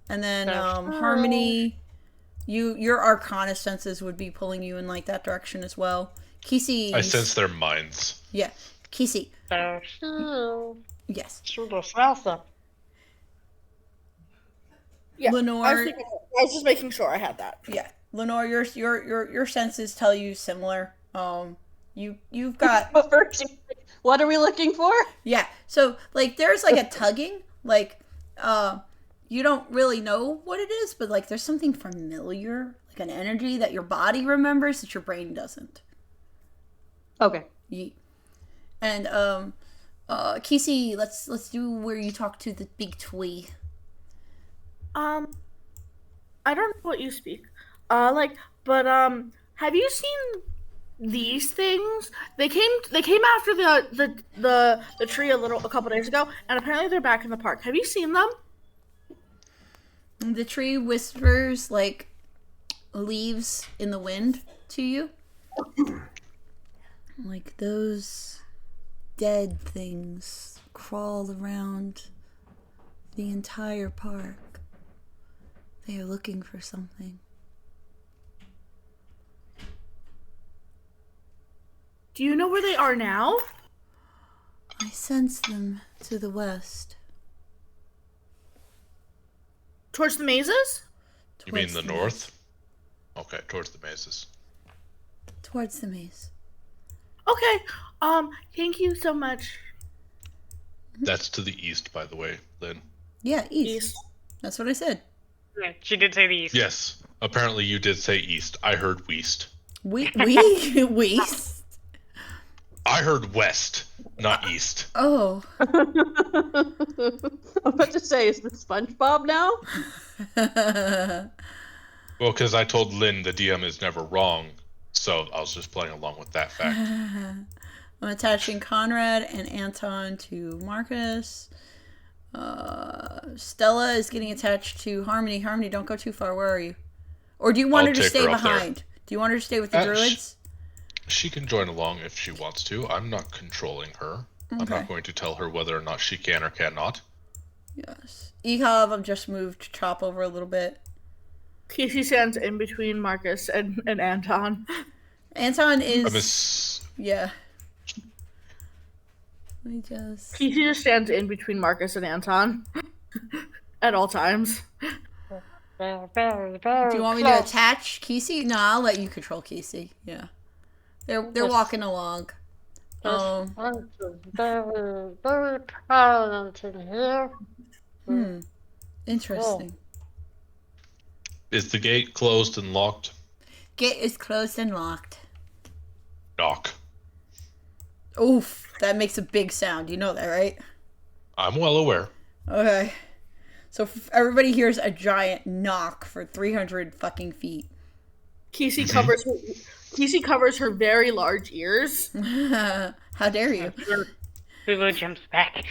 and then Harmony, your Arcana senses would be pulling you in like that direction as well. Kisi, I sense their minds. yeah, Kisi, Perfil. yes. Zulu salsa. Yeah, Lenore, I was just making sure I had that. yeah, Lenore, your senses tell you similar. You've got But first, what are we looking for? yeah. So like there's like a tugging, like you don't really know what it is, but like there's something familiar, like an energy that your body remembers that your brain doesn't. Okay. And Kisi, let's do where you talk to the big twee. I don't know what you speak. Have you seen these things? They came after the tree a couple days ago, and apparently they're back in the park. Have you seen them? The tree whispers like leaves in the wind to you. Like those dead things crawl around the entire park. They are looking for something. Do you know where they are now? I sense them to the west. Towards the mazes? You mean the north? Okay, towards the mazes. Towards the maze. Okay. Thank you so much. That's to the east, by the way, Lynn. Yeah, east. That's what I said. Yeah, she did say the east. Yes, apparently you did say east. I heard west. We. I heard west, not east. Oh. I'm about to say, is this SpongeBob now? Well, because I told Lynn the DM is never wrong, so I was just playing along with that fact. I'm attaching Conrad and Anton to Marcus. Stella is getting attached to Harmony. Harmony, don't go too far. Where are you? Or do you want her to stay behind? Do you want her to stay with the druids? She can join along if she wants to. I'm not controlling her. Okay. I'm not going to tell her whether or not she can or cannot. Yes. Ehab, I've just moved Chop over a little bit. Casey stands in between Marcus and Anton. Anton is... Yeah. Let me just... Casey just stands in between Marcus and Anton. At all times. Very, very, Do very you want me to attach Kesey? No, I'll let you control Kesey. Yeah. They're walking along. Very, very prominent in here. Interesting. Is the gate closed and locked? Gate is closed and locked. Knock. Oof, that makes a big sound. You know that, right? I'm well aware. Okay. So everybody hears a giant knock for 300 fucking feet. Casey covers her very large ears. How dare you? Lulu jumps back.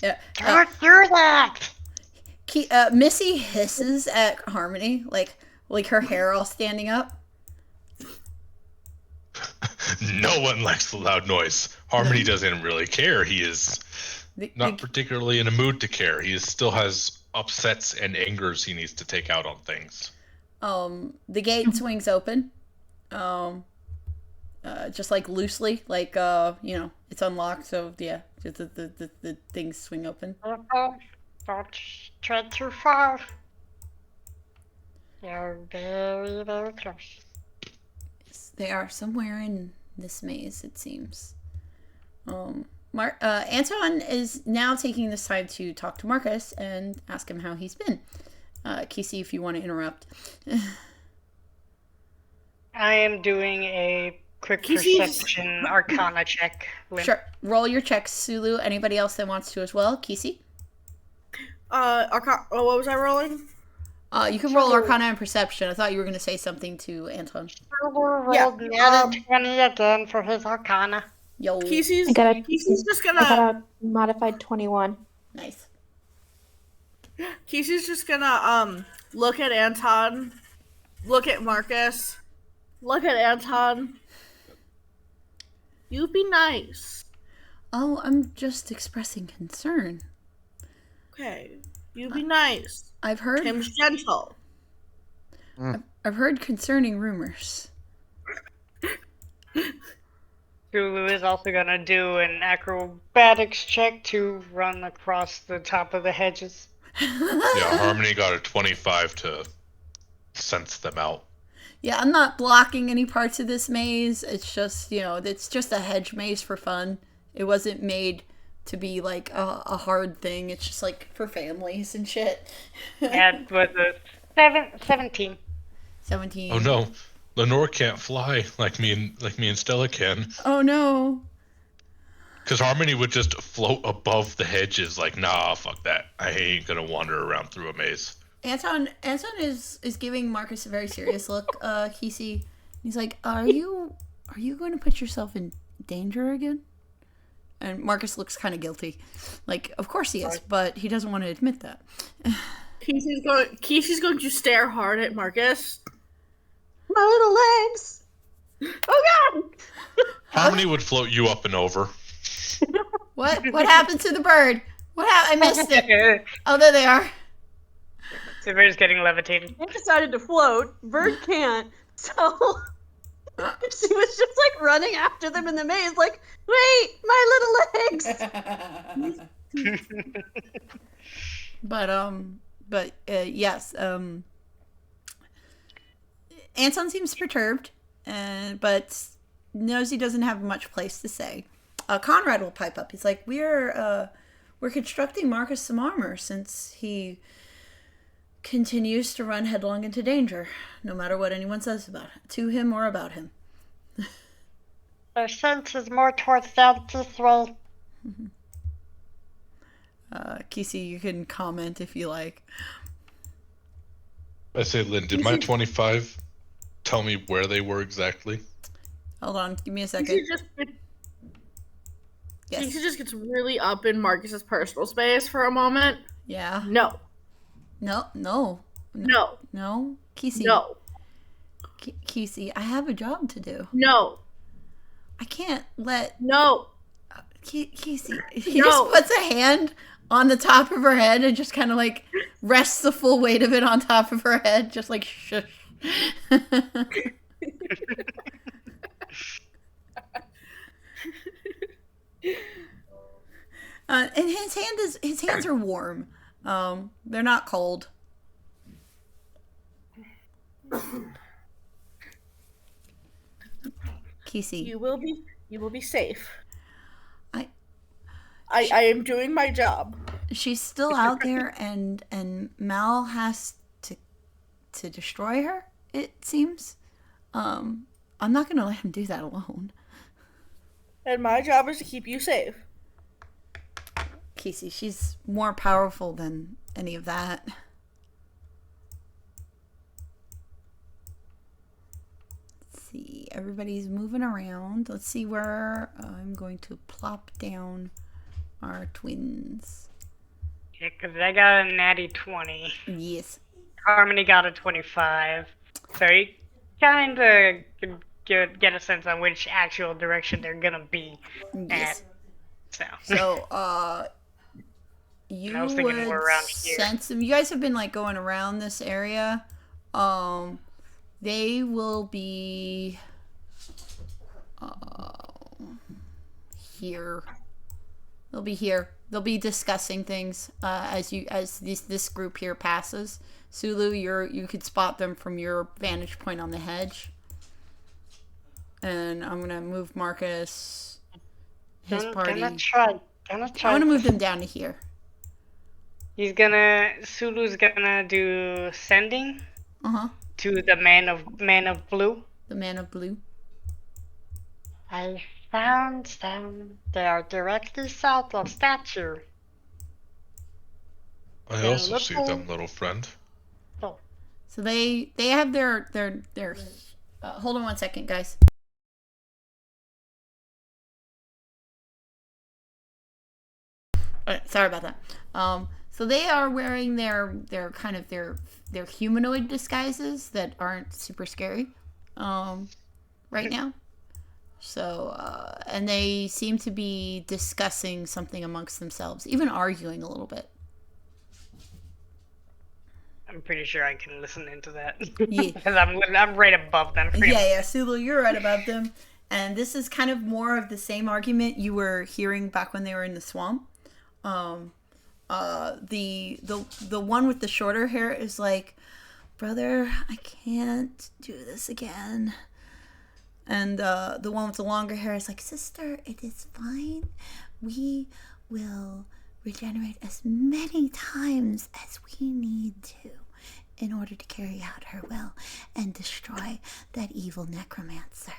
Yeah. Don't do that! Missy hisses at Harmony, like her hair all standing up. No one likes the loud noise. Harmony doesn't really care. He is not particularly in a mood to care. He still has upsets and angers he needs to take out on things. The gate swings open. Just like loosely, like it's unlocked, so yeah, just the things swing open. Don't tread too far. You're very, very close. Yes, they are somewhere in this maze, it seems. Anton is now taking this time to talk to Marcus and ask him how he's been. Kesey, if you want to interrupt. I am doing a quick perception arcana check. Sure. Roll your checks, Sulu. Anybody else that wants to as well? Kesey? What was I rolling? You can roll Arcana and Perception. I thought you were going to say something to Anton. Rolled natty 20 again for his Arcana. Yo. Kesey's just gonna... I got a modified 21. Nice. Kesey's just gonna look at Anton, look at Marcus, look at Anton. You be nice. Oh, I'm just expressing concern. Okay, you be nice. I've heard Tim's gentle. I've heard concerning rumors. Zulu is also gonna do an acrobatics check to run across the top of the hedges. Yeah, Harmony got a 25 to sense them out. Yeah, I'm not blocking any parts of this maze. It's just, it's just a hedge maze for fun. It wasn't made to be like a hard thing. It's just like for families and shit. That was a 17. 17. Oh no, Lenore can't fly like me and Stella can. Oh no. Because Harmony would just float above the hedges like, nah, fuck that. I ain't gonna wander around through a maze. Anton is giving Marcus a very serious look. Kesey, he's like, are you going to put yourself in danger again? And Marcus looks kind of guilty. Like, of course he is, but he doesn't want to admit that. Kesey's going to stare hard at Marcus. My little legs. Oh God! Harmony would float you up and over. What happened to the bird? I missed it. Oh, there they are. The bird's getting levitated. I decided to float. Bird can't. So she was just like running after them in the maze, like, wait, my little legs. But yes. Anton seems perturbed, but knows he doesn't have much place to say. Conrad will pipe up. He's like, we're constructing Marcus some armor since he continues to run headlong into danger, no matter what anyone says to him or about him. Their sense is more towards that this way. Kesey, you can comment if you like. I say, Lynn, did my 25 tell me where they were exactly? Hold on, give me a second. Yes. He just gets really up in Marcus's personal space for a moment. Yeah. No. Kesey. No. Kesey, I have a job to do. No. I can't let... No. Kesey, he just puts a hand on the top of her head and just kind of like rests the full weight of it on top of her head, just like shush. And his hands are warm. They're not cold. Kesey, you will be safe. I am doing my job. She's still out there, and Mal has to destroy her, it seems. I'm not gonna let him do that alone. And my job is to keep you safe. Kesey, she's more powerful than any of that. Let's see, everybody's moving around. Let's see where I'm going to plop down our twins. Because I got a natty 20. Yes. Harmony got a 25. So you kind of can get a sense on which actual direction they're gonna be Yes. at. So, I you was thinking would more around here. sense them. You guys have been like going around this area. They will be here. They'll be here. They'll be discussing things as this group here passes. Sulu, you could spot them from your vantage point on the hedge. And I'm gonna move Marcus, his party. Gonna try. I want to move them down to here. Sulu's gonna do sending. To the man of blue. The man of blue. I found them. They are directly south of statue. I also see them, little friend. Oh. So they have their hold on one second, guys. Sorry about that. So they are wearing their kind of their humanoid disguises that aren't super scary, right now. So and they seem to be discussing something amongst themselves, even arguing a little bit. I'm pretty sure I can listen into that. Yeah. Because I'm right above them. Yeah, Sulu, you're right above them. And this is kind of more of the same argument you were hearing back when they were in the swamp. The one with the shorter hair is like, brother, I can't do this again. And the one with the longer hair is like, sister, it is fine. We will regenerate as many times as we need to in order to carry out her will and destroy that evil necromancer.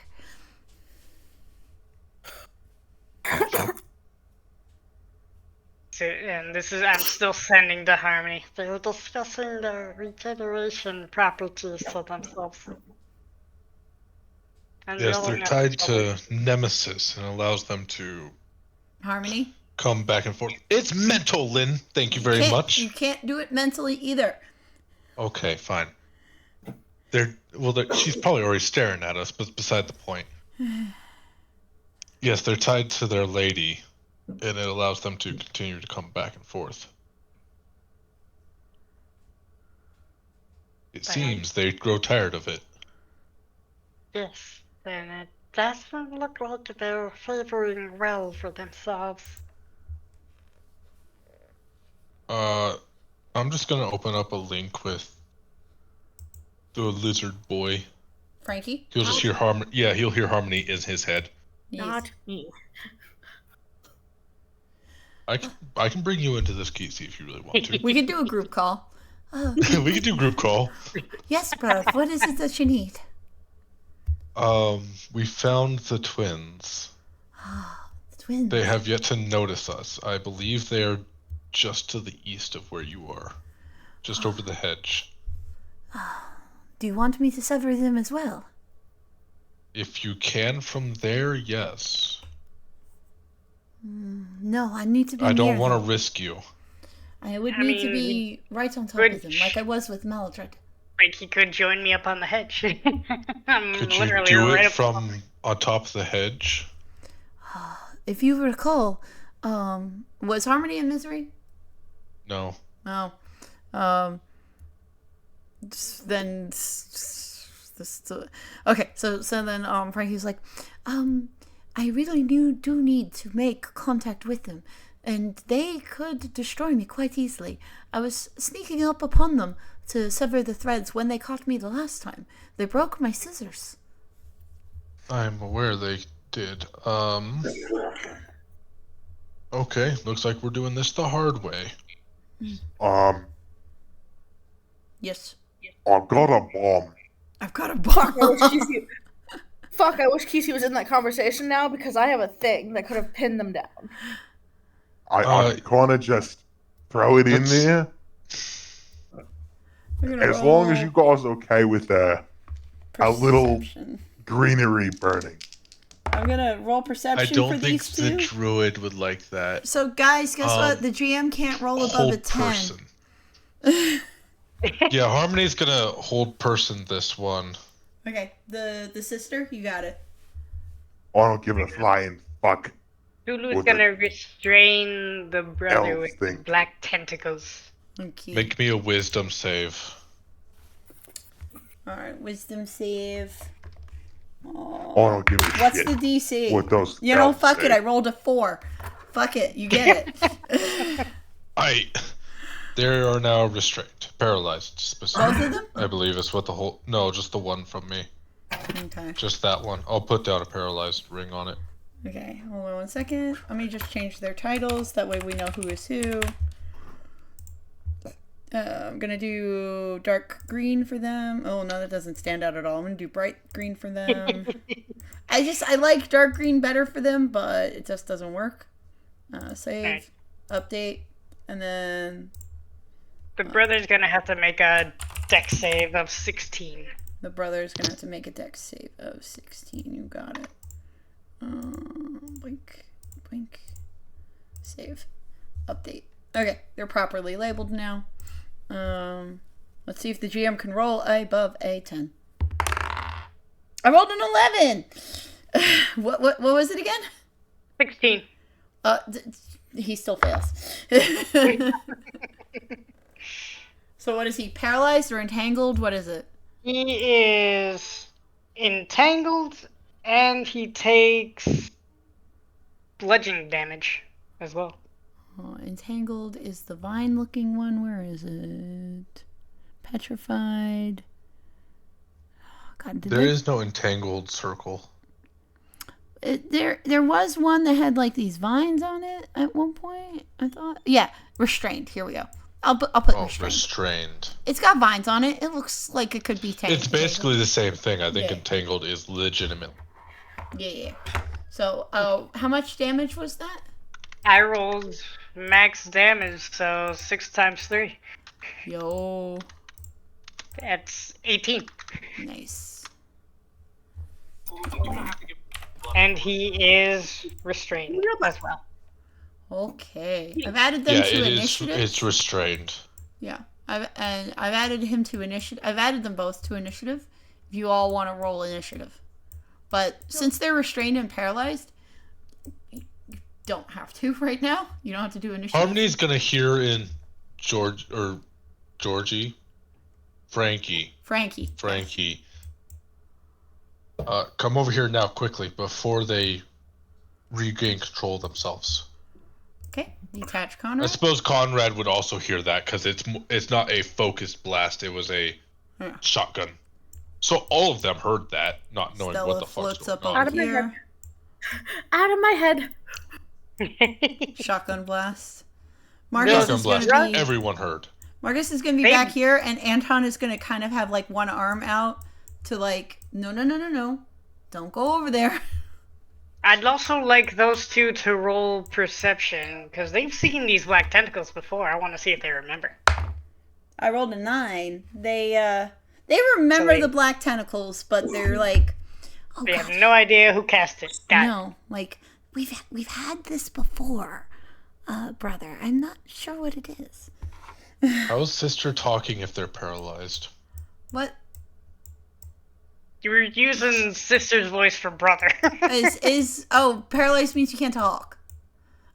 So, and I'm still sending to Harmony. They were discussing the regeneration properties of themselves. And yes, they're tied to Nemesis and allows them to Harmony? Come back and forth. It's mental, Lynn. Thank you very much. You can't do it mentally either. Okay, fine. She's probably already staring at us, but beside the point. Yes, they're tied to their lady, and it allows them to continue to come back and forth. It seems they grow tired of it. Yes, and it doesn't look like they're favoring well for themselves. I'm just gonna open up a link with the lizard boy. Frankie? He'll just hear Harmony. Yeah, he'll hear Harmony in his head. Not me. I can bring you into this, Casey, if you really want to. We could do a group call. We could do group call. Yes, bro. What is it that you need? We found the twins. The twins. They have yet to notice us. I believe they are just to the east of where you are. Just over the hedge. Do you want me to sever them as well? If you can from there, yes. No, I need to be I don't near want to them. risk you. I would need to be right on top of them, like I was with Maladred. Like he could join me up on the hedge. Could you do it from on top of the hedge? If you recall, was Harmony in Misery? No. No. Then okay, so then Frankie's like, I really do need to make contact with them, and they could destroy me quite easily. I was sneaking up upon them to sever the threads when they caught me the last time. They broke my scissors. I'm aware they did. Okay, looks like we're doing this the hard way. Yes. I've got a bomb. I've got a bomb. I wish Kesey was in that conversation now, because I have a thing that could have pinned them down. I kind of just throw it in there. As long as you guys are okay with a little greenery burning. I'm gonna roll I perception don't for think these the two. druid would like that. So guys, guess what? The GM can't roll above a Hold 10. person. Yeah, Harmony's gonna hold person this one. Okay, the sister, you got it. I don't give a flying fuck. Lulu's What gonna restrain the brother elves with the think. black tentacles. Okay. Make me a wisdom save. Alright, wisdom save. I don't give a What's shit. the DC? What those You know, elves fuck it, say. I rolled a 4. Fuck it, you get it. They are now restrained, paralyzed specifically. Both of them? I believe is what the whole. No, just the one from me. Okay. Just that one. I'll put down a paralyzed ring on it. Okay, hold on 1 second. Let me just change their titles. That way we know who is who. I'm gonna do dark green for them. Oh no, that doesn't stand out at all. I'm gonna do bright green for them. I like dark green better for them, but it just doesn't work. Save, update, and then The brother's gonna have to make a dex save of 16. the brother's gonna have to make a dex save of 16. You got it. Blink, blink, save, update. Okay, they're properly labeled now. Let's see if the GM can roll above a 10. I rolled an 11. What was it again? 16. He still fails. So what is he? Paralyzed or entangled? What is it? He is entangled and he takes bludgeoning damage as well. Oh, entangled is the vine-looking one. Where is it? Petrified. God, There is no entangled circle. There was one that had like these vines on it at one point. I thought. Yeah, restrained. Here we go. I'll put restrained. It's got vines on it. It looks like it could be tangled. It's basically the same thing. I think Yeah. entangled is legitimate. Yeah. So, how much damage was that? I rolled max damage, so 6 times 3. Yo. That's 18. Nice. And he is restrained as well. Okay. I've added them to initiative. It's restrained. Yeah. I've added him to initiative. I've added them both to initiative. If you all want to roll initiative. But since they're restrained and paralyzed, you don't have to right now. You don't have to do initiative. Harmony's gonna hear in Georgie. Frankie. Come over here now quickly before they regain control themselves. Okay, detach I Conrad. suppose Conrad would also hear that because it's not a focused blast. It was a shotgun. So all of them heard that, not knowing Stella what the fuck's floats going up on. over here. Out of my head. Shotgun blast. Marcus Shotgun is blast. gonna be. Everyone heard. Marcus is gonna be back here, and Anton is gonna kind of have like one arm out to like, no, don't go over there. I'd also like those two to roll perception, because they've seen these black tentacles before. I want to see if they remember. I rolled a 9. They remember the black tentacles, but they're like, oh, they have no idea who cast it. No, like we've had this before, brother. I'm not sure what it is. How's sister talking if they're paralyzed? What? You were using sister's voice for brother. Paralyzed means you can't talk.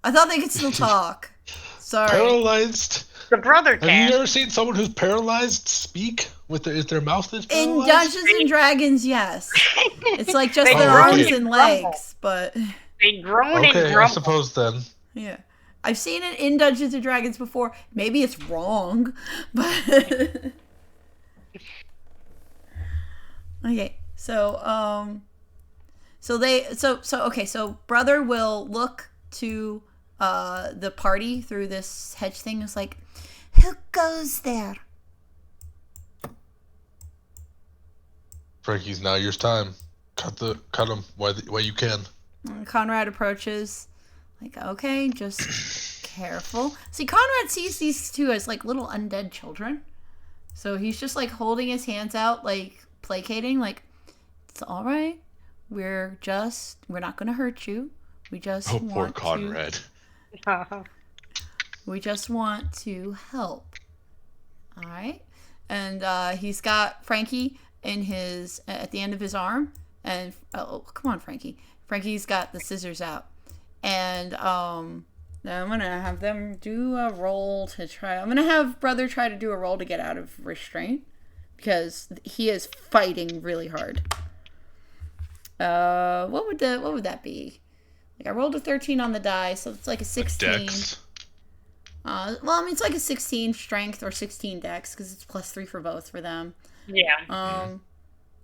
I thought they could still talk. Sorry. Paralyzed? The brother can. Have you ever seen someone who's paralyzed speak with their mouth is paralyzed? In Dungeons and Dragons, yes. It's like just They their groan arms and and grumble. legs, but They groan and Okay, I grumble. suppose then. yeah. I've seen it in Dungeons and Dragons before. Maybe it's wrong, but okay. So so brother will look to the party through this hedge thing. It's like, who goes there? Frankie's now your time. Cut him while you can. And Conrad approaches, like, okay, just careful. See, Conrad sees these two as like little undead children, so he's just like holding his hands out, like placating, like, it's all right. we're not going to hurt you. We just Oh, poor want Conrad. we just want to help. All right. And he's got Frankie at the end of his arm. And oh, come on, Frankie. Frankie's got the scissors out. And I'm going to have them do a roll to try. I'm going to have Brother try to do a roll to get out of restraint. Because he is fighting really hard. What would that be? Like I rolled a 13 on the die, so it's like a 16. Dex. Well, I mean it's like a 16 strength or 16 dex because it's +3 for both for them. Yeah.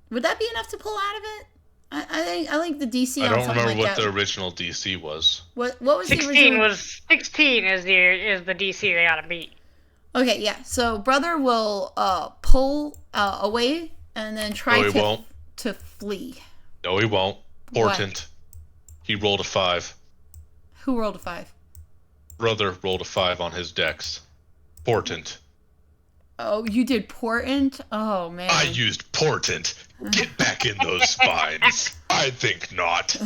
Would that be enough to pull out of it? I think the DC. I on don't something remember like what that. the original DC was. What was 16 the original? 16 is the DC they gotta beat. Okay, yeah. So Brother will pull away and then try to flee. No, he won't. Portent. He rolled a 5. Who rolled a 5? Brother rolled a 5 on his dex. Portent. Oh, you did portent? Oh, man. I used portent. Get back in those spines. I think not.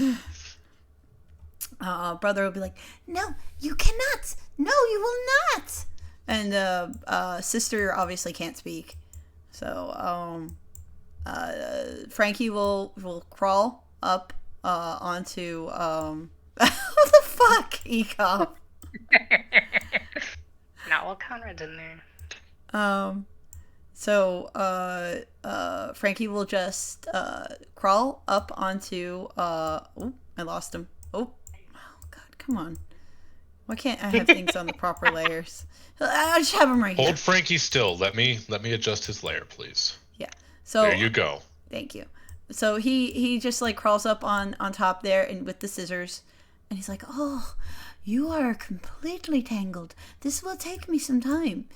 Brother will be like, no, you cannot. No, you will not. And sister obviously can't speak. So Frankie will crawl up onto what the fuck, Ecop? Not while Conrad's in there. So Frankie will just crawl up onto oh, I lost him. Oh god, come on. Why can't I have things on the proper layers? I just have him right here. Hold Frankie still. Let me adjust his layer, please. Yeah. So there you go. Thank you. So he just like crawls up on top there and with the scissors, and he's like, "Oh, you are completely tangled. This will take me some time."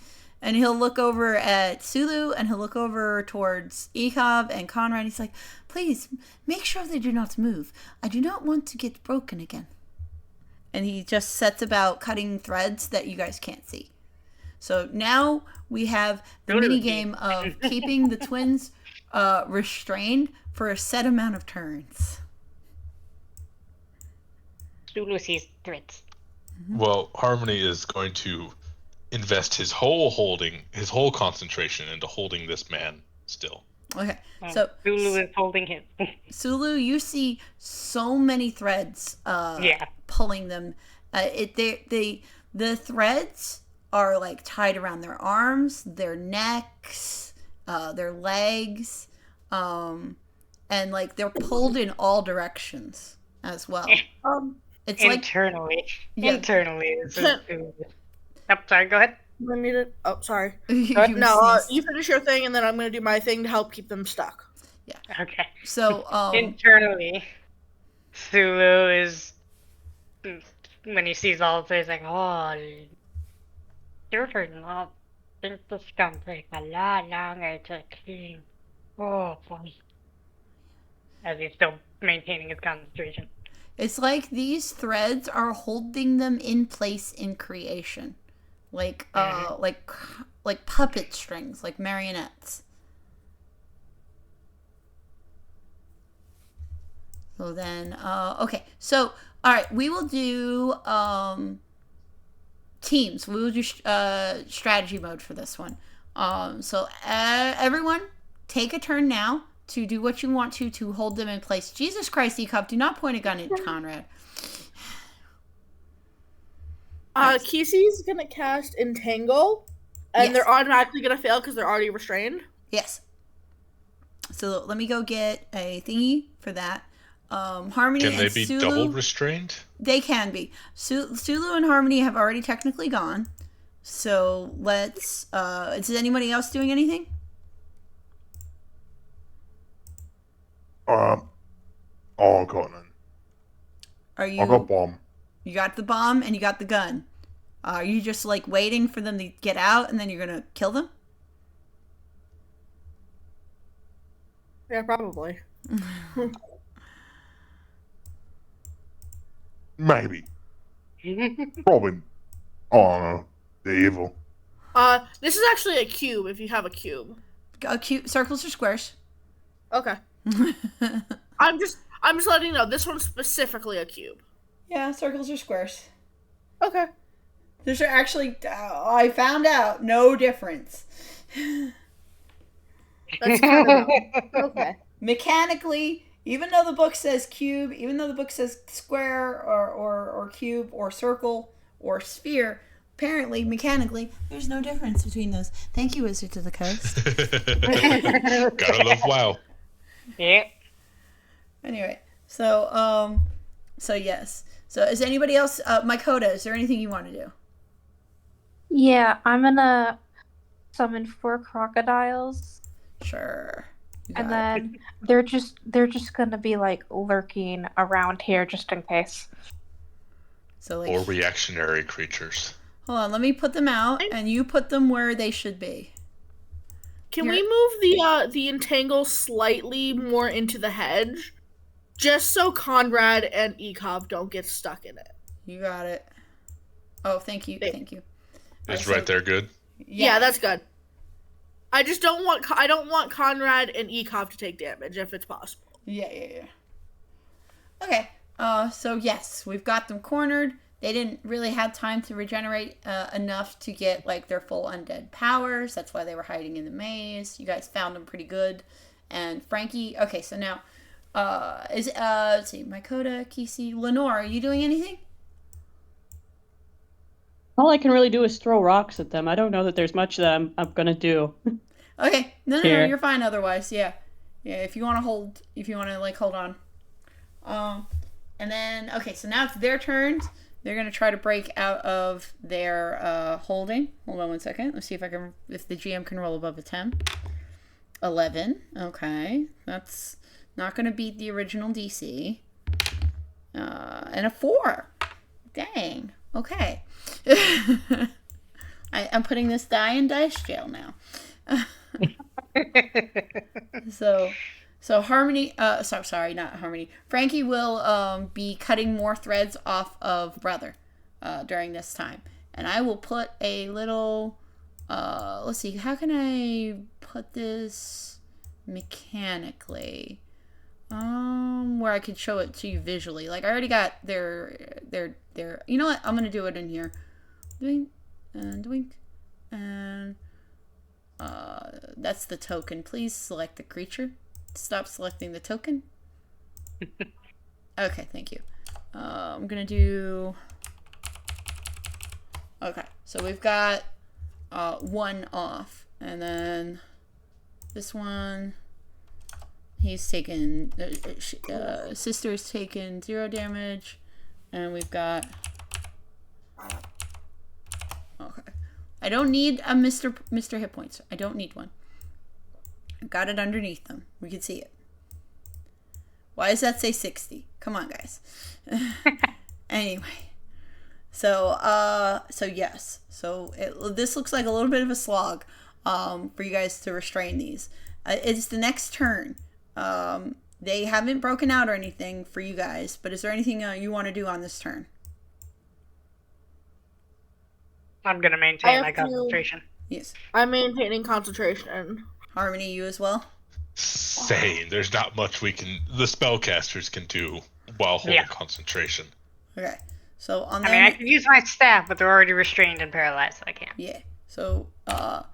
And he'll look over at Sulu, and he'll look over towards Ekav and Conrad. He's like, "Please make sure they do not move. I do not want to get broken again." And he just sets about cutting threads that you guys can't see. So now we have the mini game of keeping the twins restrained for a set amount of turns. Sulu sees threats. Well, Harmony is going to invest his whole concentration into holding this man still. Okay, so Sulu is holding him. Sulu, you see so many threads pulling them. The threads are like tied around their arms, their necks, their legs, and like they're pulled in all directions as well. It's internally. Oh, sorry, go ahead. I need it. Oh, sorry. You you finish your thing, and then I'm going to do my thing to help keep them stuck. Yeah. Okay. So, internally, Sulu is, when he sees all of this, like, oh, you do not think this can take a lot longer to clean. Oh, boy. As he's still maintaining his concentration. It's like these threads are holding them in place in creation. Like puppet strings, like marionettes. So then, okay. So, all right, we will do teams. We will do strategy mode for this one. So everyone, take a turn now to do what you want to hold them in place. Jesus Christ, E-Cup, do not point a gun at Conrad. Kissy's gonna cast Entangle, and they're automatically gonna fail because they're already restrained. Yes. So let me go get a thingy for that. Harmony Can they and be Sulu, double restrained? They can be. Sulu and Harmony have already technically gone. So let's. Is anybody else doing anything? I got none. Are you? I got bomb. You got the bomb and you got the gun. Are you just like waiting for them to get out and then you're gonna kill them? Yeah, probably. Maybe. Probably. Oh no, they're evil. This is actually a cube. If you have a cube. A cube, circles or squares? Okay. I'm just letting you know, this one's specifically a cube. Yeah, circles or squares. Okay. There's actually, I found out, no difference. That's kind of dumb. Okay. Mechanically, even though the book says cube, even though the book says square or cube or circle or sphere, apparently, mechanically, there's no difference between those. Thank you, Wizards of the Coast. Gotta love WoW. Yep. Anyway, so yes. So is anybody else, Mykoda, is there anything you want to do? Yeah, I'm gonna summon 4 crocodiles, Sure. You and got it. then they're just gonna be like lurking around here just in case. So like, Or reactionary creatures. hold on, let me put them out, and you put them where they should be. Can we move the entangle slightly more into the hedge? Just so Conrad and Ekov don't get stuck in it. You got it. Oh, thank you. Thank you. Is Alright, right there good? Yeah, that's good. I just don't want Conrad and Ekov to take damage if it's possible. Yeah. Okay. So yes, we've got them cornered. They didn't really have time to regenerate enough to get like their full undead powers. That's why they were hiding in the maze. You guys found them pretty good. And Frankie. Okay, so now let's see, Mykoda, Kisi, Lenore, are you doing anything? All I can really do is throw rocks at them. I don't know that there's much that I'm gonna do. Okay. No, Here. you're fine otherwise. Yeah. If you want to hold on. And then, okay, so now it's their turns. They're going to try to break out of their holding. Hold on 1 second. Let's see if the GM can roll above a 10. 11. Okay. That's not going to beat the original DC. And a 4. Dang. Okay. I'm putting this die in dice jail now. So Harmony, sorry, not Harmony. Frankie will be cutting more threads off of Brother during this time. And I will put a little, let's see, how can I put this mechanically? Where I could show it to you visually. Like, I already got their, you know what? I'm going to do it in here. Doink, and doink, and that's the token. Please select the creature. Stop selecting the token. Okay, thank you. I'm gonna do. Okay, so we've got 1 off, and then this one. He's taken. Sister's taken 0 damage, and we've got. Okay. I don't need a Mr. Hit Points. I don't need one. I've got it underneath them. We can see it. Why does that say 60? Come on, guys. Anyway. So yes. So this looks like a little bit of a slog for you guys to restrain these. It's the next turn. They haven't broken out or anything for you guys, but is there anything you want to do on this turn? I'm gonna maintain my concentration. Yes. I'm maintaining concentration. Harmony, you as well? Same. There's not much the spellcasters can do while holding concentration. Okay. So on I mean, I can use my staff, but they're already restrained and paralyzed, so I can't. Yeah. So our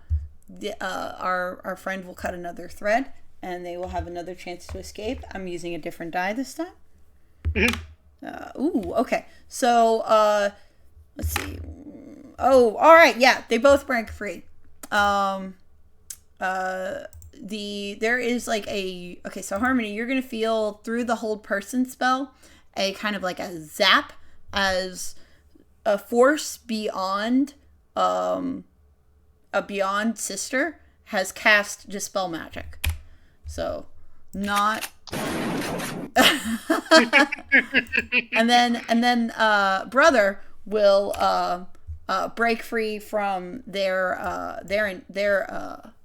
friend will cut another thread, and they will have another chance to escape. I'm using a different die this time. Okay. So let's see. Oh, all right. Yeah, they both break free. There is like a, okay, so Harmony, you're gonna feel through the hold person spell a kind of like a zap as a force beyond sister has cast Dispel Magic. So not and then Brother will break free from their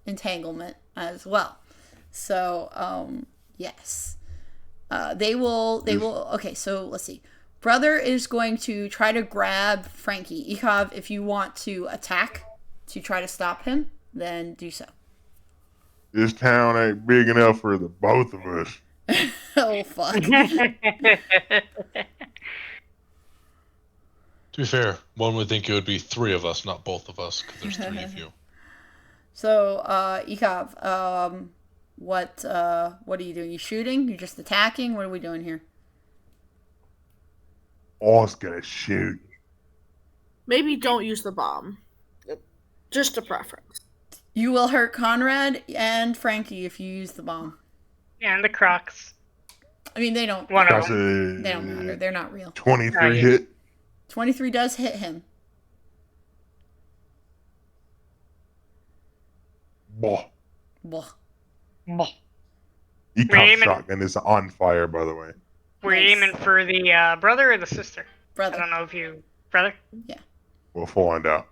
entanglement as well. So yes, they will. Okay, so let's see. Brother is going to try to grab Frankie. Ekov, if you want to attack to try to stop him, then do so. This town ain't big enough for the both of us. Oh fuck. To be fair, one would think it would be 3 of us, not both of us, because there's 3 of you. So, Ikov, what are you doing? You shooting? You're just attacking? What are we doing here? I was gonna shoot. Maybe don't use the bomb. Just a preference. You will hurt Conrad and Frankie if you use the bomb. Yeah, and the Crocs. I mean, they don't. One of That's them. They don't matter. They're not real. 23 hit. 23 does hit him. Boah. Blah. Econ's shotgun is on fire, by the way. We're aiming for the brother or the sister? Brother. I don't know if you... Brother? Yeah. We'll find out.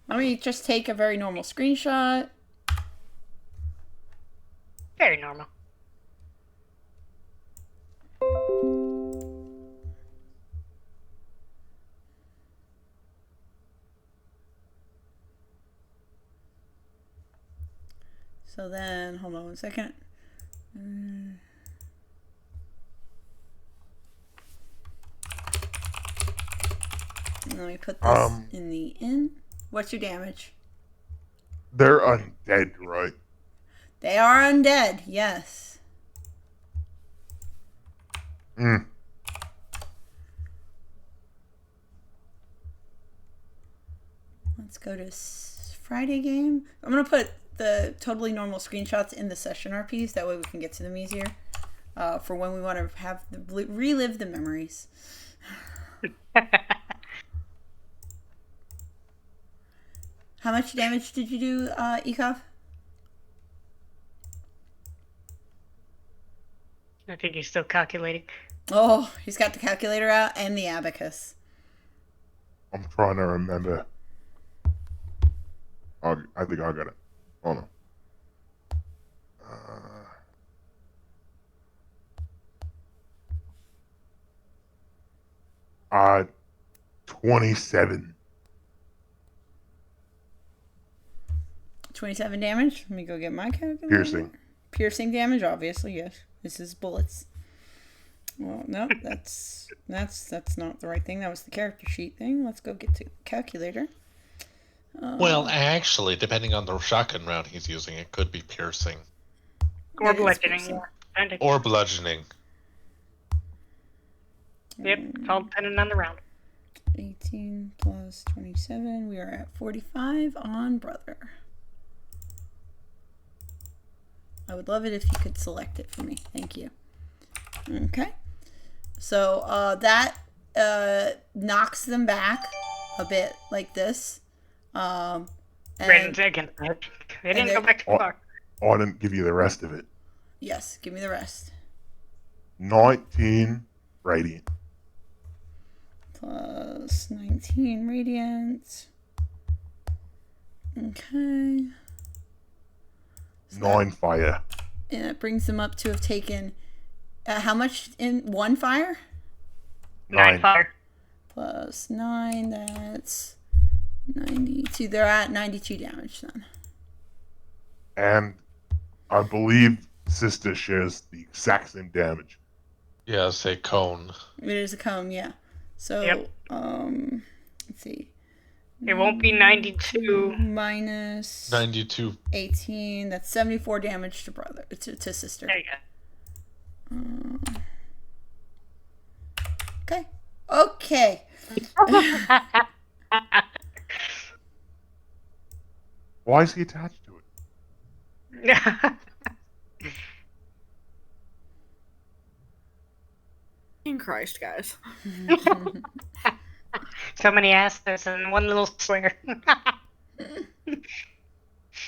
Let me just take a very normal screenshot. Very normal. So then, hold on one second. Let me put this in the in. What's your damage? They're undead, right? They are undead, yes. Let's go to Friday game. I'm going to put the totally normal screenshots in the session RPs. That way we can get to them easier. For when we want to have relive the memories. How much damage did you do, Ikov? I think he's still calculating. Oh, he's got the calculator out and the abacus. I'm trying to remember. I think I got it. Hold on. 27. 27 damage. Let me go get my calculator. Piercing. Piercing damage, obviously, yes. This is bullets. Well, no, that's not the right thing. That was the character sheet thing. Let's go get to calculator. Well, actually, depending on the shotgun round he's using, it could be piercing. Or bludgeoning. Or bludgeoning. Yep, it's all dependent on the round. 18 plus 27. We are at 45 on brother. I would love it if you could select it for me. Thank you. Okay. So that knocks them back a bit like this. Right again. They didn't go back too far. I didn't give you the rest of it. Yes, give me the rest. 19 radiant. Plus 19 radiant. Okay. So 9 fire. And it brings them up to have taken how much in 1 fire? 9 fire. Plus 9, that's 92. They're at 92 damage then. And I believe Sister shares the exact same damage. Yeah, say cone. It is a cone, yeah. So, yep. Let's see. It won't be 92. Minus 92. 18. That's 74 damage to brother, to sister. There you go. Okay. Okay. Why is he attached to it? In Christ, guys. So many asses and one little square.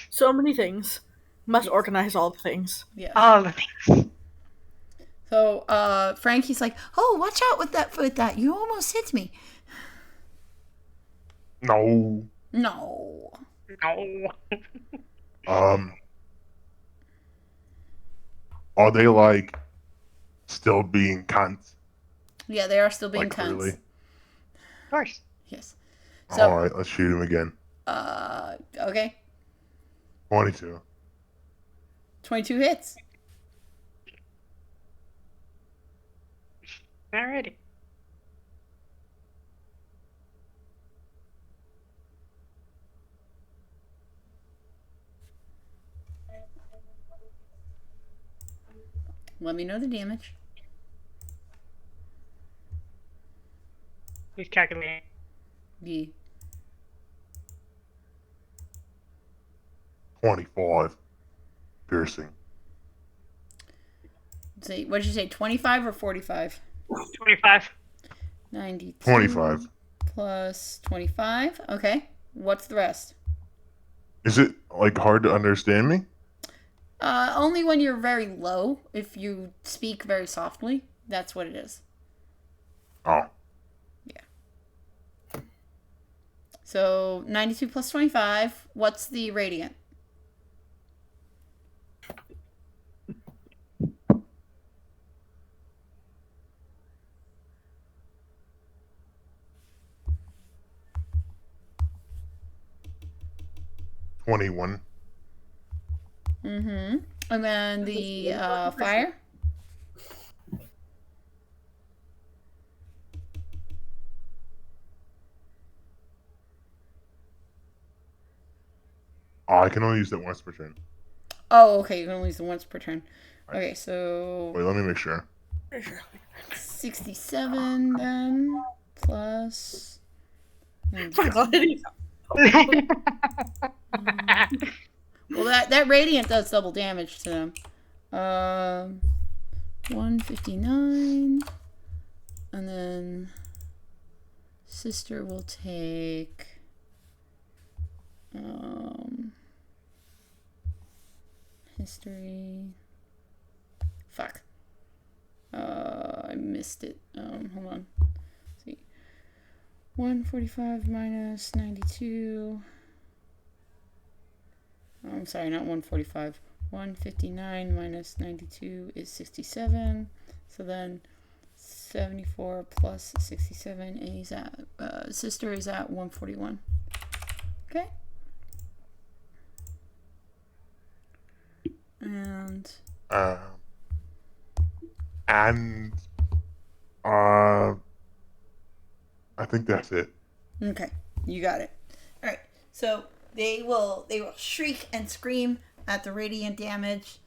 So many things. Must organize all the things. Yeah. All the things. So Frankie's like, "Oh, watch out with that! You almost hit me." No. No. Are they like still being cunts? Yeah, they are still being like, cunts. Really? Of course. Yes. So, all right, let's shoot him again. Okay. 22. 22 hits. Alrighty. Let me know the damage. He's calculating. Yeah. 25 piercing. So, what did you say, 25 or 45? 25. 92 25. plus 25. Okay. What's the rest? Is it like hard to understand me? Only when you're very low. If you speak very softly, that's what it is. Oh. Yeah. So 92 plus 25. What's the radiant? $21. Mm-hmm. And then the fire? Oh, I can only use that once per turn. Oh, okay. You can only use it once per turn. Okay, so Wait, let me make sure. 67 then plus. Well, that radiant does double damage to them. 159, and then sister will take history. Fuck. I missed it. Hold on. Let's see. 145 minus 92. I'm sorry, not 145. 159 minus 92 is 67. So then 74 plus 67 is at sister is at 141. Okay. And I think that's it. Okay, you got it. All right. So they will shriek and scream at the radiant damage,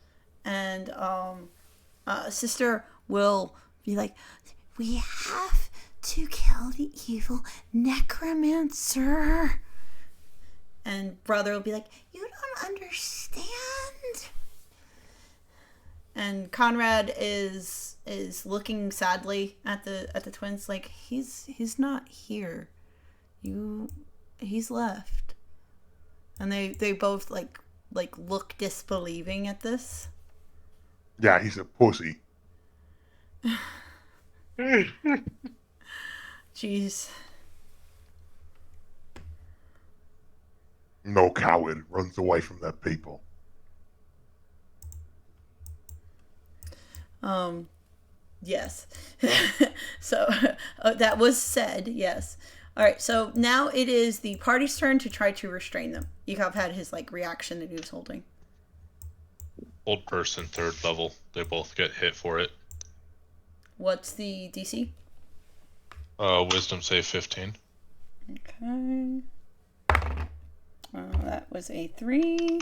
and sister will be like, "We have to kill the evil necromancer," and brother will be like, "You don't understand." And Conrad is looking sadly at the twins, like he's not here. He's left. And they both like look disbelieving at this. Yeah, he's a pussy. Jeez. No coward runs away from their people. Yes. So that was said, yes. All right, so now it is the party's turn to try to restrain them. Yukov had his reaction that he was holding. Old person, 3rd level. They both get hit for it. What's the DC? Wisdom save 15. Okay. That was a 3.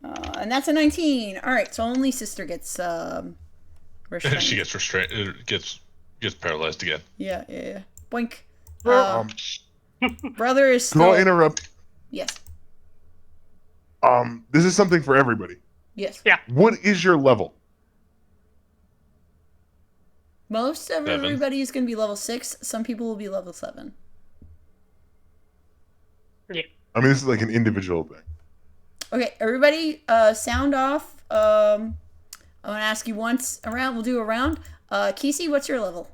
And that's a 19. All right, so only sister gets restrained. She gets restrained. Gets paralyzed again. Yeah. Boink. Well, Brother is still. Can I interrupt? Yes. This is something for everybody. Yes. Yeah. What is your level? Most of 7. everybody is going to be level 6. Some people will be level 7. Yeah. I mean, this is like an individual thing. Okay, everybody, sound off. I'm going to ask you once around. We'll do a round. Kesey, what's your level?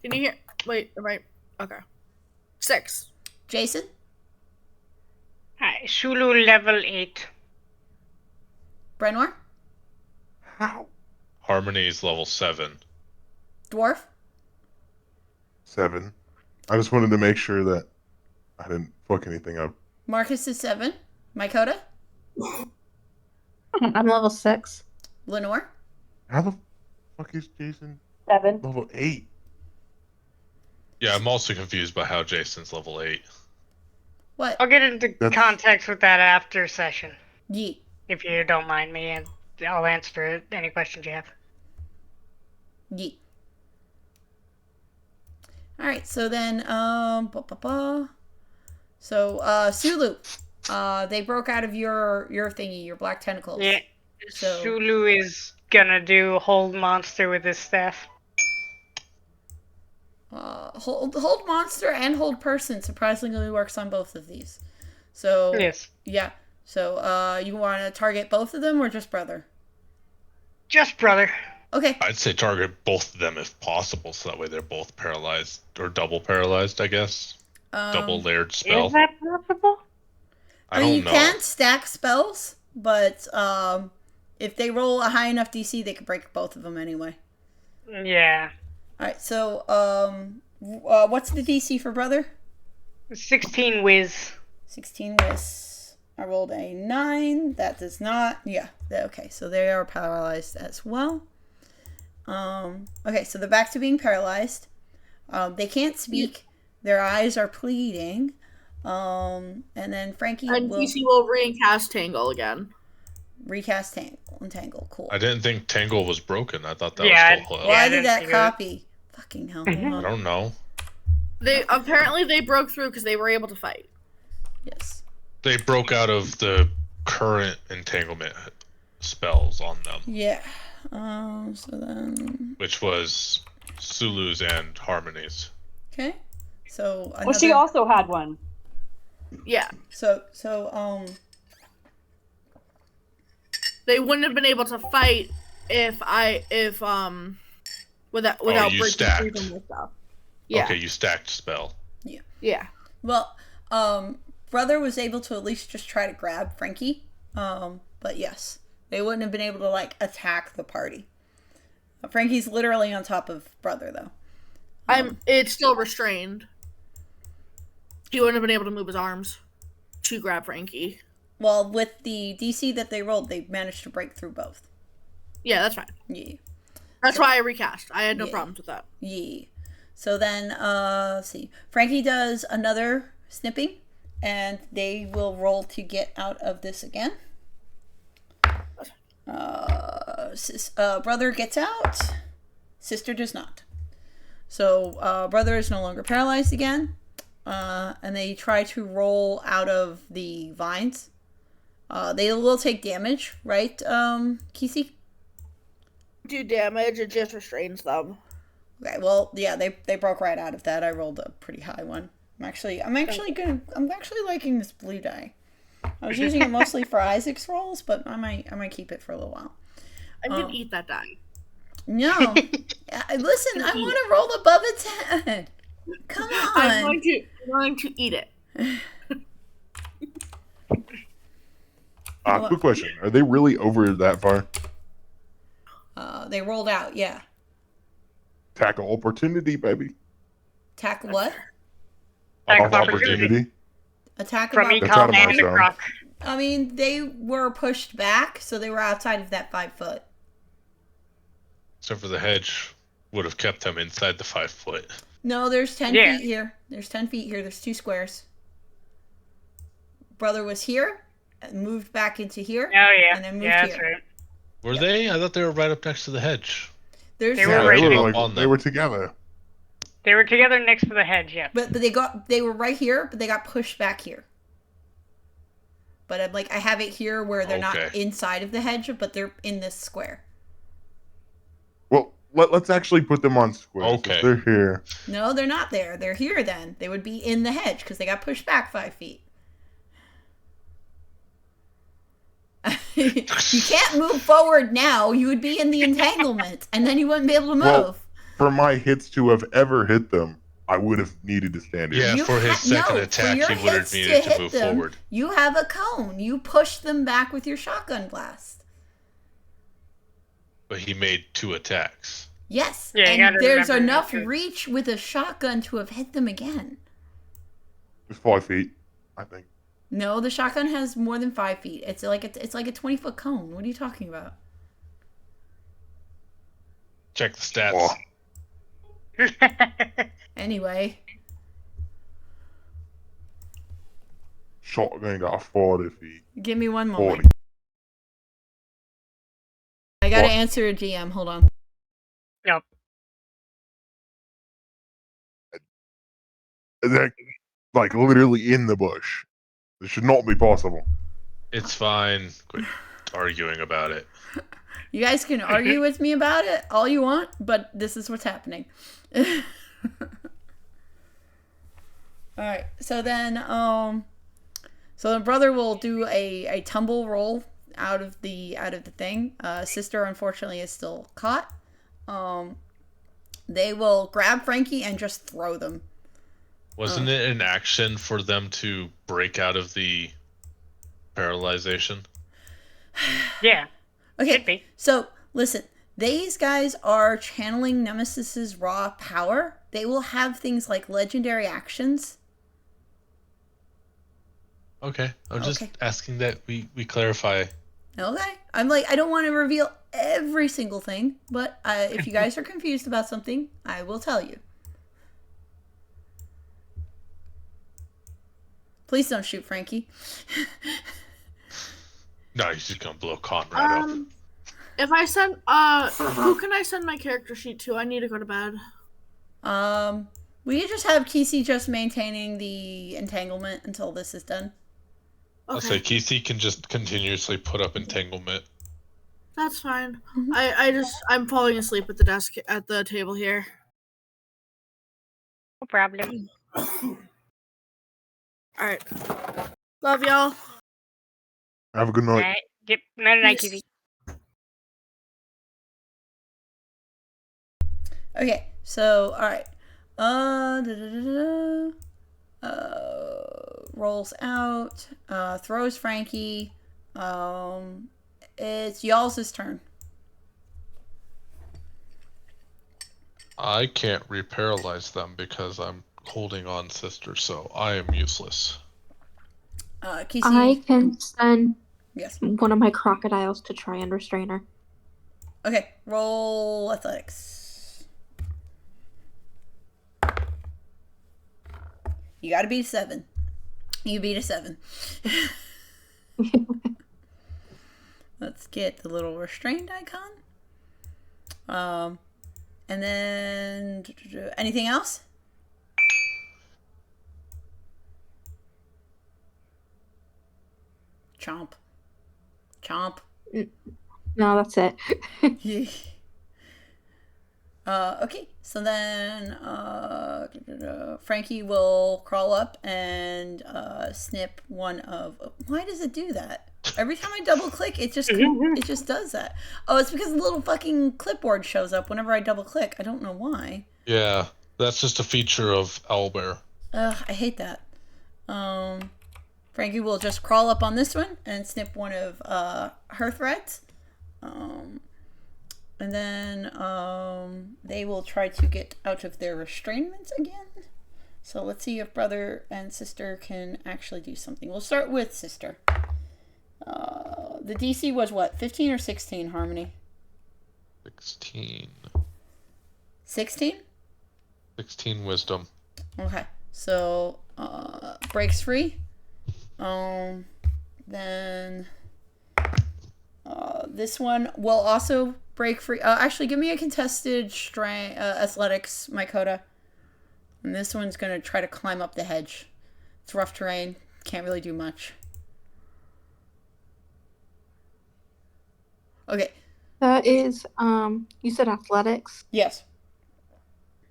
Can you hear? Wait, right. Okay. 6. Jason? Hi, Shulu level 8. Brenwar? How? Harmony is level 7. Dwarf? 7. I just wanted to make sure that I didn't fuck anything up. Marcus is 7. Mykota? I'm level 6. Lenore? How the fuck is Jason 7. level 8? Yeah, I'm also confused by how Jason's level 8. What? I'll get into That's- context with that after session, Yeet. if you don't mind me, and I'll answer any questions you have. Yeet. All right, so then, So, Sulu, they broke out of your thingy, your black tentacles. Yeah. So- Sulu is gonna do hold monster with his staff. Hold monster and hold person surprisingly works on both of these. So Yes. yeah. So you want to target both of them or just brother? Just brother. Okay. I'd say target both of them if possible, so that way they're both paralyzed or double paralyzed, I guess. Double layered spell. Is that possible? I mean, you don't know. can stack spells, but if they roll a high enough DC, they could break both of them anyway. Yeah. All right. So what's the DC for brother? 16 whiz. 16 whiz. I rolled a 9. That does not. Yeah. Okay. So they are paralyzed as well. Okay. So they're back to being paralyzed. They can't speak. Their eyes are pleading. And then Frankie And will DC will recast Tangle again. recast Entangle. Cool. I didn't think Tangle was broken. I thought that Yeah, was still Why I did didn't that think of it. copy? Fucking hell. Hold I on. don't know. They apparently broke through because they were able to fight. Yes. They broke out of the current entanglement spells on them, Yeah. So then. which was Sulu's and Harmony's. Okay. So another. Well, she also had one. Yeah, So they wouldn't have been able to fight without you breaking through stacked. them and stuff. Yeah, Okay, you stacked spell. yeah. well, brother was able to at least just try to grab Frankie. But yes, they wouldn't have been able to like attack the party. Frankie's literally on top of brother though. It's still restrained. He wouldn't have been able to move his arms to grab Frankie. Well, with the DC that they rolled, they managed to break through both. Yeah, that's fine. Yeah. That's why I recast. I had no Yeah. problems with that. Yeah. So then, let's see. Frankie does another snipping, and they will roll to get out of this again. Brother gets out. Sister does not. So brother is no longer paralyzed again. And they try to roll out of the vines. They will take damage, right, Kisi? Do damage, it just restrains them. Okay, well, yeah, they broke right out of that. I rolled a pretty high one. I'm actually liking this blue die. I was using it mostly for Isaac's rolls, but I might keep it for a little while. I'm gonna eat that die. No, listen, I want to roll above its head. Come on. I'm going to eat it. Quick question: are they really over that far? They rolled out, yeah. Tackle opportunity, baby. Attack what? Attack Off of opportunity. opportunity. Attack From of That's out Ecom of my and zone. Croc. I mean, they were pushed back, so they were outside of that 5 foot. Except for the hedge would have kept them inside the 5 foot. No, there's 10 Yeah. feet here. There's 10 feet here. There's 2 squares. Brother was here, and moved back into here, Oh yeah, and then moved yeah, here. that's right. Were they? I thought they were right up next to the hedge. There's They were Yeah, right they were there. like On they them. were together. They were together next to the hedge. Yeah. but they were right here, but they got pushed back here. But I'm like, I have it here where they're not Okay. inside of the hedge, but they're in this square. Well, let's actually put them on squares. Okay. If they're here. No, they're not there. They're here then. They would be in the hedge because they got pushed back 5 feet. You can't move forward now. You would be in the entanglement, and then you wouldn't be able to move. Well, for my hits to have ever hit them, I would have needed to stand here. Yeah, You for his second for attack, your he would have hits needed to hit move them, forward. You have a cone. You push them back with your shotgun blast. But he made 2 attacks. Yes, Yeah, you and gotta there's remember enough that too. reach with a shotgun to have hit them again. It's 5 feet, I think. No, the shotgun has more than 5 feet. It's like a 20-foot cone. What are you talking about? Check the stats. Anyway. Shotgun got 40 feet. Give me one 40. moment. I gotta What? answer a GM. Hold on. Yep. They're like literally in the bush. This should not be possible. It's fine. Quit arguing about it. You guys can argue with me about it all you want, but this is what's happening. Alright, so then so the brother will do a tumble roll out of the thing. Sister unfortunately is still caught. They will grab Frankie and just throw them. Wasn't it an action for them to break out of the paralyzation? Yeah. Okay, so listen, these guys are channeling Nemesis's raw power. They will have things like legendary actions. Okay, I'm just asking that we clarify. Okay, I'm like, I don't want to reveal every single thing, but if you guys are confused about something, I will tell you. Please don't shoot Frankie. No, he's just gonna blow Conrad up. If I send who can I send my character sheet to? I need to go to bed. We just have Kesey just maintaining the entanglement until this is done. I'll say Kesey can just continuously put up entanglement. That's fine. I'm falling asleep at the desk at the table here. No problem. Alright. Love y'all. Have a good night. Alright. Yep. Night, Kitty. Okay, so alright. Rolls out, throws Frankie. It's y'all's turn. I can't reparalyze them because I'm holding on, sister, so I am useless. Kesey, I can send yes. one of my crocodiles to try and restrain her. Okay, roll athletics. You gotta beat a 7. You beat a 7. Let's get the little restrained icon. And then anything else? Chomp. Chomp. No, that's it. Okay, so then Frankie will crawl up and snip one of. Why does it do that? Every time I double click, it just does that. Oh, it's because the little fucking clipboard shows up whenever I double click. I don't know why. Yeah, that's just a feature of Owlbear. Ugh, I hate that. Frankie will just crawl up on this one and snip one of her threads. And then they will try to get out of their restrainment again. So let's see if brother and sister can actually do something. We'll start with sister. The DC was what, 15 or 16, Harmony? 16. 16? 16 wisdom. Okay, so breaks free. Then this one will also break free. Actually, give me a contested strength, athletics, Mykota. And this one's gonna try to climb up the hedge. It's rough terrain. Can't really do much. Okay. That is, you said athletics? Yes.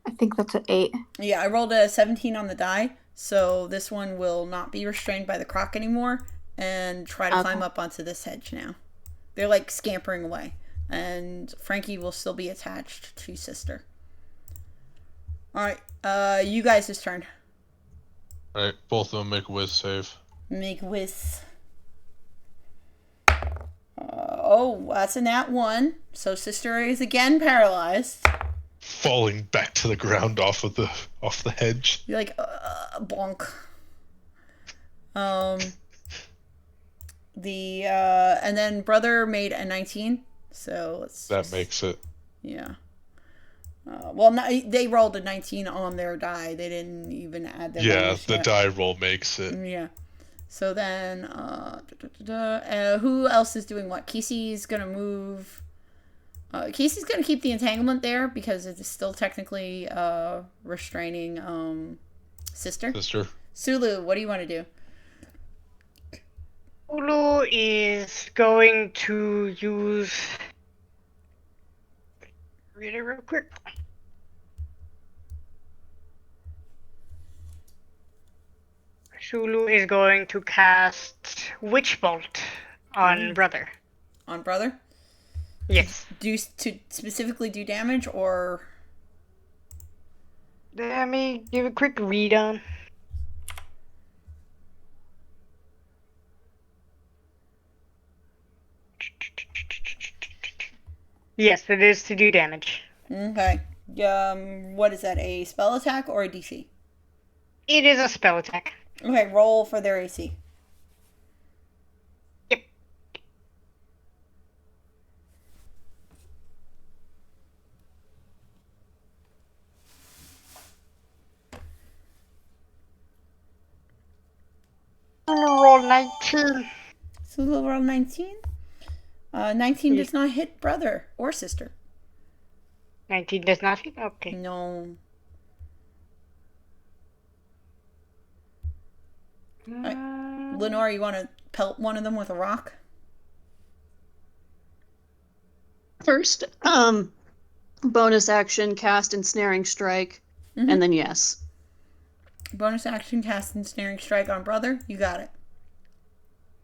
I think that's an 8. Yeah, I rolled a 17 on the die, so this one will not be restrained by the croc anymore and try to climb up onto this hedge now. They're like scampering away, and Frankie will still be attached to sister. Alright, you guys' turn. Alright, both of them make a whiz save. Make whiz. Oh, that's a nat 1. So sister is again paralyzed. Falling back to the ground off the hedge. You're like, bonk. And then brother made a 19. So let's that makes it. Yeah. Well, they rolled a 19 on their die. They didn't even add their Yeah, bonus the yet. die roll makes it. Yeah. So then, who else is doing what? Kesey's gonna move. Casey's gonna keep the entanglement there because it's still technically restraining sister. Sulu, what do you want to do? Ulu is going to use. Read it real quick. Sulu is going to cast Witch Bolt on Brother. On Brother? Yes. To specifically do damage, or? Let me give a quick read on. Yes, it is to do damage. Okay. What is that? A spell attack or a DC? It is a spell attack. Okay, roll for their AC. Yep. Roll 19. Sulu roll 19. 19 does not hit brother or sister. 19 does not hit? Okay. No. Lenore, you want to pelt one of them with a rock? First, bonus action, cast ensnaring strike, and then yes. Bonus action, cast ensnaring strike on brother. You got it.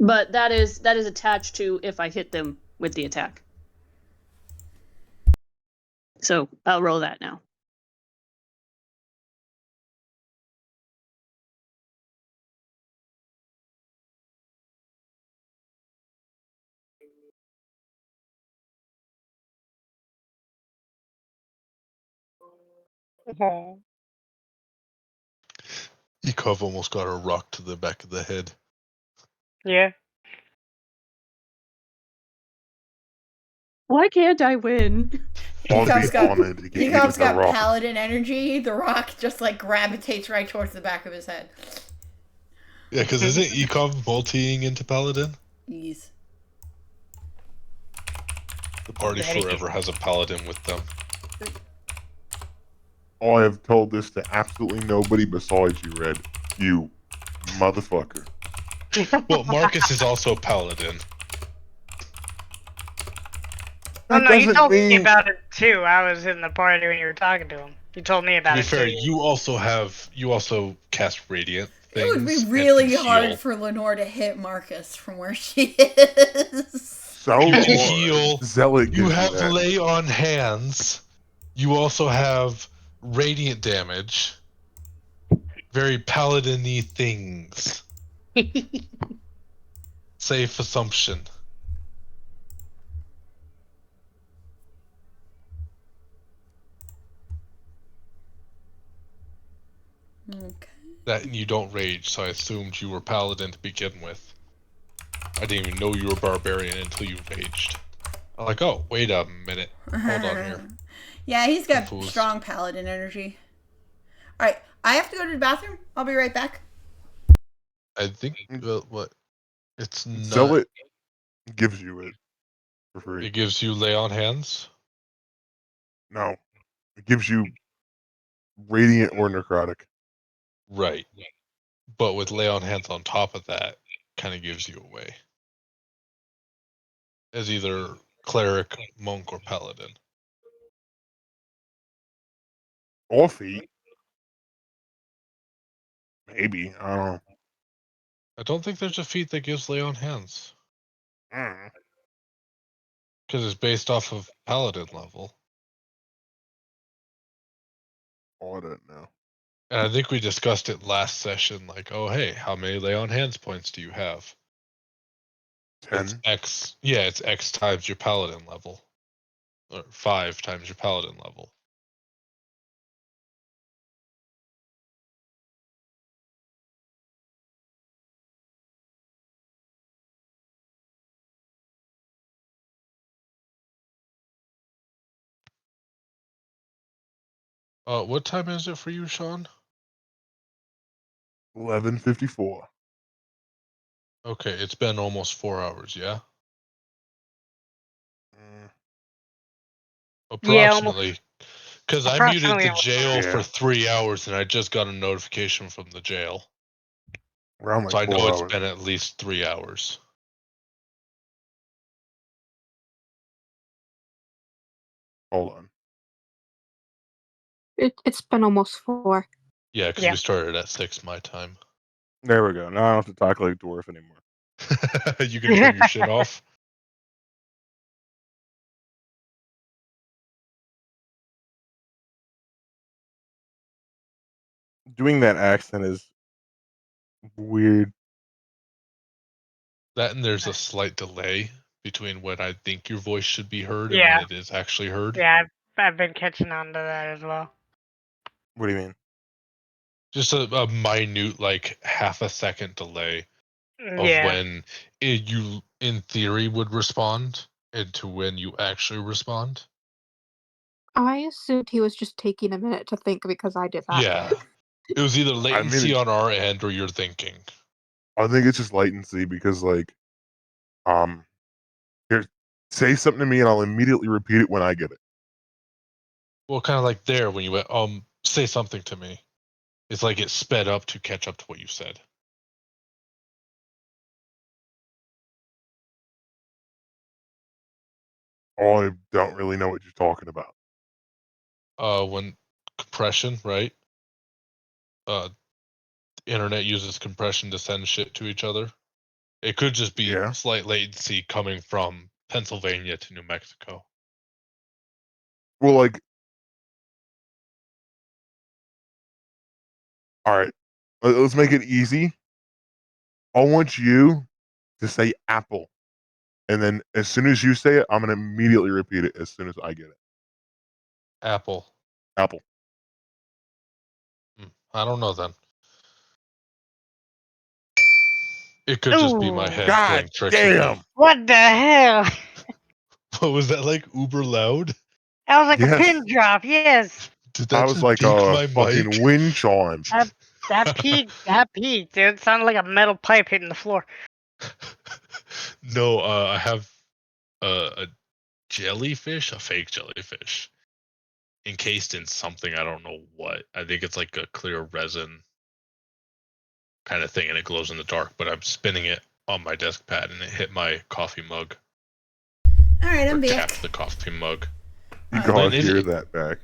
But that is attached to if I hit them with the attack. So I'll roll that now. Ekov almost got a rock to the back of the head. Yeah. Why can't I win? Ekov's got paladin energy. The rock just like gravitates right towards the back of his head. Yeah, because isn't Ekov multiing into paladin? Yes. The party forever has a paladin with them. I have told this to absolutely nobody besides you, Red. You motherfucker. Well, Marcus is also a paladin. Oh no, you told me about it too. I was in the party when you were talking to him. You told me about To it be fair, too. you also cast radiant things. It would be really hard for Lenore to hit Marcus from where she is. So you can heal. Zealot You gives have that. lay on hands. You also have radiant damage. Very paladin-y things. Safe assumption. Okay. That and you don't rage, so I assumed you were paladin to begin with. I didn't even know you were barbarian until you raged. I'm like, oh, wait a minute. Hold on here. Yeah, he's got Confused. strong paladin energy. Alright, I have to go to the bathroom. I'll be right back. I think, what? It's not... Zealot gives you it for free. It gives you lay on hands? No. It gives you radiant or necrotic. Right. But with lay on hands on top of that, kind of gives you away. As either cleric, monk, or paladin. Or feet. Maybe. I don't know. I don't think there's a feat that gives lay on hands. Because it's based off of paladin level. I don't know. And I think we discussed it last session, like, oh hey, how many lay on hands points do you have? 10. It's X. Yeah, it's X times your paladin level. Or 5 times your paladin level. What time is it for you, Sean? 11:54. Okay, it's been almost 4 hours, yeah? Yeah, almost Approximately. Because I muted approximately. the jail for Yeah. 3 hours and I just got a notification from the jail. Around like So I 4 know it's hours. been at least 3 hours. Hold on. It's been almost 4. Yeah, because Yeah. we started at 6 my time. There we go. Now I don't have to talk like dwarf anymore. You can turn your shit off. Doing that accent is weird. That and there's a slight delay between when I think your voice should be heard and when Yeah. it is actually heard. Yeah, I've been catching on to that as well. What do you mean? Just a minute, like half a second delay of Yeah. when you, in theory, would respond and to when you actually respond. I assumed he was just taking a minute to think because I did that. Yeah. It was either latency it- on our end or you're thinking. I think it's just latency because like here, say something to me and I'll immediately repeat it when I get it. Well, kind of like there when you went, say something to me. It's like it sped up to catch up to what you said. I don't really know what you're talking about. When compression, right? Internet uses compression to send shit to each other. It could just be Yeah. slight latency coming from Pennsylvania to New Mexico. Well, like, all right, let's make it easy. I want you to say apple, and then as soon as you say it, I'm gonna immediately repeat it as soon as I get it. Apple. Apple. I don't know then. It could just be my Ooh. head God playing tricks with me. damn. What the hell? What was that, like uber loud? That was like a Yes. pin drop. Yes. Did I that was just like dink a my fucking mic? wind chime. That peaked. That peaked. Dude. It sounded like a metal pipe hitting the floor. No, I have a jellyfish, a fake jellyfish, encased in something. I don't know what. I think it's like a clear resin kind of thing, and it glows in the dark. But I'm spinning it on my desk pad, and it hit my coffee mug. All right, I'm Or back. tapped the coffee mug. You All gotta Then hear that back.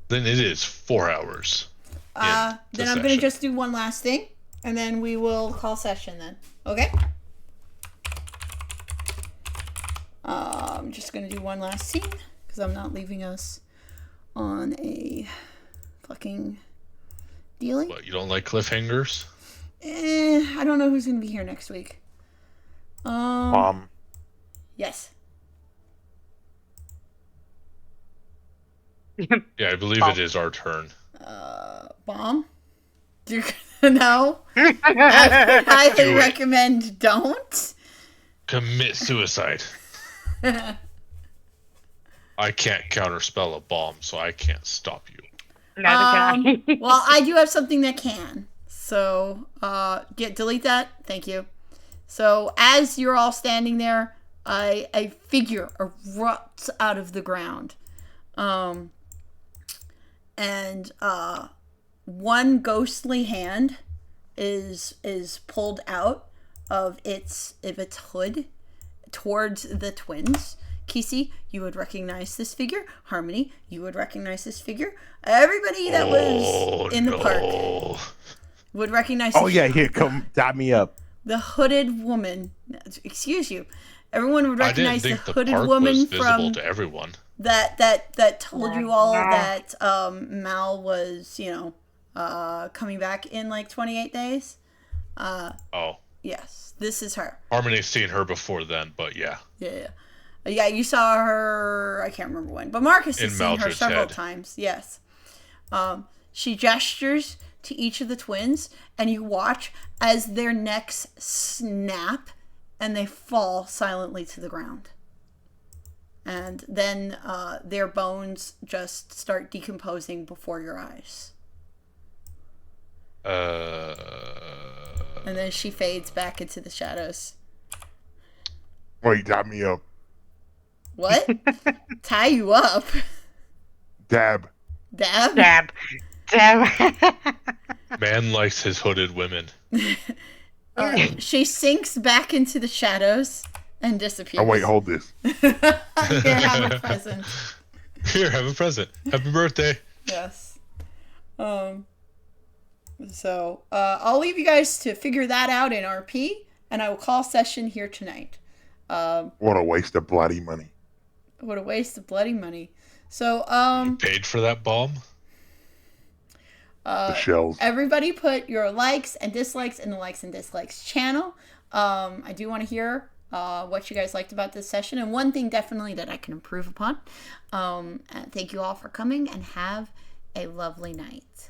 Then it is 4 hours. Then I'm gonna just do one last thing, and then we will call session. Then, okay? I'm just gonna do one last scene because I'm not leaving us on a fucking dealing. What, you don't like cliffhangers? I don't know who's gonna be here next week. Yes. Yeah, I believe it is our turn. Bomb? You're gonna know? I highly recommend don't. Commit suicide. I can't counterspell a bomb, so I can't stop you. Well, I do have something that can. So, delete that. Thank you. So, as you're all standing there, a figure erupts out of the ground. And one ghostly hand is pulled out of its hood towards the twins. Kisi, you would recognize this figure. Harmony, you would recognize this figure. Everybody that was in the park would recognize Oh yeah, here, come dab me up. the hooded woman. Excuse you. Everyone would recognize I the didn't think hooded the park woman was visible from to everyone. that told you all that Mal was, coming back in like 28 days. Oh. Yes, this is her. Harmony's seen her before then, but yeah. Yeah, you saw her, I can't remember when, but Marcus has In seen her Maldred's several head. times. Yes. She gestures to each of the twins, and you watch as their necks snap and they fall silently to the ground. And then their bones just start decomposing before your eyes. And then she fades back into the shadows. Wait, dab me up. What? Tie you up? Dab. Dab? Dab. Dab. Man likes his hooded women. She sinks back into the shadows and disappears. Oh, wait, hold this. Here, have a present. Here, have a present. Happy birthday. Yes. So, I'll leave you guys to figure that out in RP, and I will call session here tonight. What a waste of bloody money. What a waste of bloody money. So, You paid for that bomb? The shells. Everybody put your likes and dislikes in the likes and dislikes channel. I do want to hear what you guys liked about this session, and one thing definitely that I can improve upon. And thank you all for coming, and have a lovely night.